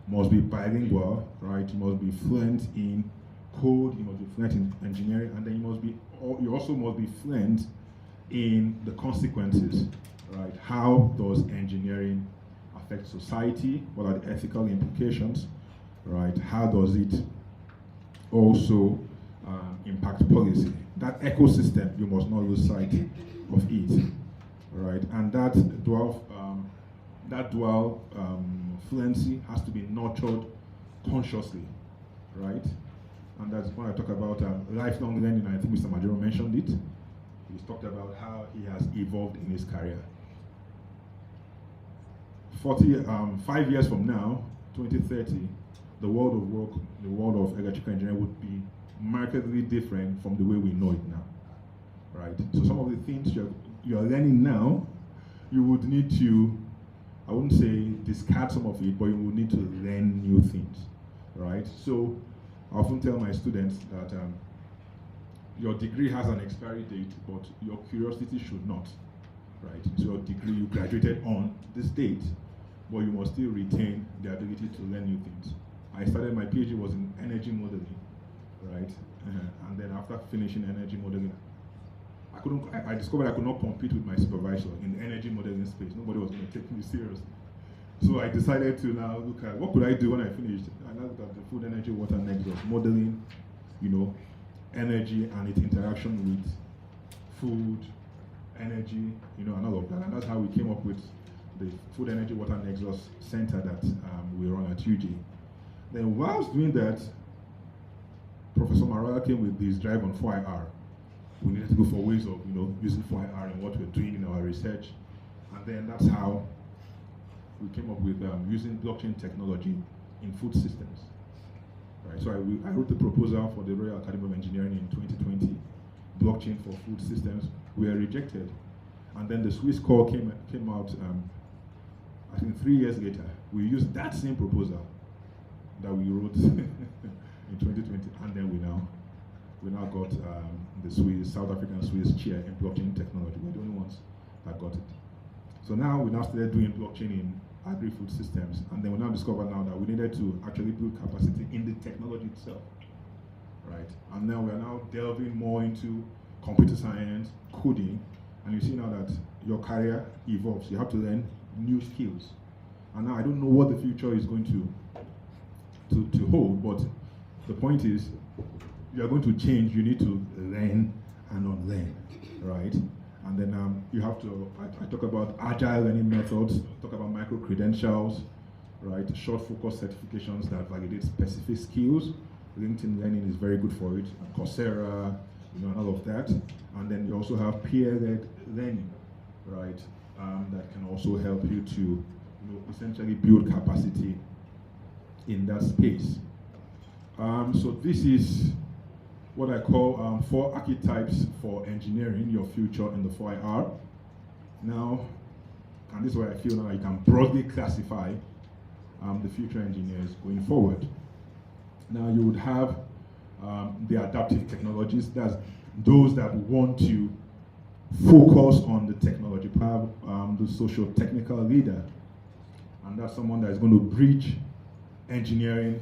must be bilingual, right? You must be fluent in code, you must be fluent in engineering, and then you also must be fluent in the consequences, right? How does engineering affect society? What are the ethical implications, right? How does it also impact policy? That ecosystem, you must not lose sight of it, right? And that dual fluency has to be nurtured consciously, right? And that's when I talk about lifelong learning. I think Mr. Majoro mentioned it. He's talked about how he has evolved in his career. 5 years from now, 2030, the world of work, the world of electrical engineering would be markedly different from the way we know it now, right? So some of the things you're learning now, you would need to, I wouldn't say discard some of it, but you would need to learn new things, right? So I often tell my students that your degree has an expiry date, but your curiosity should not, right? So your degree, you graduated on this date, but you must still retain the ability to learn new things. I started, my PhD was in energy modeling, right? And then after finishing energy modeling, I discovered I could not compete with my supervisor in the energy modeling space. Nobody was going to take me seriously. So I decided to now look at what could I do when I finished. And I looked at the food, energy, water nexus, modeling, energy and its interaction with food, energy, and all of that. And that's how we came up with the Food, Energy, Water Nexus Center that we run at UJ. Then whilst doing that, Professor Marola came with this drive on 4IR. We needed to go for ways of, using 4IR in what we're doing in our research. And then that's how we came up with using blockchain technology in food systems. right? So I wrote the proposal for the Royal Academy of Engineering in 2020, blockchain for food systems. We were rejected. And then the Swiss call came out, I think 3 years later. We used that same proposal that we wrote in 2020, and then we now got the South African Swiss chair in blockchain technology. We're the only ones that got it. So now we now started doing blockchain in agri-food systems, and then we now discovered now that we needed to actually build capacity in the technology itself, right? And now we are now delving more into computer science, coding, and you see now that your career evolves. You have to learn new skills. And now I don't know what the future is going to hold, but the point is, you are going to change. You need to learn and unlearn, right? And then you have to, I talk about agile learning methods, talk about micro-credentials, right? Short focus certifications that validate specific skills. LinkedIn Learning is very good for it, and Coursera, and all of that. And then you also have peer-led learning, right? That can also help you to, essentially build capacity in that space. So this is what I call 4 archetypes for engineering your future in the 4IR. Now, and this is where I feel now you can broadly classify the future engineers going forward. Now you would have the adaptive technologies, that's those that want to focus on the technology. You have the socio-technical leader, and that's someone that is going to bridge engineering,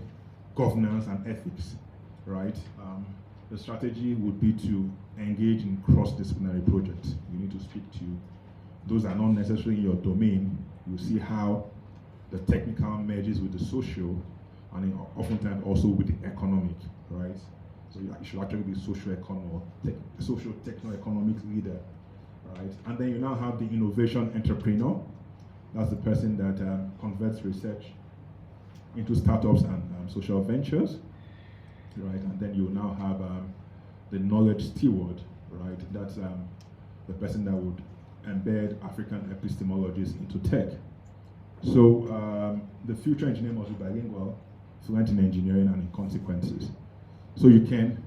governance, and ethics, right? The strategy would be to engage in cross-disciplinary projects. You need to speak to those that are not necessarily in your domain. You see how the technical merges with the social, and oftentimes also with the economic, right? So you should actually be socio-techno-economic leader, right? And then you now have the innovation entrepreneur. That's the person that converts research into startups and social ventures, right? And then you now have the knowledge steward, right? That's the person that would embed African epistemologies into tech. So the future engineer must be bilingual, fluent in engineering and in consequences. So you can,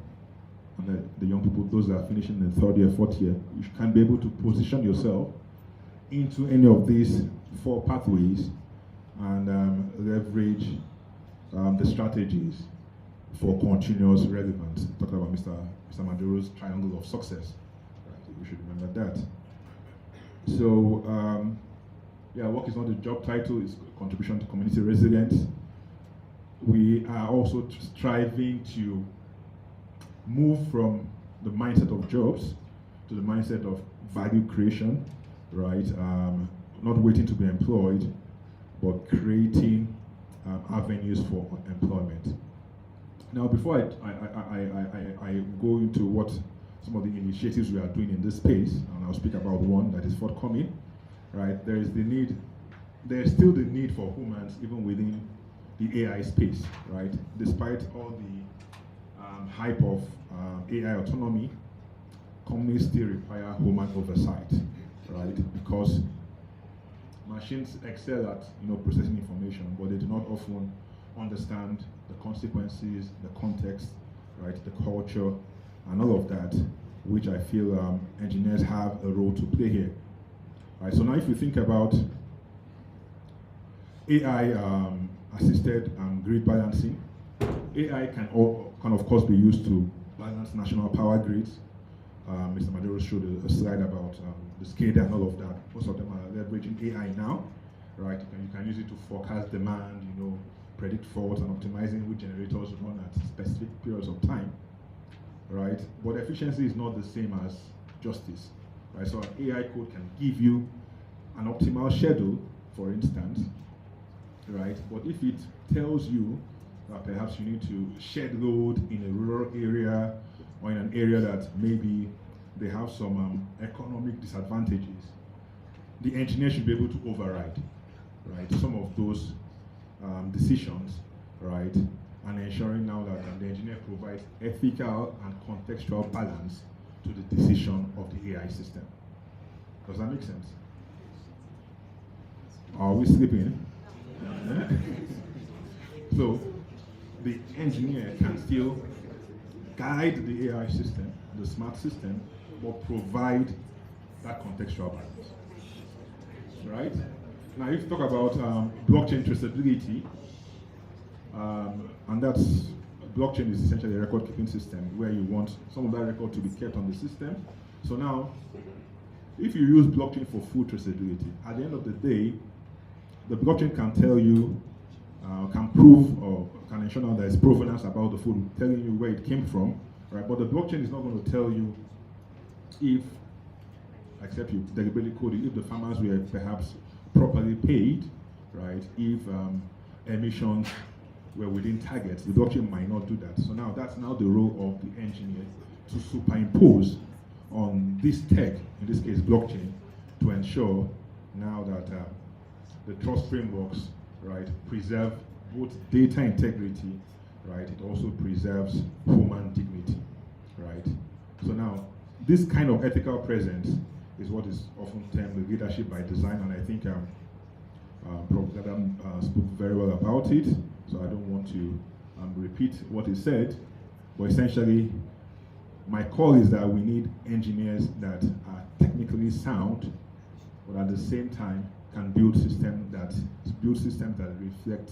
and the young people, those that are finishing in 3rd year, 4th year, you can be able to position yourself into any of these 4 pathways and leverage the strategies for continuous relevance. Talking about Mr. Maduro's triangle of success. Right? We should remember that. So, yeah, work is not a job title, it's contribution to community resilience. We are also striving to move from the mindset of jobs to the mindset of value creation, right? Not waiting to be employed, but creating avenues for employment. Now, before I go into what some of the initiatives we are doing in this space, and I'll speak about one that is forthcoming, right? There is still the need for humans even within the AI space, right? Despite all the hype of AI autonomy, companies still require human oversight, right? Because machines excel at processing information, but they do not often understand the consequences, the context, right? The culture, and all of that, which I feel engineers have a role to play here. Right, so now if you think about AI assisted grid balancing, AI can of course be used to balance national power grids. Mr. Maduro showed a slide about the SCADA and all of that. Most of them are leveraging AI now, right? You can use it to forecast demand, predict faults and optimizing which generators run at specific periods of time, right? But efficiency is not the same as justice, right? So an AI code can give you an optimal schedule, for instance, right? But if it tells you that perhaps you need to shed load in a rural area or in an area that maybe they have some economic disadvantages, the engineer should be able to override, right, some of those decisions, right, and ensuring now that the engineer provides ethical and contextual balance to the decision of the AI system. Does that make sense? Are we sleeping? So the engineer can still guide the AI system, the smart system, but provide that contextual balance, right? Now, if you talk about blockchain traceability, and that's blockchain is essentially a record-keeping system where you want some of that record to be kept on the system. So now, if you use blockchain for food traceability, at the end of the day, the blockchain can tell you, can prove or can ensure now there is provenance about the food, telling you where it came from, right? But the blockchain is not going to tell you if, except you deliberately code it, if the farmers were perhaps properly paid, right? If emissions were within targets, the blockchain might not do that. So now that's now the role of the engineer to superimpose on this tech, in this case blockchain, to ensure now that the trust frameworks, right, preserve both data integrity, right, it also preserves human dignity, right? So now, this kind of ethical presence is what is often termed the leadership by design, and I think Prof. Adam spoke very well about it, so I don't want to repeat what he said, but essentially, my call is that we need engineers that are technically sound, but at the same time can build systems that reflect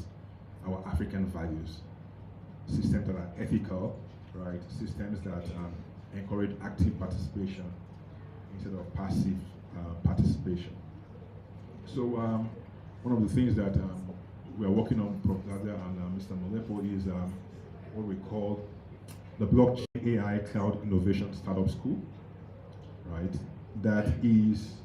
our African values, systems that are ethical, right? Systems that encourage active participation instead of passive participation. So one of the things that we are working on, Prof. Gaza and Mr. Molepo, is what we call the Blockchain AI Cloud Innovation Startup School, right? That is,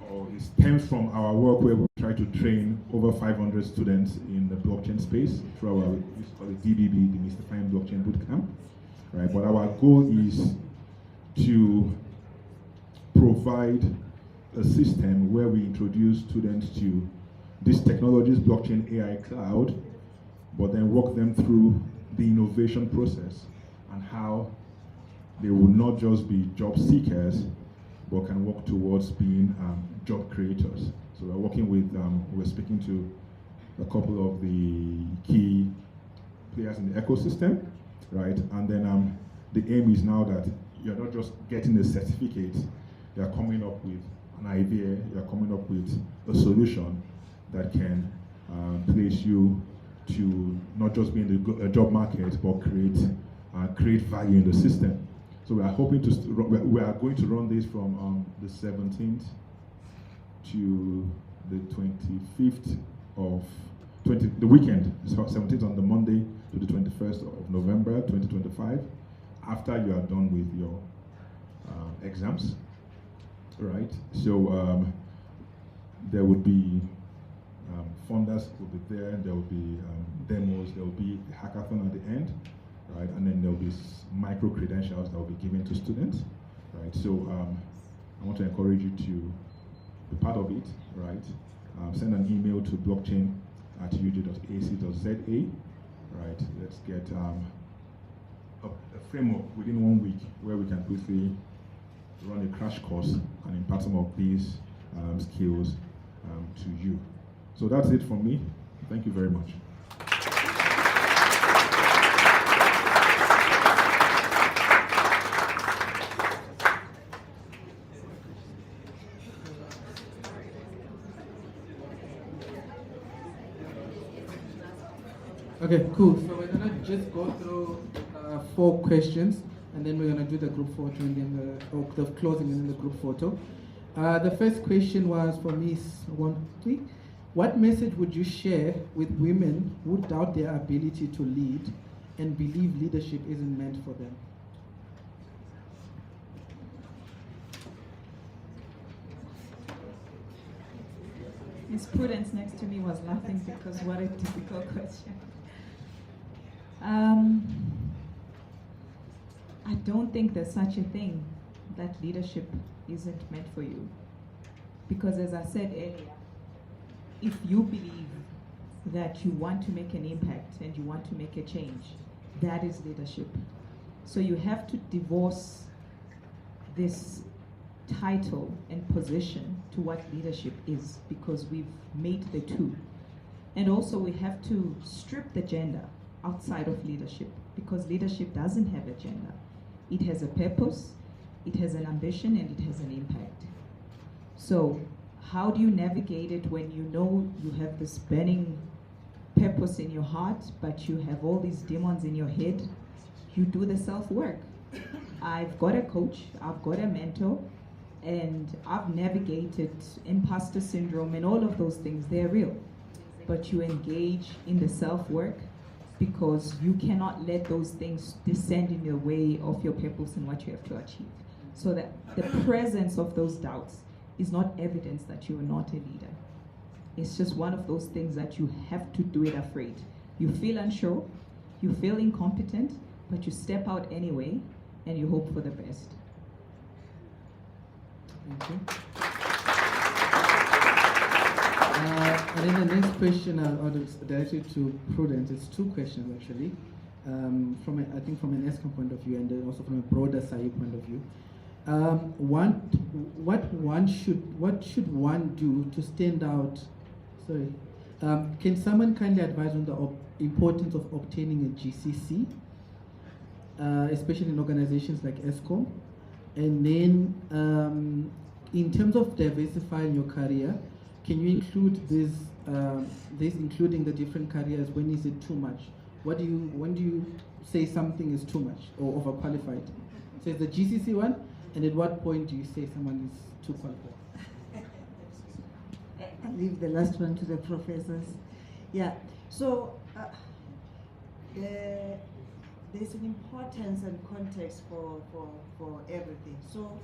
or it stems from our work where we try to train over 500 students in the blockchain space through our, we call it DBB, Demystifying Blockchain Bootcamp, right? But our goal is to provide a system where we introduce students to these technologies, blockchain, AI, cloud, but then walk them through the innovation process and how they will not just be job seekers, but can work towards being job creators. So we're working with, we're speaking to a couple of the key players in the ecosystem, right? And then the aim is now that you're not just getting a certificate, you're coming up with an idea, you're coming up with a solution that can place you to not just be in the job market, but create value in the system. So we are hoping to, we are going to run this from the 17th to the 25th of, the weekend, so 17th on the Monday to the 21st of November 2025, after you are done with your exams, right? So there would be funders will be there will be demos, there will be a hackathon at the end, right? And then there will be micro credentials that will be given to students, right? So I want to encourage you to be part of it, right? Send an email to blockchain@uj.ac.za, right? Let's get a framework within 1 week where we can quickly run a crash course and impart some of these skills to you. So that's it from me. Thank you very much. Okay, cool. So we're gonna just go through 4 questions, and then we're gonna do the group photo and then the closing and then the group photo. The first question was for Ms. Wantwi. What message would you share with women who doubt their ability to lead and believe leadership isn't meant for them? Miss Prudence next to me was laughing because what a difficult question. I don't think there's such a thing that leadership isn't meant for you. Because as I said earlier, if you believe that you want to make an impact and you want to make a change, that is leadership. So you have to divorce this title and position to what leadership is, because we've made the two. And also we have to strip the gender outside of leadership, because leadership doesn't have a gender. It has a purpose, it has an ambition, and it has an impact. So how do you navigate it when you know you have this burning purpose in your heart, but you have all these demons in your head? You do the self-work. I've got a coach, I've got a mentor, and I've navigated imposter syndrome and all of those things. They're real. But you engage in the self-work, because you cannot let those things descend in the way of your purpose and what you have to achieve. So that the presence of those doubts is not evidence that you are not a leader. It's just one of those things that you have to do it afraid. You feel unsure, you feel incompetent, but you step out anyway and you hope for the best. Thank you. And then the next question I'll direct it to Prudence. It's two questions actually, I think from an ESCOM point of view, and then also from a broader Saiee point of view. What should one do to stand out? Sorry, can someone kindly advise on the importance of obtaining a GCC, especially in organizations like ESCOM? And then, in terms of diversifying your career, can you include this including the different careers? When is it too much? When do you say something is too much or overqualified? So it's the GCC one, and at what point do you say someone is too qualified? I'll leave the last one to the professors. Yeah, so there's an importance and context for everything. So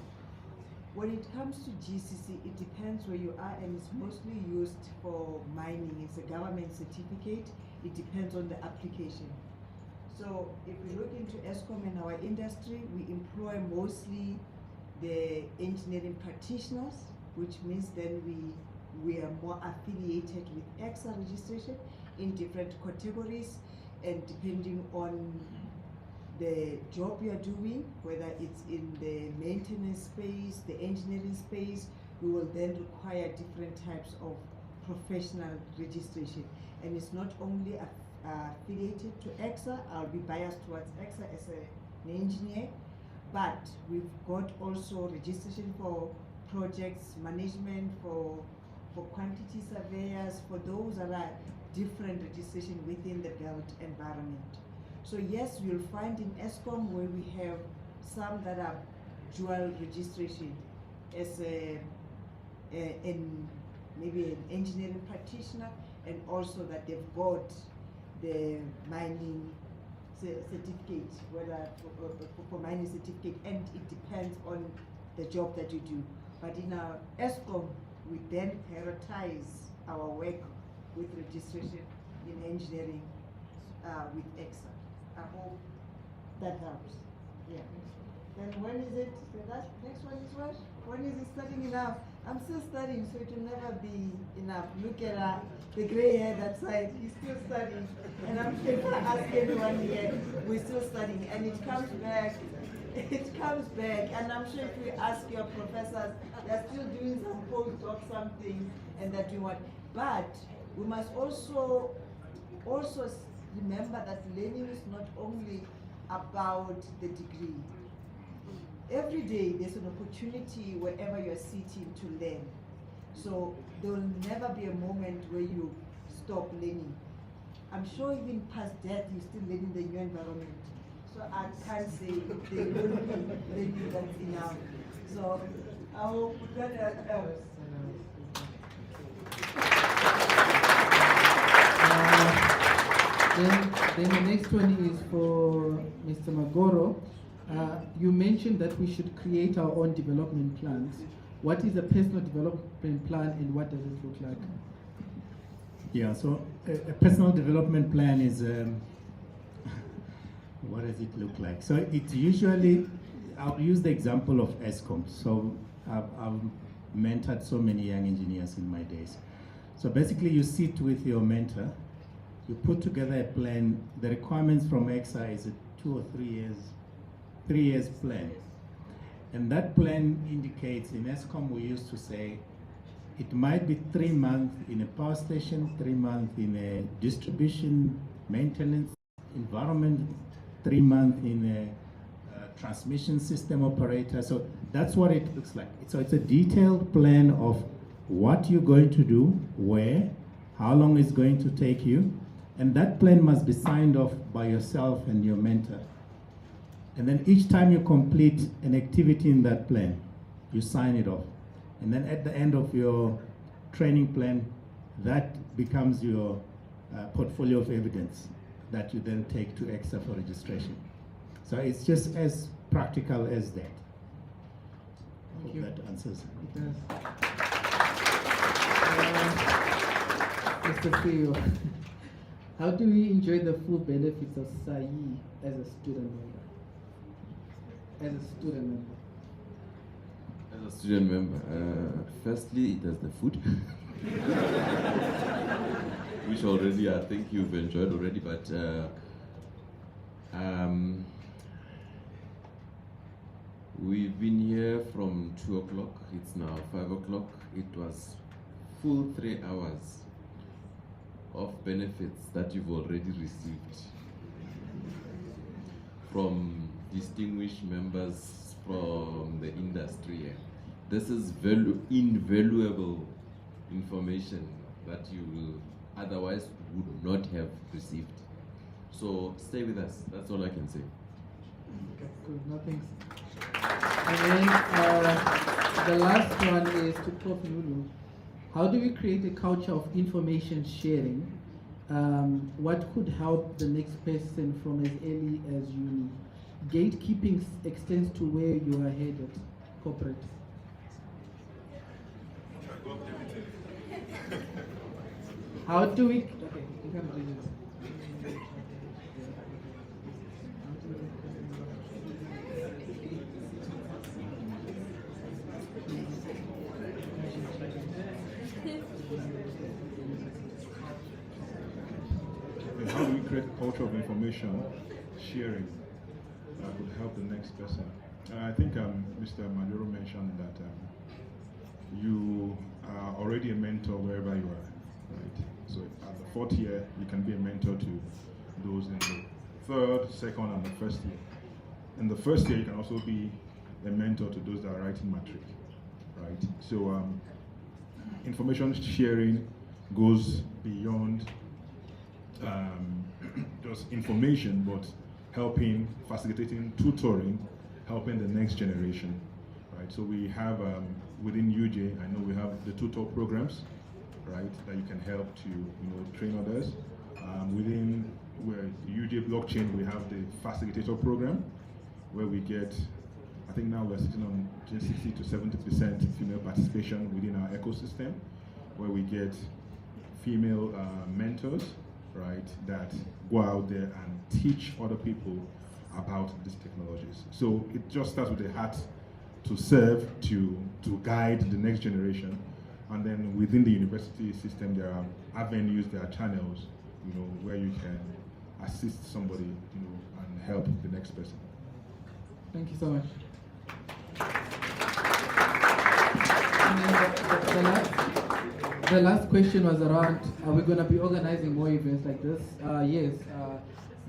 when it comes to GCC, it depends where you are, and it's mostly used for mining. It's a government certificate. It depends on the application. So if we look into ESCOM and our industry, we employ mostly the engineering practitioners, which means then we are more affiliated with EXA registration in different categories, and depending on the job you are doing, whether it's in the maintenance space, the engineering space, we will then require different types of professional registration. And it's not only affiliated to EXA. I'll be biased towards EXA as an engineer, but we've got also registration for projects management, for quantity surveyors, for those that are different registration within the built environment. So yes, you'll find in ESCOM where we have some that are dual registration as maybe an engineering practitioner, and also that they've got the mining certificate, whether for mining certificate, and it depends on the job that you do. But in our ESCOM, we then prioritize our work with registration in engineering with EXA. I hope that helps. Yeah. Then when is it? The next one is what? When is it studying enough? I'm still studying, so it will never be enough. Look at the gray hair that side. He's still studying, and I'm sure if I ask everyone here, we're still studying, and it comes back. It comes back, and I'm sure if we ask your professors, they're still doing some postdoc something, and that you want. But we must also remember that learning is not only about the degree. Every day there's an opportunity wherever you're sitting to learn. So there will never be a moment where you stop learning. I'm sure even past death you're still learning the new environment. So I can't say there will be learning that's enough. So I hope that helps. Then the next one is for Mr. Magoro. You mentioned that we should create our own development plans. What is a personal development plan, and what does it look like? Yeah, so a personal development plan is, what does it look like? So it's usually, I'll use the example of ESCOM. So I've mentored so many young engineers in my days. So basically you sit with your mentor, you put together a plan. The requirements from EXA is a 2 or 3 years plan. And that plan indicates, in ESCOM we used to say, it might be 3 months in a power station, 3 months in a distribution maintenance environment, 3 months in a transmission system operator. So that's what it looks like. So it's a detailed plan of what you're going to do, where, how long it's going to take you, and that plan must be signed off by yourself and your mentor. And then each time you complete an activity in that plan, you sign it off. And then at the end of your training plan, that becomes your portfolio of evidence that you then take to EXA for registration. So it's just as practical as that. Thank you. That answers. It does. Mr. CEO, how do we enjoy the full benefits of Saiee as a student member? As a student member. As a student member, firstly, it has the food, which already I think you've enjoyed already, but we've been here from 2 o'clock, it's now 5 o'clock. It was full 3 hours of benefits that you've already received from distinguished members from the industry. This is invaluable information that you will otherwise would not have received. So stay with us, that's all I can say. Okay, good, no thanks. And then the last one is to Prof. Lulu. How do we create a culture of information sharing? What could help the next person from as early as uni? Gatekeeping extends to where you are headed, corporate. How do we? Okay, you can read it. And how do we create a culture of information sharing that would help the next person? I think Mr. Majoro mentioned that you are already a mentor wherever you are, right? So at the 4th year, you can be a mentor to those in the 3rd, 2nd, and the 1st year. In the 1st year, you can also be a mentor to those that are writing matric, right? So information sharing goes beyond just information, but helping, facilitating, tutoring, helping the next generation, right? So we have within UJ, I know we have the tutor programs, right, that you can help to train others. Within the UJ blockchain, we have the facilitator program, where we get, I think now we're sitting on 60 to 70% female participation within our ecosystem, where we get female mentors, right, that go out there and teach other people about these technologies. So it just starts with a heart to serve, to guide the next generation. And then within the university system, there are avenues, there are channels, where you can assist somebody, and help the next person. Thank you so much. And the last question was around, are we going to be organizing more events like this? Yes,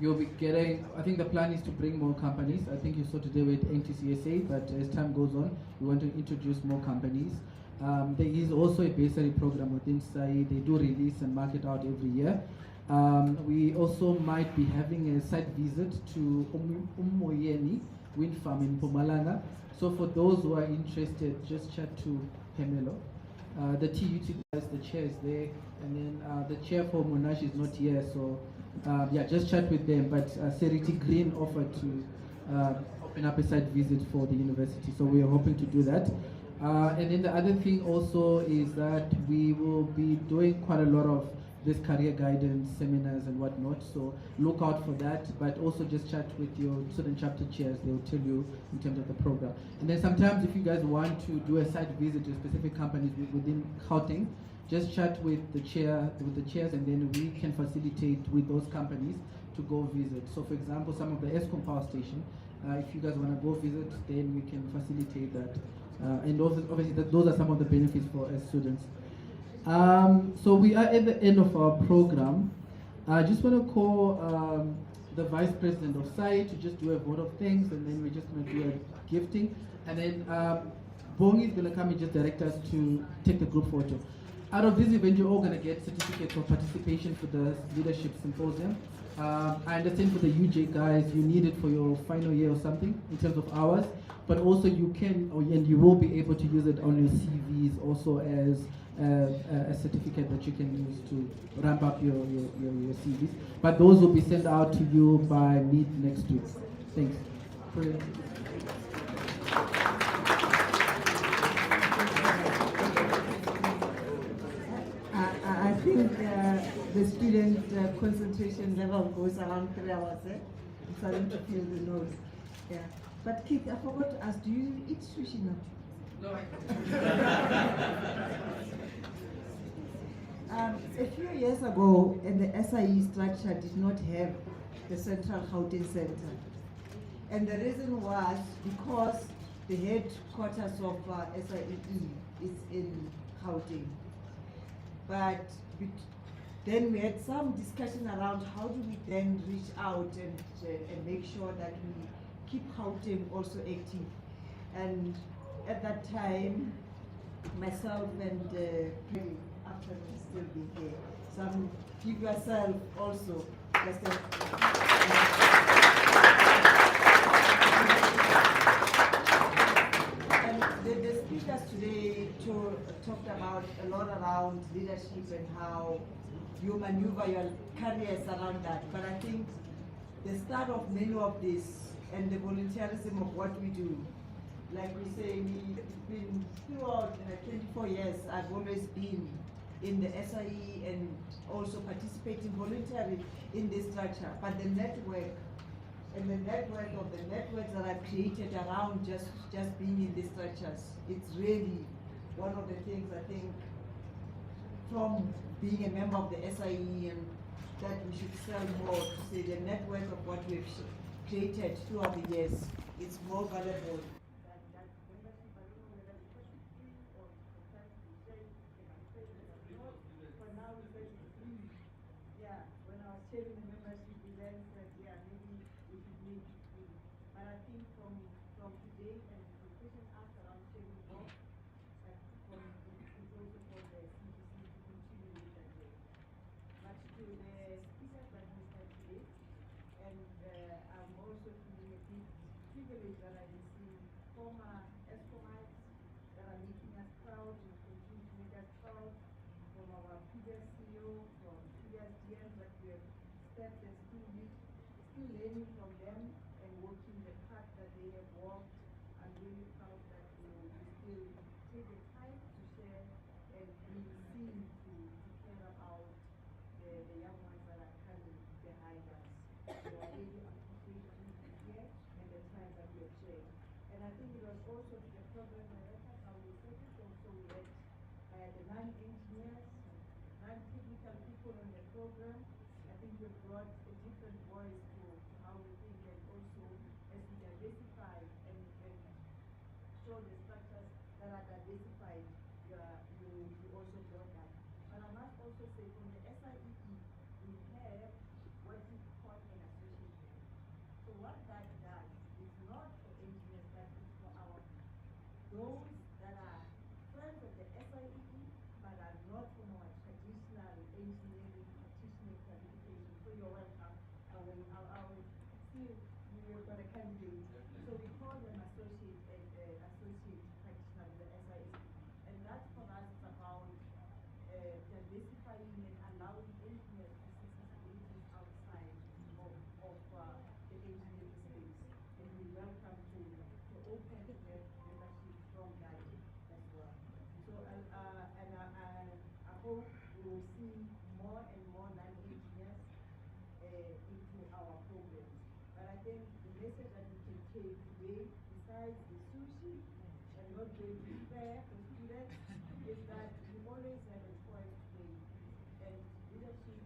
you'll be getting, I think the plan is to bring more companies. I think you saw today with NTCSA, but as time goes on, we want to introduce more companies. There is also a bursary program within Saiee. They do release and market out every year. We also might be having a site visit to Umoyeni wind farm in Mpumalanga. So for those who are interested, just chat to Pamelo. The TUT guys, the chair is there, and then the chair for Monash is not here, so yeah, just chat with them. But Seriti Green offered to open up a site visit for the university, so we are hoping to do that. And then the other thing also is that we will be doing quite a lot of this career guidance seminars and whatnot, so look out for that, but also just chat with your student chapter chairs. They'll tell you in terms of the program. And then sometimes if you guys want to do a site visit to specific companies within Gauteng, just chat with the chairs, and then we can facilitate with those companies to go visit. So for example, some of the Eskom power station, if you guys want to go visit, then we can facilitate that. And obviously those are some of the benefits for as students. So we are at the end of our program. I just want to call the Vice President of Saiee to just do a vote of thanks, and then we're just going to do a gifting. And then Bongi is going to come and just direct us to take the group photo. Out of this event, you're all going to get certificates of participation for the Leadership Symposium. I understand for the UJ guys, you need it for your final year or something in terms of hours, but also you can, and you will be able to use it on your CVs also as a certificate that you can use to ramp up your CVs. But those will be sent out to you by mid next week. Thanks. Brilliant. I think the student concentration level goes around 3 hours. I'm starting to feel the nose. Yeah. But Keith, I forgot to ask, do you eat sushi now? No. A few years ago, and the Saiee structure did not have the Central Gauteng Center. And the reason was because the headquarters of Saiee is in Gauteng. But then we had some discussion around how do we then reach out and make sure that we keep Gauteng also active. And at that time, myself and after we still be here, some give yourself also just and the speakers today talked about a lot around leadership and how you maneuver your careers around that. But I think the start of many of this and the volunteerism of what we do, like we say, we've been throughout 24 years, I've always been in the Saiee and also participating voluntarily in this structure. But the network and the network of the networks that I've created around just being in these structures, it's really one of the things I think from being a member of the Saiee and that we should sell more to say the network of what we've created throughout the years is more valuable. Sharing the membership, we then said, yeah, maybe we should make it free. But I think from today and the question asked around sharing more, that it's also for the CGC to continue with that way. But to the speakers that we had today, and I'm also feeling a big privilege that I receive former ESCOMites that are making us proud and continue to make us proud, from our previous CEO, from previous DMs that we have stepped and still learning from them and working the path that they have walked. I'm really proud that we still take the time to share and be seen to care about the young ones that are coming behind us. So I really appreciate you here and the time that we have shared. And I think it was also to the program director, how we said it, also we had the non-engineers, non-technical people on the program. I think we brought a different voice to how we think, and also as we diversify and show the structures that are diversified, you also brought that. But I must also say from the Saiee, we have what we call an association. So what that does is not for engineers, but it's for those that are friends of the Saiee, but are not from our traditional engineering practitioner qualification. So you're welcome. I will see you've got a candidate. So we call them associate practitioner with the Saiee. And that for us is about diversifying and allowing engineers to see possibilities outside of the engineering space. And we welcome to open to have membership from that as well. So I hope we will see more and more non-engineers into our programs. But I think the message that we can take today, besides the sushi and not going to fair for students, is that we always have a choice to make. And leadership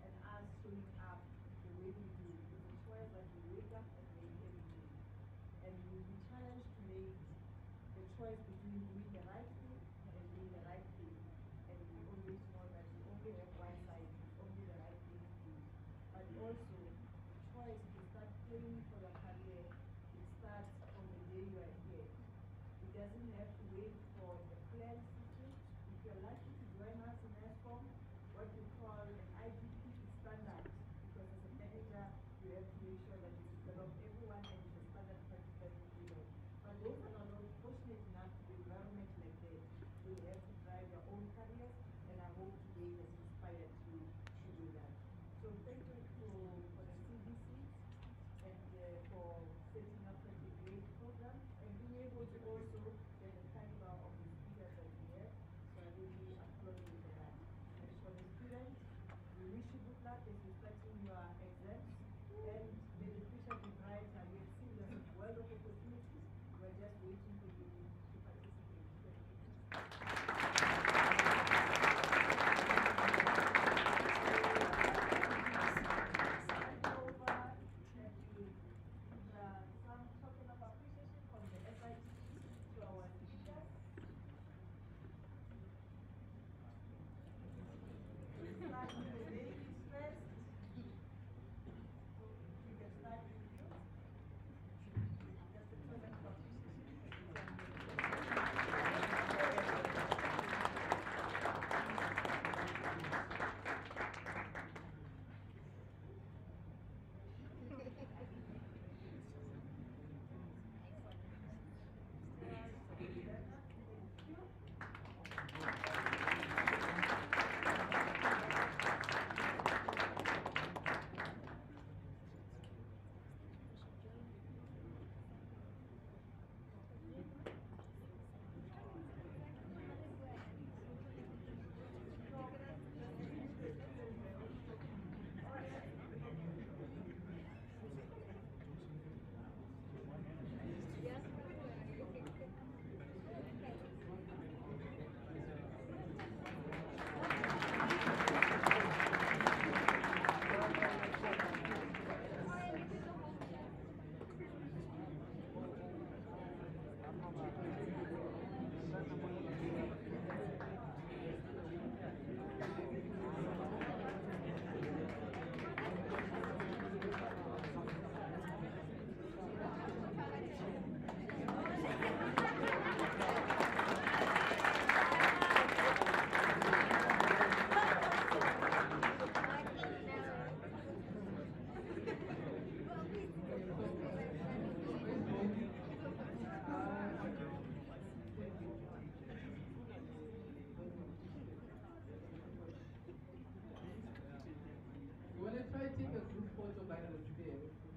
and us showing up the way we do is a choice that we wake up and make every day. And we'll be challenged to make the choice between doing the right thing and doing the right thing. And we take a group photo by the